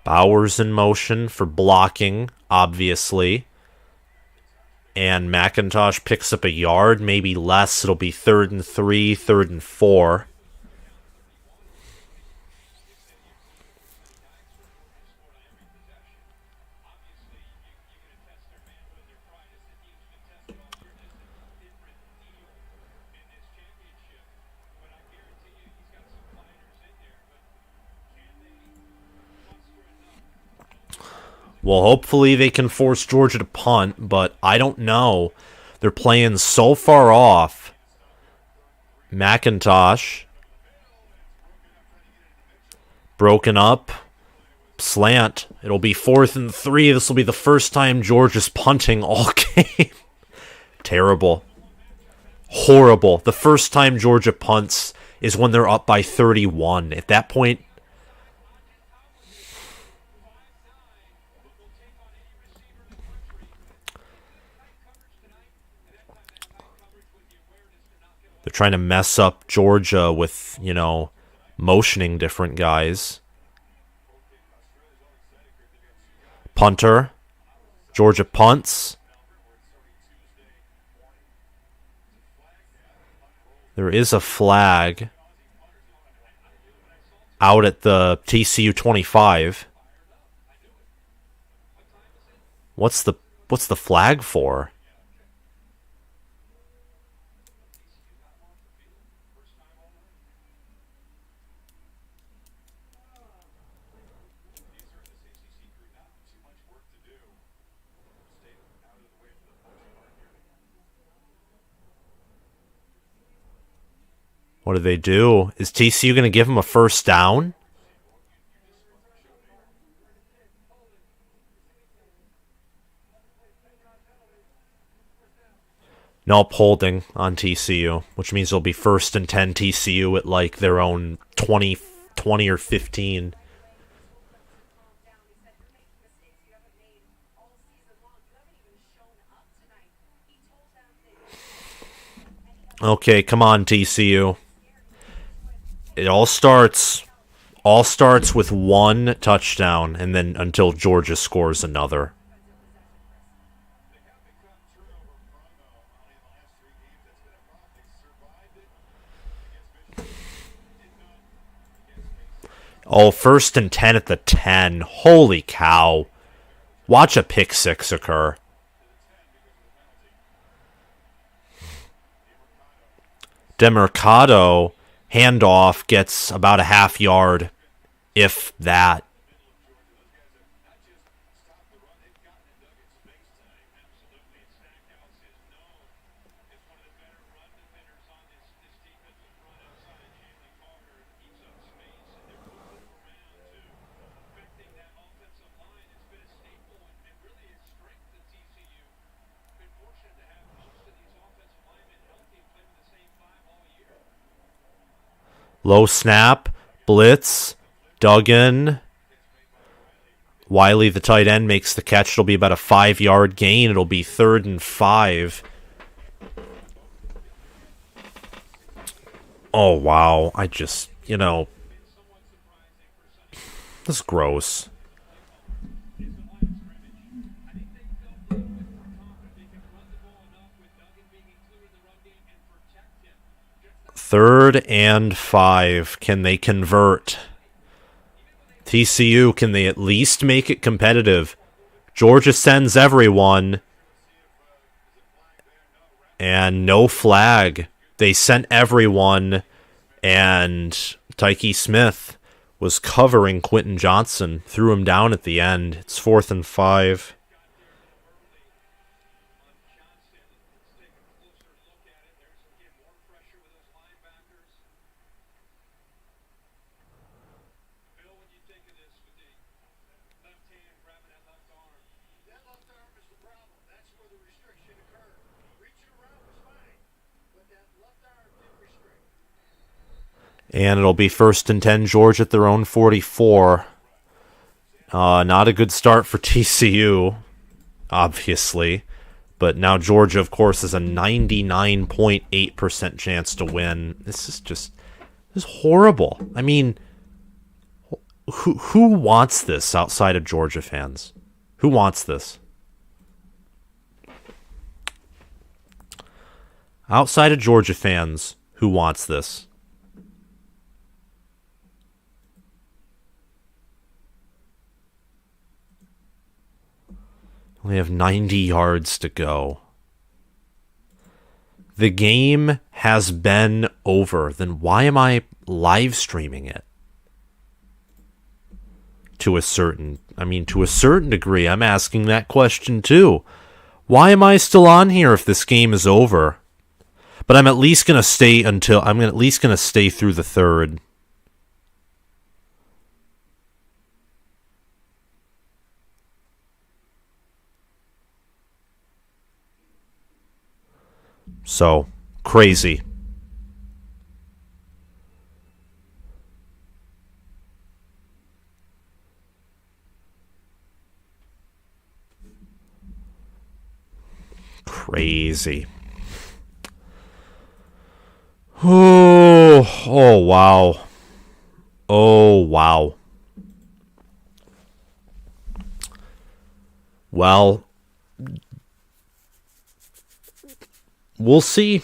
Bowers in motion for blocking, obviously. And McIntosh picks up a yard, maybe less. It'll be 3rd and 3, 3rd and 4. Well, hopefully they can force Georgia to punt, but I don't know. They're playing so far off. McIntosh. Broken up. Slant. It'll be 4th and 3. This will be the first time Georgia's punting all game. Terrible. Horrible. The first time Georgia punts is when they're up by 31. At that point, they're trying to mess up Georgia with, motioning different guys. Punter. Georgia punts. There is a flag out at the TCU 25. What's the flag for? What do they do? Is TCU going to give him a first down? Nope, holding on TCU, which means it'll be 1st and 10 TCU at like their own 20 or 15. Okay, come on, TCU. It all starts with one touchdown, and then until Georgia scores another. Oh, 1st and 10 at the 10. Holy cow. Watch a pick six occur. DeMercado handoff gets about a half yard, if that. Low snap, blitz, Duggan. Wiley, the tight end, makes the catch. It'll be about a 5-yard gain. It'll be 3rd and 5. Oh, wow. This is gross. Third and 5. Can they convert? TCU, can they at least make it competitive? Georgia sends everyone. And no flag. They sent everyone. And Tyke Smith was covering Quentin Johnson. Threw him down at the end. It's 4th and 5. And it'll be 1st and 10, Georgia at their own 44. Not a good start for TCU, obviously. But now Georgia, of course, has a 99.8% chance to win. This is horrible. I mean, who wants this outside of Georgia fans? Who wants this? Outside of Georgia fans, who wants this? We have 90 yards to go. The game has been over. Then why am I live streaming it? To a certain degree, I'm asking that question too. Why am I still on here if this game is over? But I'm at least going to stay through the third. So, crazy. Crazy. Oh, wow. Oh, wow. Well, we'll see.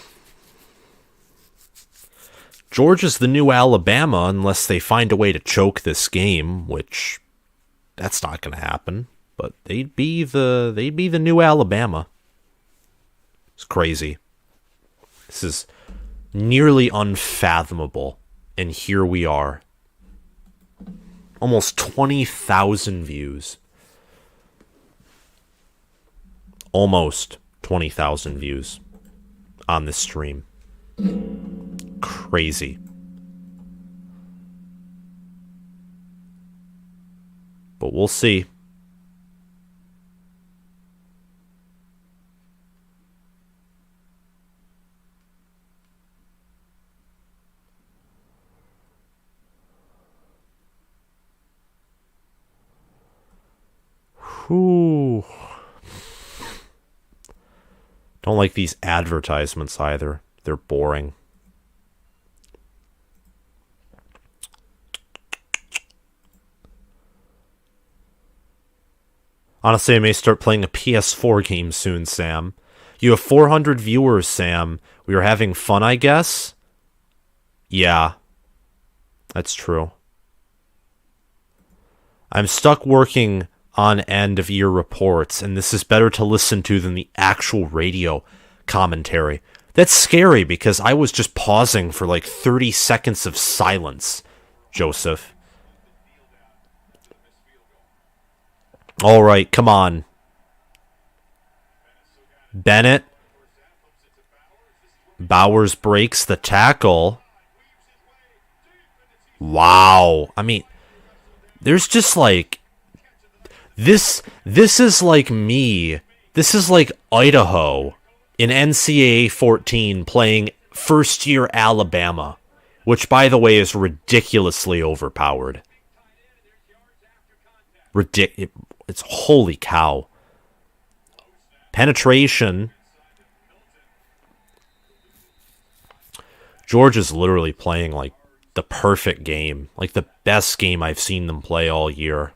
Georgia's the new Alabama unless they find a way to choke this game, which that's not going to happen. But they'd be the new Alabama. It's crazy. This is nearly unfathomable, and here we are. Almost 20,000 views. Almost 20,000 views on this stream. Crazy. But we'll see. Whew. Don't like these advertisements either. They're boring. Honestly, I may start playing a PS4 game soon, Sam. You have 400 viewers, Sam. We are having fun, I guess? Yeah. That's true. I'm stuck working on end-of-year reports, and this is better to listen to than the actual radio commentary. That's scary, because I was just pausing for like 30 seconds of silence, Joseph. All right, come on. Bennett. Bowers breaks the tackle. Wow. I mean, there's just like... This is like me. This is like Idaho in NCAA 14 playing first-year Alabama, which, by the way, is ridiculously overpowered. It's holy cow. Penetration. Georgia's literally playing like the perfect game, like the best game I've seen them play all year.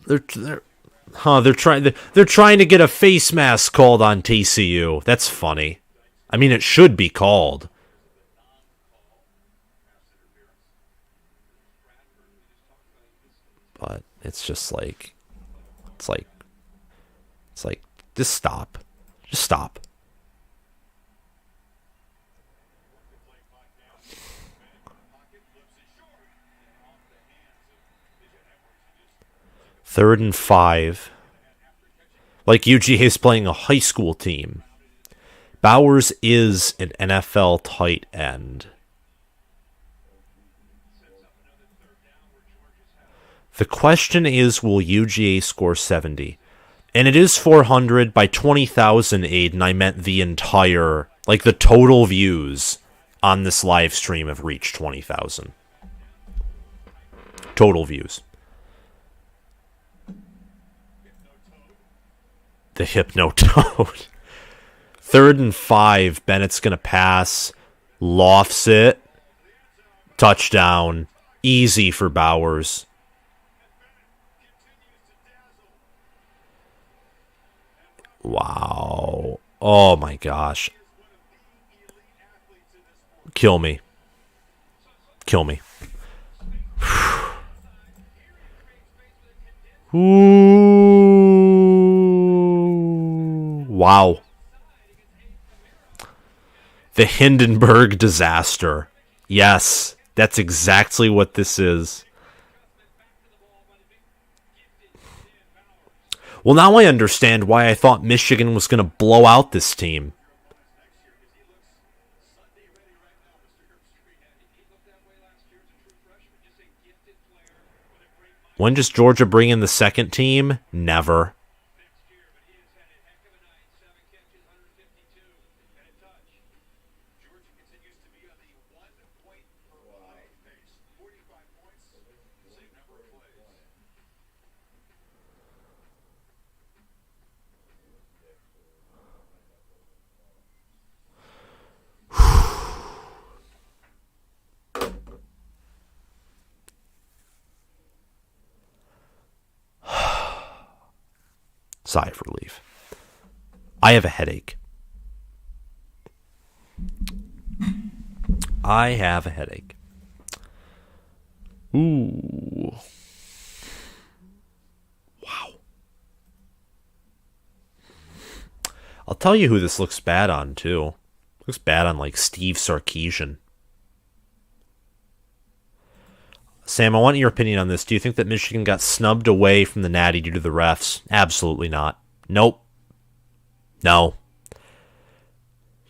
They're trying to get a face mask called on TCU. That's funny. I mean, it should be called. But it's just like, it's like, just stop. Just stop. Third and 5. Like UGA is playing a high school team. Bowers is an NFL tight end. The question is, will UGA score 70? And it is 400 by 20,000, Aiden. I meant the entire, like the total views on this live stream have reached 20,000. Total views. The Hypnotoad. 3rd and 5. Bennett's going to pass. Lofts it. Touchdown. Easy for Bowers. Wow. Oh my gosh. Kill me. Kill me. Ooh. Wow. The Hindenburg disaster. Yes, that's exactly what this is. Well, now I understand why I thought Michigan was going to blow out this team. When does Georgia bring in the second team? Never. Sigh of relief. I have a headache. I have a headache. Ooh. Wow. I'll tell you who this looks bad on, too. Looks bad on, like, Steve Sarkisian. Sam, I want your opinion on this. Do you think that Michigan got snubbed away from the Natty due to the refs? Absolutely not. Nope. No.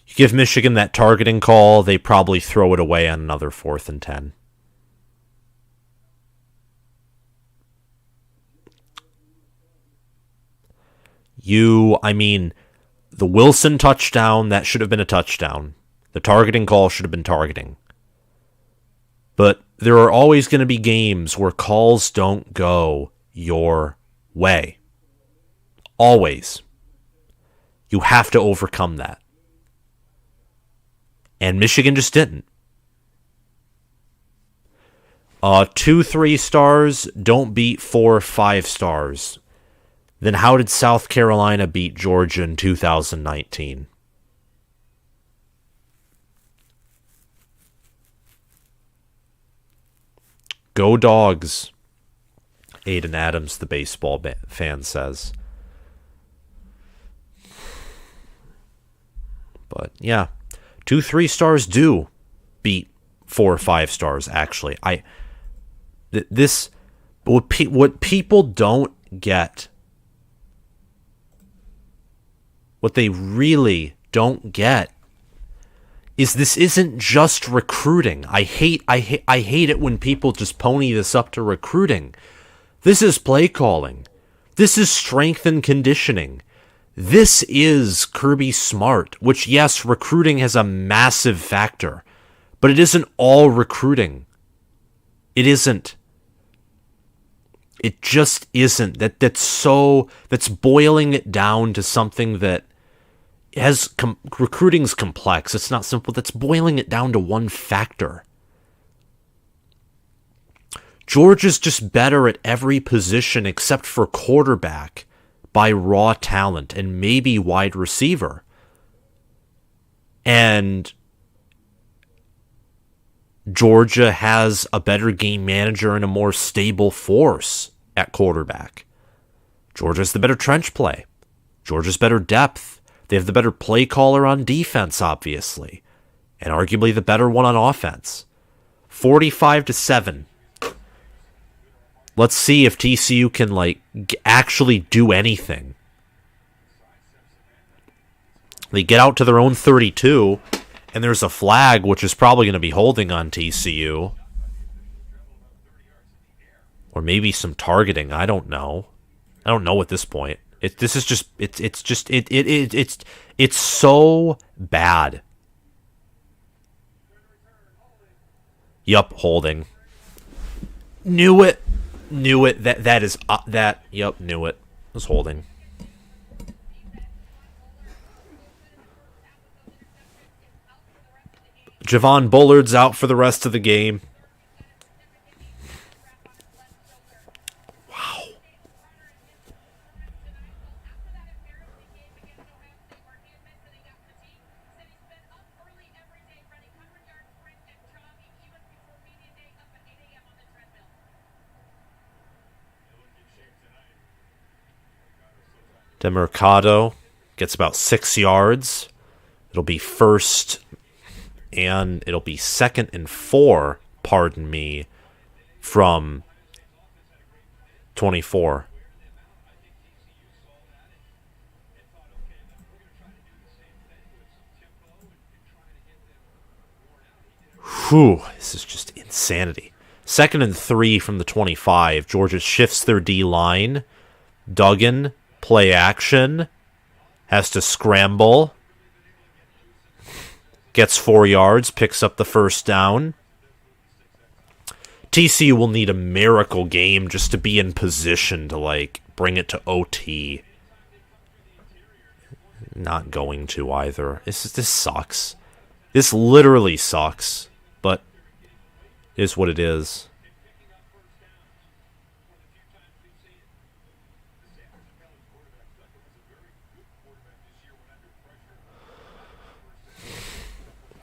You give Michigan that targeting call, they probably throw it away on another 4th and 10. The Wilson touchdown, that should have been a touchdown. The targeting call should have been targeting. But there are always going to be games where calls don't go your way. Always. You have to overcome that. And Michigan just didn't. 2 3-stars don't beat 4 5-stars. Then how did South Carolina beat Georgia in 2019? Go Dawgs, Aiden Adams, the baseball fan, says. But yeah, 2 3-stars do beat 4 5-stars. Actually, what people don't get, what they really don't get, is this isn't just recruiting. I hate it when people just pony this up to recruiting. This is play calling. This is strength and conditioning. This is Kirby Smart, which, yes, recruiting has a massive factor, but it isn't all recruiting. It isn't. It just isn't. That's boiling it down to something that recruiting's complex. It's not simple. That's boiling it down to one factor. Georgia's just better at every position except for quarterback by raw talent and maybe wide receiver. And Georgia has a better game manager and a more stable force at quarterback. Georgia's the better trench play. Georgia's better depth. They have the better play caller on defense, obviously, and arguably the better one on offense. 45-7. Let's see if TCU can actually do anything. They get out to their own 32, and there's a flag, which is probably going to be holding on TCU. Or maybe some targeting. I don't know. I don't know at this point. This is just it's so bad. Yup, holding. Knew it. That is that. Yup, knew it. Was holding. Javon Bullard's out for the rest of the game. Wow. DeMercado gets about 6 yards. It'll be first, and it'll be 2nd and 4, pardon me, from 24. Whew, this is just insanity. 2nd and 3 from the 25. Georgia shifts their D-line. Duggan, play action. Has to scramble. Gets 4 yards, picks up the first down. TCU will need a miracle game just to be in position to, like, bring it to OT. Not going to either. This sucks. This literally sucks, but it is what it is.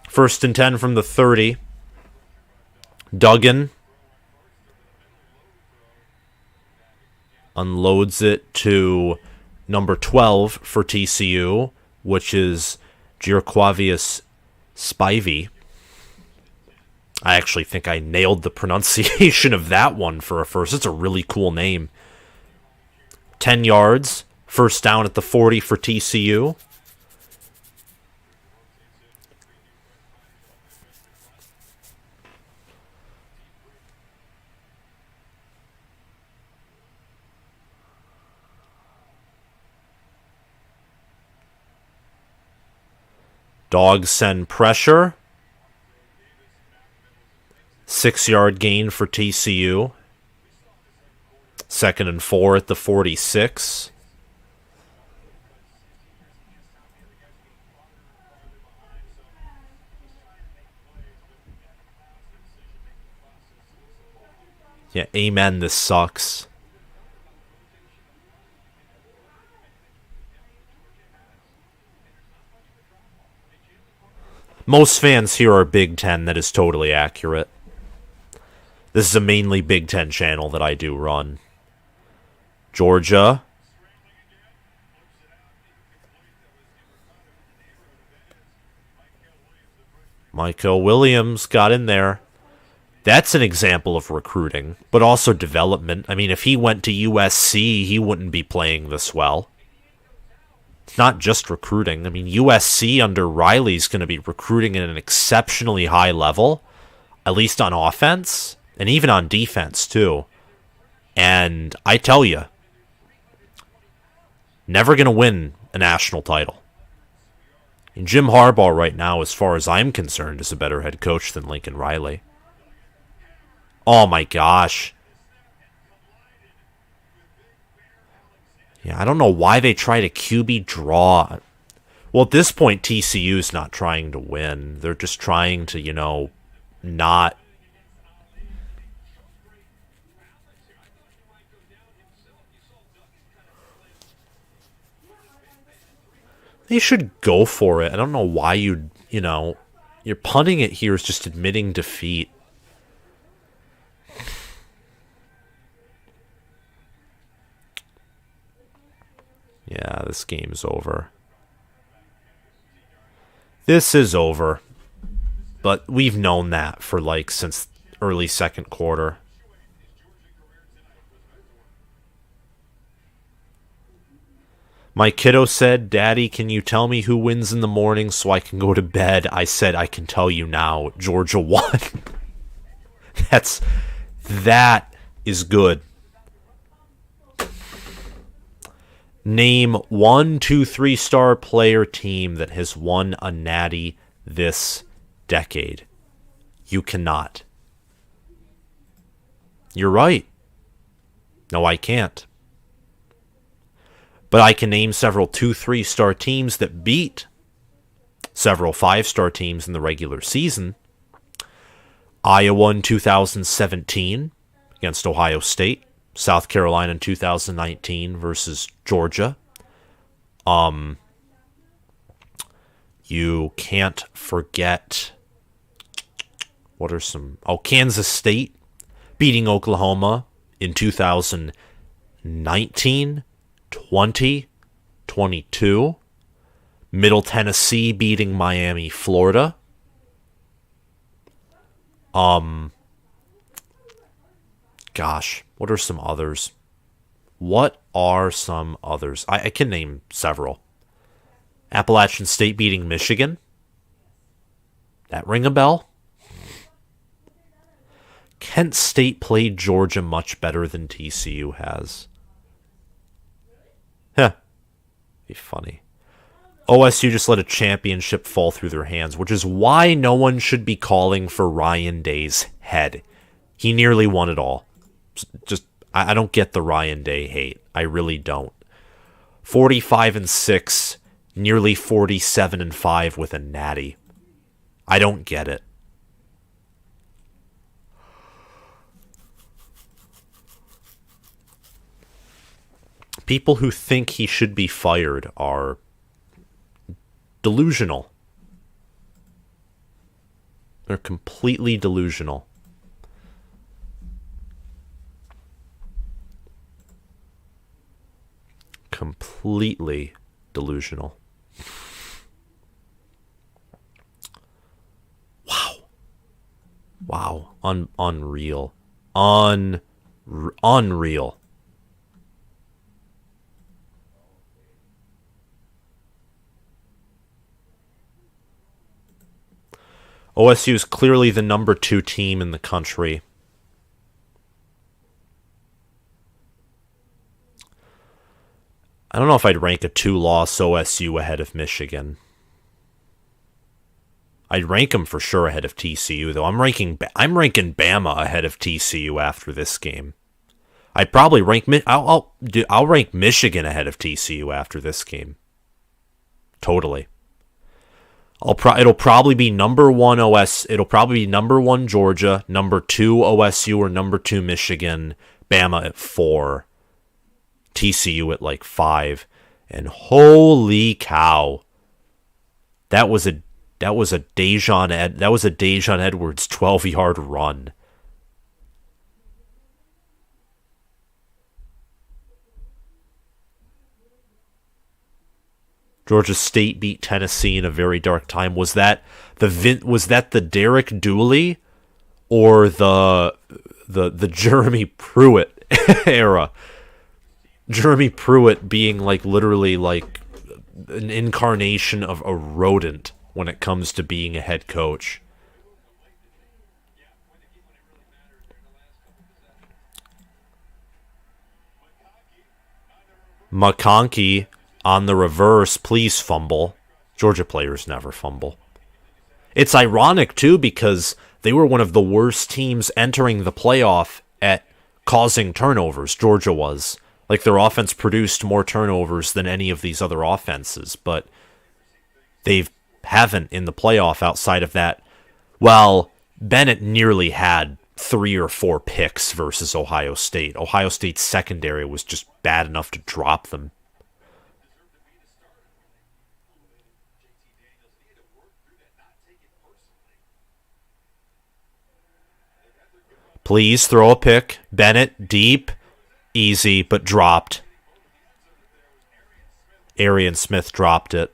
First and 10 from the 30. Duggan unloads it to number 12 for TCU, which is Gierquavius Spivey. I actually think I nailed the pronunciation of that one for a first. It's a really cool name. 10 yards, first down at the 40 for TCU. Dawgs send pressure. 6-yard gain for TCU. 2nd and 4 at the 46. Yeah, amen, this sucks. Most fans here are Big Ten. That is totally accurate. This is a mainly Big Ten channel that I do run. Georgia. Michael Williams got in there. That's an example of recruiting, but also development. I mean, if he went to USC, he wouldn't be playing this well. It's not just recruiting. I mean, USC under Riley's going to be recruiting at an exceptionally high level, at least on offense, and even on defense, too. And I tell you, never going to win a national title. And Jim Harbaugh right now, as far as I'm concerned, is a better head coach than Lincoln Riley. Oh my gosh. Yeah, I don't know why they try to QB draw. Well, at this point, TCU's not trying to win. They're just trying to, not... They should go for it. I don't know why you're punting it here is just admitting defeat. Yeah, this game's over. This is over. But we've known that for since early second quarter. My kiddo said, "Daddy, can you tell me who wins in the morning so I can go to bed?" I said, "I can tell you now. Georgia won." That is good. Name 1, 2, 3-star player team that has won a natty this decade. You cannot. You're right. No, I can't. But I can name several 2, 3-star teams that beat several 5-star teams in the regular season. Iowa in 2017 against Ohio State. South Carolina in 2019 versus Georgia. You can't forget... What are some... Kansas State beating Oklahoma in 2019, 20, 22. Middle Tennessee beating Miami, Florida. Gosh, what are some others? I can name several. Appalachian State beating Michigan. That ring a bell? Kent State played Georgia much better than TCU has. Be funny. OSU just let a championship fall through their hands, which is why no one should be calling for Ryan Day's head. He nearly won it all. I don't get the Ryan Day hate. I really don't. 45-6, nearly 47-5 with a natty. I don't get it. People who think he should be fired are delusional. They're completely delusional. Completely delusional. Wow. Unreal. Unreal. OSU is clearly the number 2 team in the country. I don't know if I'd rank a 2-loss OSU ahead of Michigan. I'd rank them for sure ahead of TCU, though. I'm ranking Bama ahead of TCU after this game. I'd probably rank I'll rank Michigan ahead of TCU after this game. Totally. It'll probably be number 1 It'll probably be number 1 Georgia, number 2 OSU, or number 2 Michigan, Bama at 4, TCU at like 5, and holy cow, that was a Dejon Edwards 12-yard run. Georgia State beat Tennessee in a very dark time. Was that the Derek Dooley or the Jeremy Pruitt era? Jeremy Pruitt being like literally like an incarnation of a rodent when it comes to being a head coach. McConkey on the reverse, please fumble. Georgia players never fumble. It's ironic, too, because they were one of the worst teams entering the playoff at causing turnovers. Georgia was. Like, their offense produced more turnovers than any of these other offenses, but they haven't in the playoff outside of that. Well, Bennett nearly had 3 or 4 picks versus Ohio State. Ohio State's secondary was just bad enough to drop them. Please throw a pick. Bennett, deep, easy, but dropped. Arian Smith dropped it.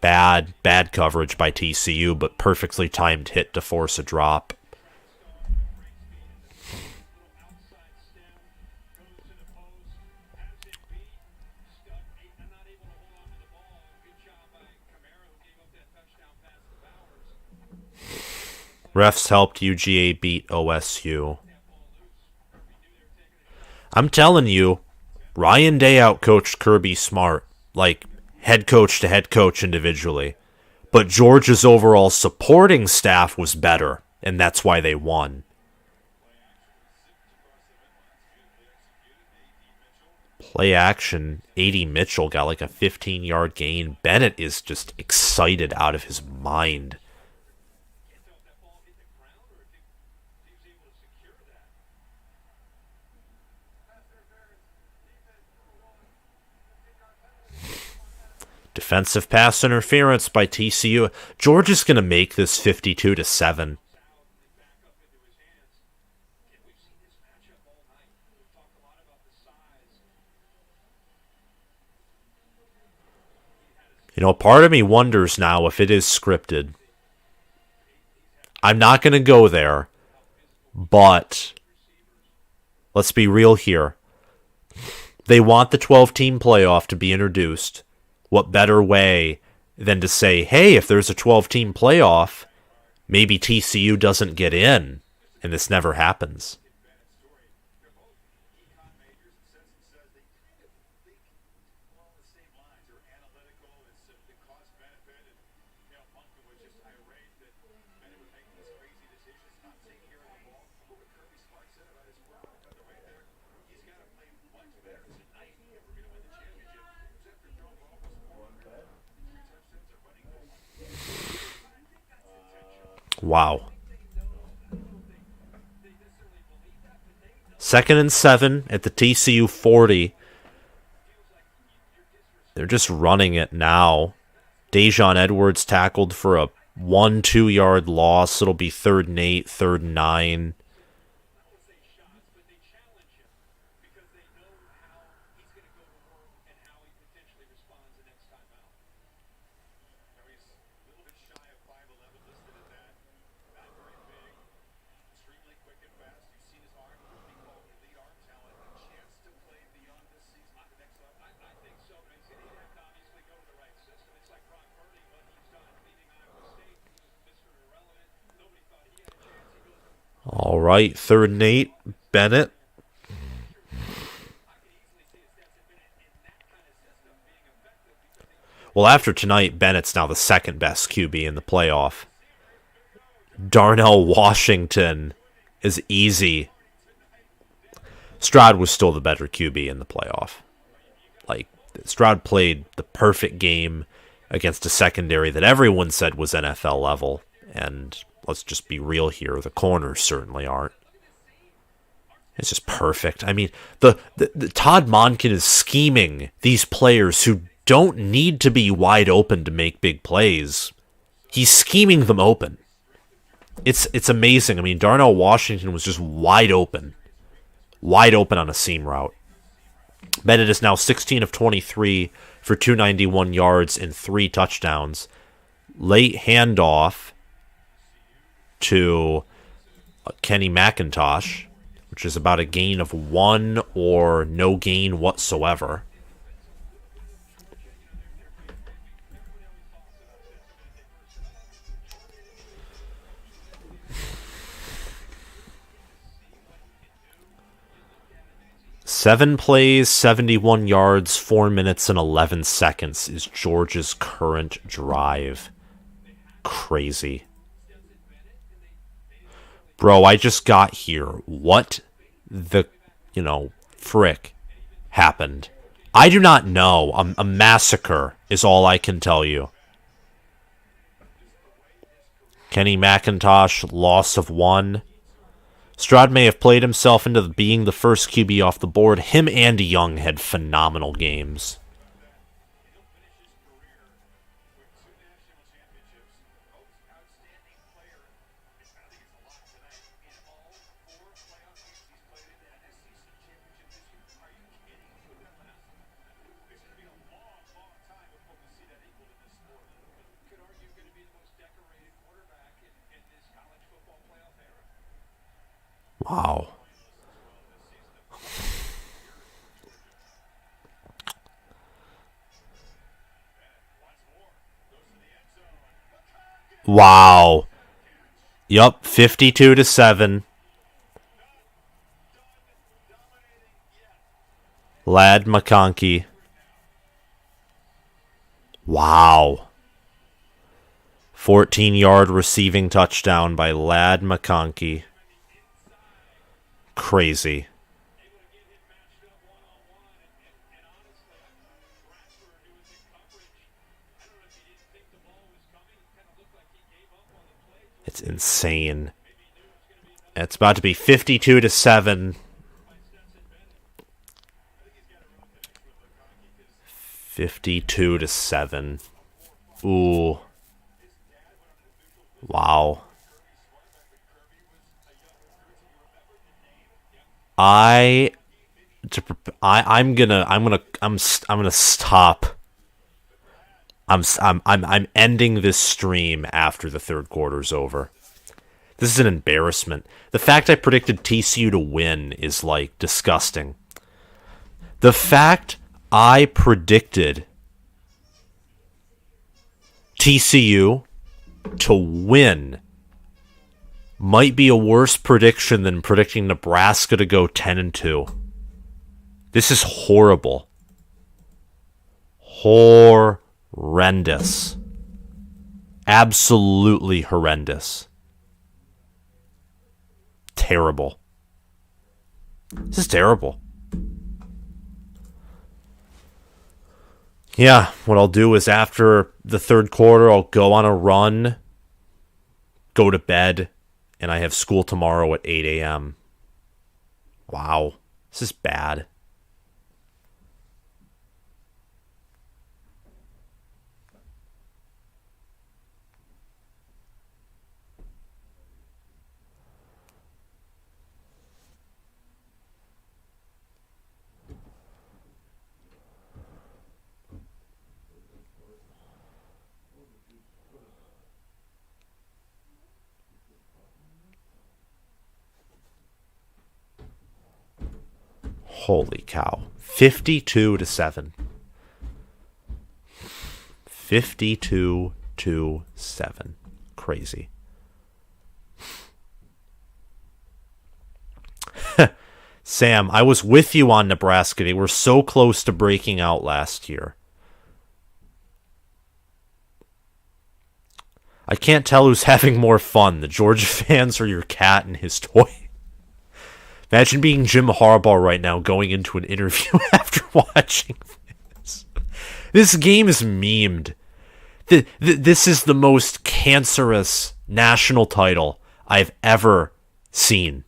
Bad coverage by TCU, but perfectly timed hit to force a drop. Refs helped UGA beat OSU. I'm telling you, Ryan Day outcoached Kirby Smart, like head coach to head coach individually. But Georgia's overall supporting staff was better, and that's why they won. Play action, A.D. Mitchell got like a 15-yard gain. Bennett is just excited out of his mind. Defensive pass interference by TCU. Georgia's going to make this 52-7. You know, part of me wonders now if it is scripted. I'm not going to go there, but let's be real here. They want the 12-team playoff to be introduced. What better way than to say, hey, if there's a 12-team playoff, maybe TCU doesn't get in, and this never happens. Wow. 2nd and 7 at the TCU 40. They're just running it now. Dejon Edwards tackled for a 1-2 yard loss. It'll be 3rd and 8, 3rd and 9. All right, 3rd and 8, Bennett. Well, after tonight, Bennett's now the 2nd best QB in the playoff. Darnell Washington is easy. Stroud was still the better QB in the playoff. Like, Stroud played the perfect game against a secondary that everyone said was NFL level, and let's just be real here, the corners certainly aren't. It's just perfect. I mean, the Todd Monken is scheming these players who don't need to be wide open to make big plays. He's scheming them open. It's amazing. I mean, Darnell Washington was just wide open on a seam route. Bennett is now 16 of 23 for 291 yards and 3 touchdowns. Late handoff to Kenny McIntosh, which is about a gain of 1 or no gain whatsoever. Seven plays, 71 yards, 4 minutes and 11 seconds is Georgia's current drive. Crazy. Bro, I just got here. What the, frick happened? I do not know. A massacre is all I can tell you. Kenny McIntosh, loss of 1. Stroud may have played himself into being the first QB off the board. Him and Young had phenomenal games. Wow. Wow. Yup, 52-7. Lad McConkey. Wow. 14-yard receiving touchdown by Lad McConkey. Crazy. It's insane. It's about to be 52-7. 52-7. Ooh. Wow. I'm gonna stop. I'm ending this stream after the third quarter's over. This is an embarrassment. The fact I predicted TCU to win is like disgusting. The fact I predicted TCU to win might be a worse prediction than predicting Nebraska to go 10-2. This is horrible. Horrendous. Absolutely horrendous. Terrible. This is terrible. Yeah, what I'll do is after the third quarter, I'll go on a run, go to bed, and I have school tomorrow at 8 a.m. Wow, this is bad. Holy cow. 52-7. 52-7. Crazy. Sam, I was with you on Nebraska. They were so close to breaking out last year. I can't tell who's having more fun, the Georgia fans or your cat and his toy. Imagine being Jim Harbaugh right now going into an interview after watching this. This game is memed. This is the most cancerous national title I've ever seen.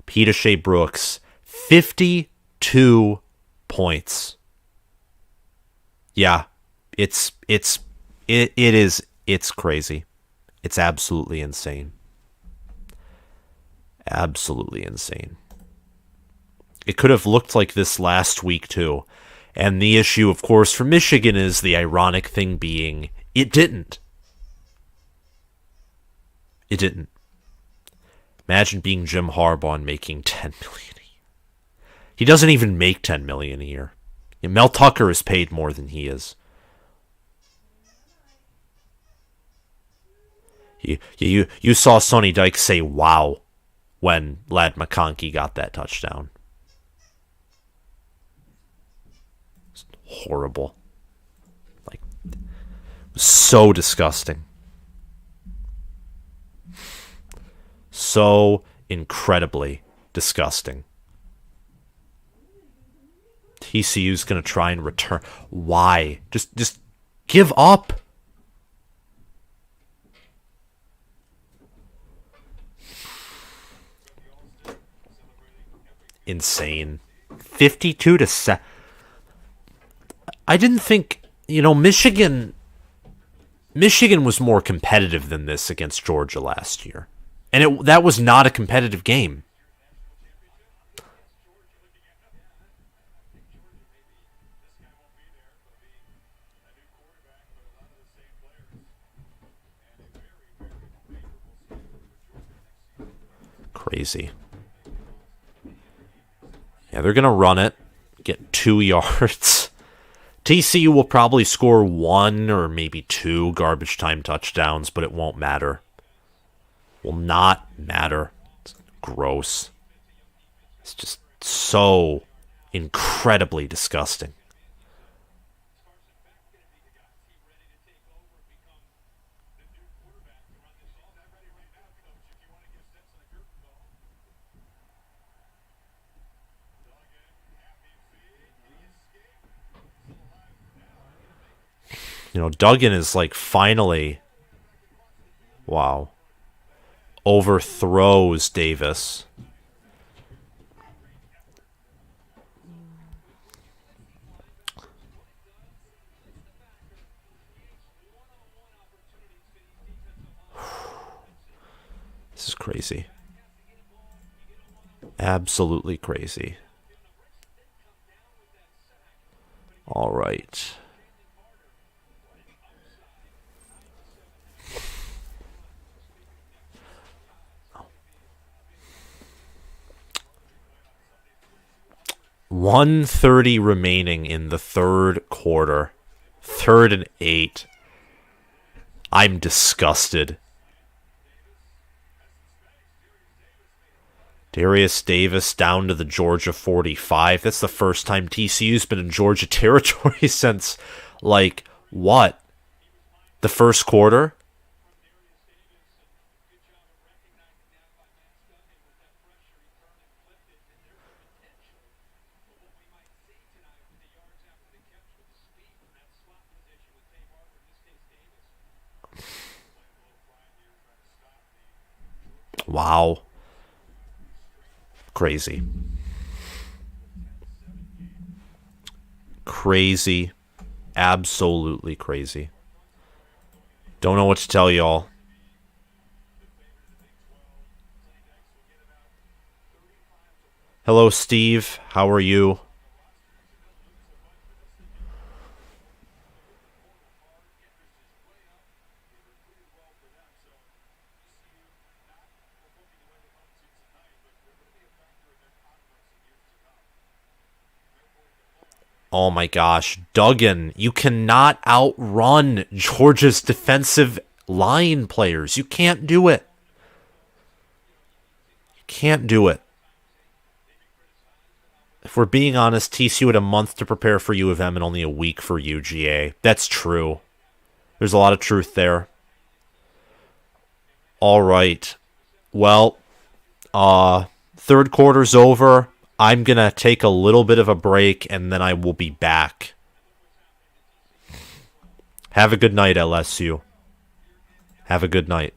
Peter Shea Brooks, 52 points. Yeah, it's crazy. It's absolutely insane. Absolutely insane. It could have looked like this last week too. And the issue, of course, for Michigan is the ironic thing being it didn't. It didn't. Imagine being Jim Harbaugh and making $10 million a year. He doesn't even make $10 million a year. Yeah, Mel Tucker is paid more than he is. You saw Sonny Dykes say "wow" when Lad McConkey got that touchdown. It's horrible. Like, so disgusting. So incredibly disgusting. TCU's going to try and return. Why? Just give up. Insane. 52-7. I didn't think, Michigan was more competitive than this against Georgia last year. And that was not a competitive game. Crazy. Yeah, they're going to run it, get 2 yards. TCU will probably score 1 or maybe 2 garbage time touchdowns, but it won't matter. Will not matter. It's gross. It's just So incredibly disgusting. Duggan is like finally, wow, overthrows Davis. This is crazy. Absolutely crazy. All right. .130 remaining in the third quarter. 3rd and 8. I'm disgusted. Darius Davis down to the Georgia 45. That's the first time TCU's been in Georgia territory since, like, what? The first quarter? Wow. Crazy. Crazy. Absolutely crazy. Don't know what to tell y'all. Hello, Steve. How are you? Oh my gosh. Duggan, you cannot outrun Georgia's defensive line players. You can't do it. You can't do it. If we're being honest, TCU had a month to prepare for U of M and only a week for UGA. That's true. There's a lot of truth there. All right. Well, third quarter's over. I'm going to take a little bit of a break, and then I will be back. Have a good night, LSU. Have a good night.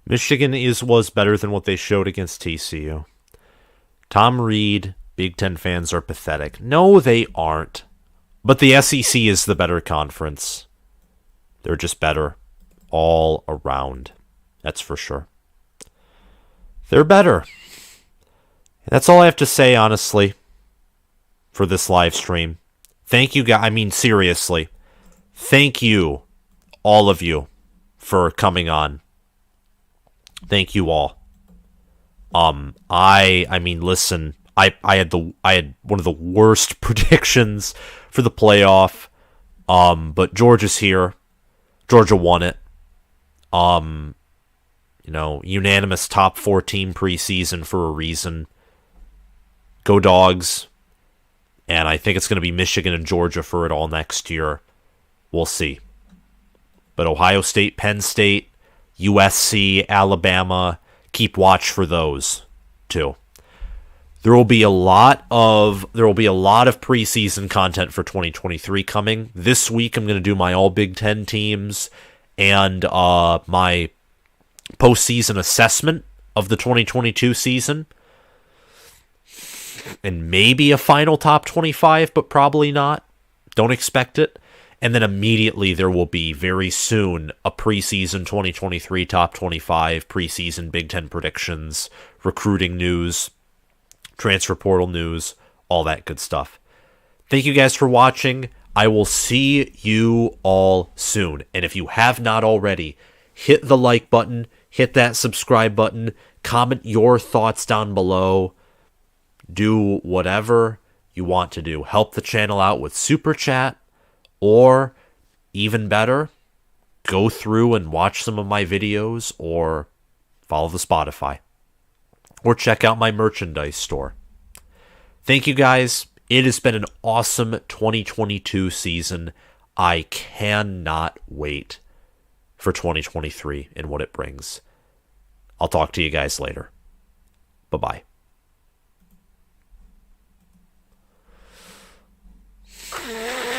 Michigan was better than what they showed against TCU. Tom Reed, Big Ten fans are pathetic. No, they aren't. But the SEC is the better conference. They're just better all around. That's for sure. They're better. That's all I have to say, honestly, for this live stream. Thank you, guys. I mean, seriously. Thank you, all of you, for coming on. Thank you all. I mean, listen, I had one of the worst predictions for the playoff. But Georgia's here. Georgia won it. Unanimous top 14 preseason for a reason. Go Dawgs. And I think it's going to be Michigan and Georgia for it all next year. We'll see. But Ohio State, Penn State, USC, Alabama, keep watch for those too. There will be a lot of preseason content for 2023 coming. This week I'm going to do my all Big Ten teams and my postseason assessment of the 2022 season, and maybe a final top 25, but probably not. Don't expect it. And then immediately there will be very soon a preseason 2023 top 25, preseason Big Ten predictions, recruiting news, transfer portal news, all that good stuff. Thank you guys for watching. I will see you all soon. And if you have not already, hit the like button, hit that subscribe button, comment your thoughts down below. Do whatever you want to do. Help the channel out with Super Chat, or even better, go through and watch some of my videos, or follow the Spotify, or check out my merchandise store. Thank you guys. It has been an awesome 2022 season. I cannot wait for 2023 and what it brings. I'll talk to you guys later. Bye-bye.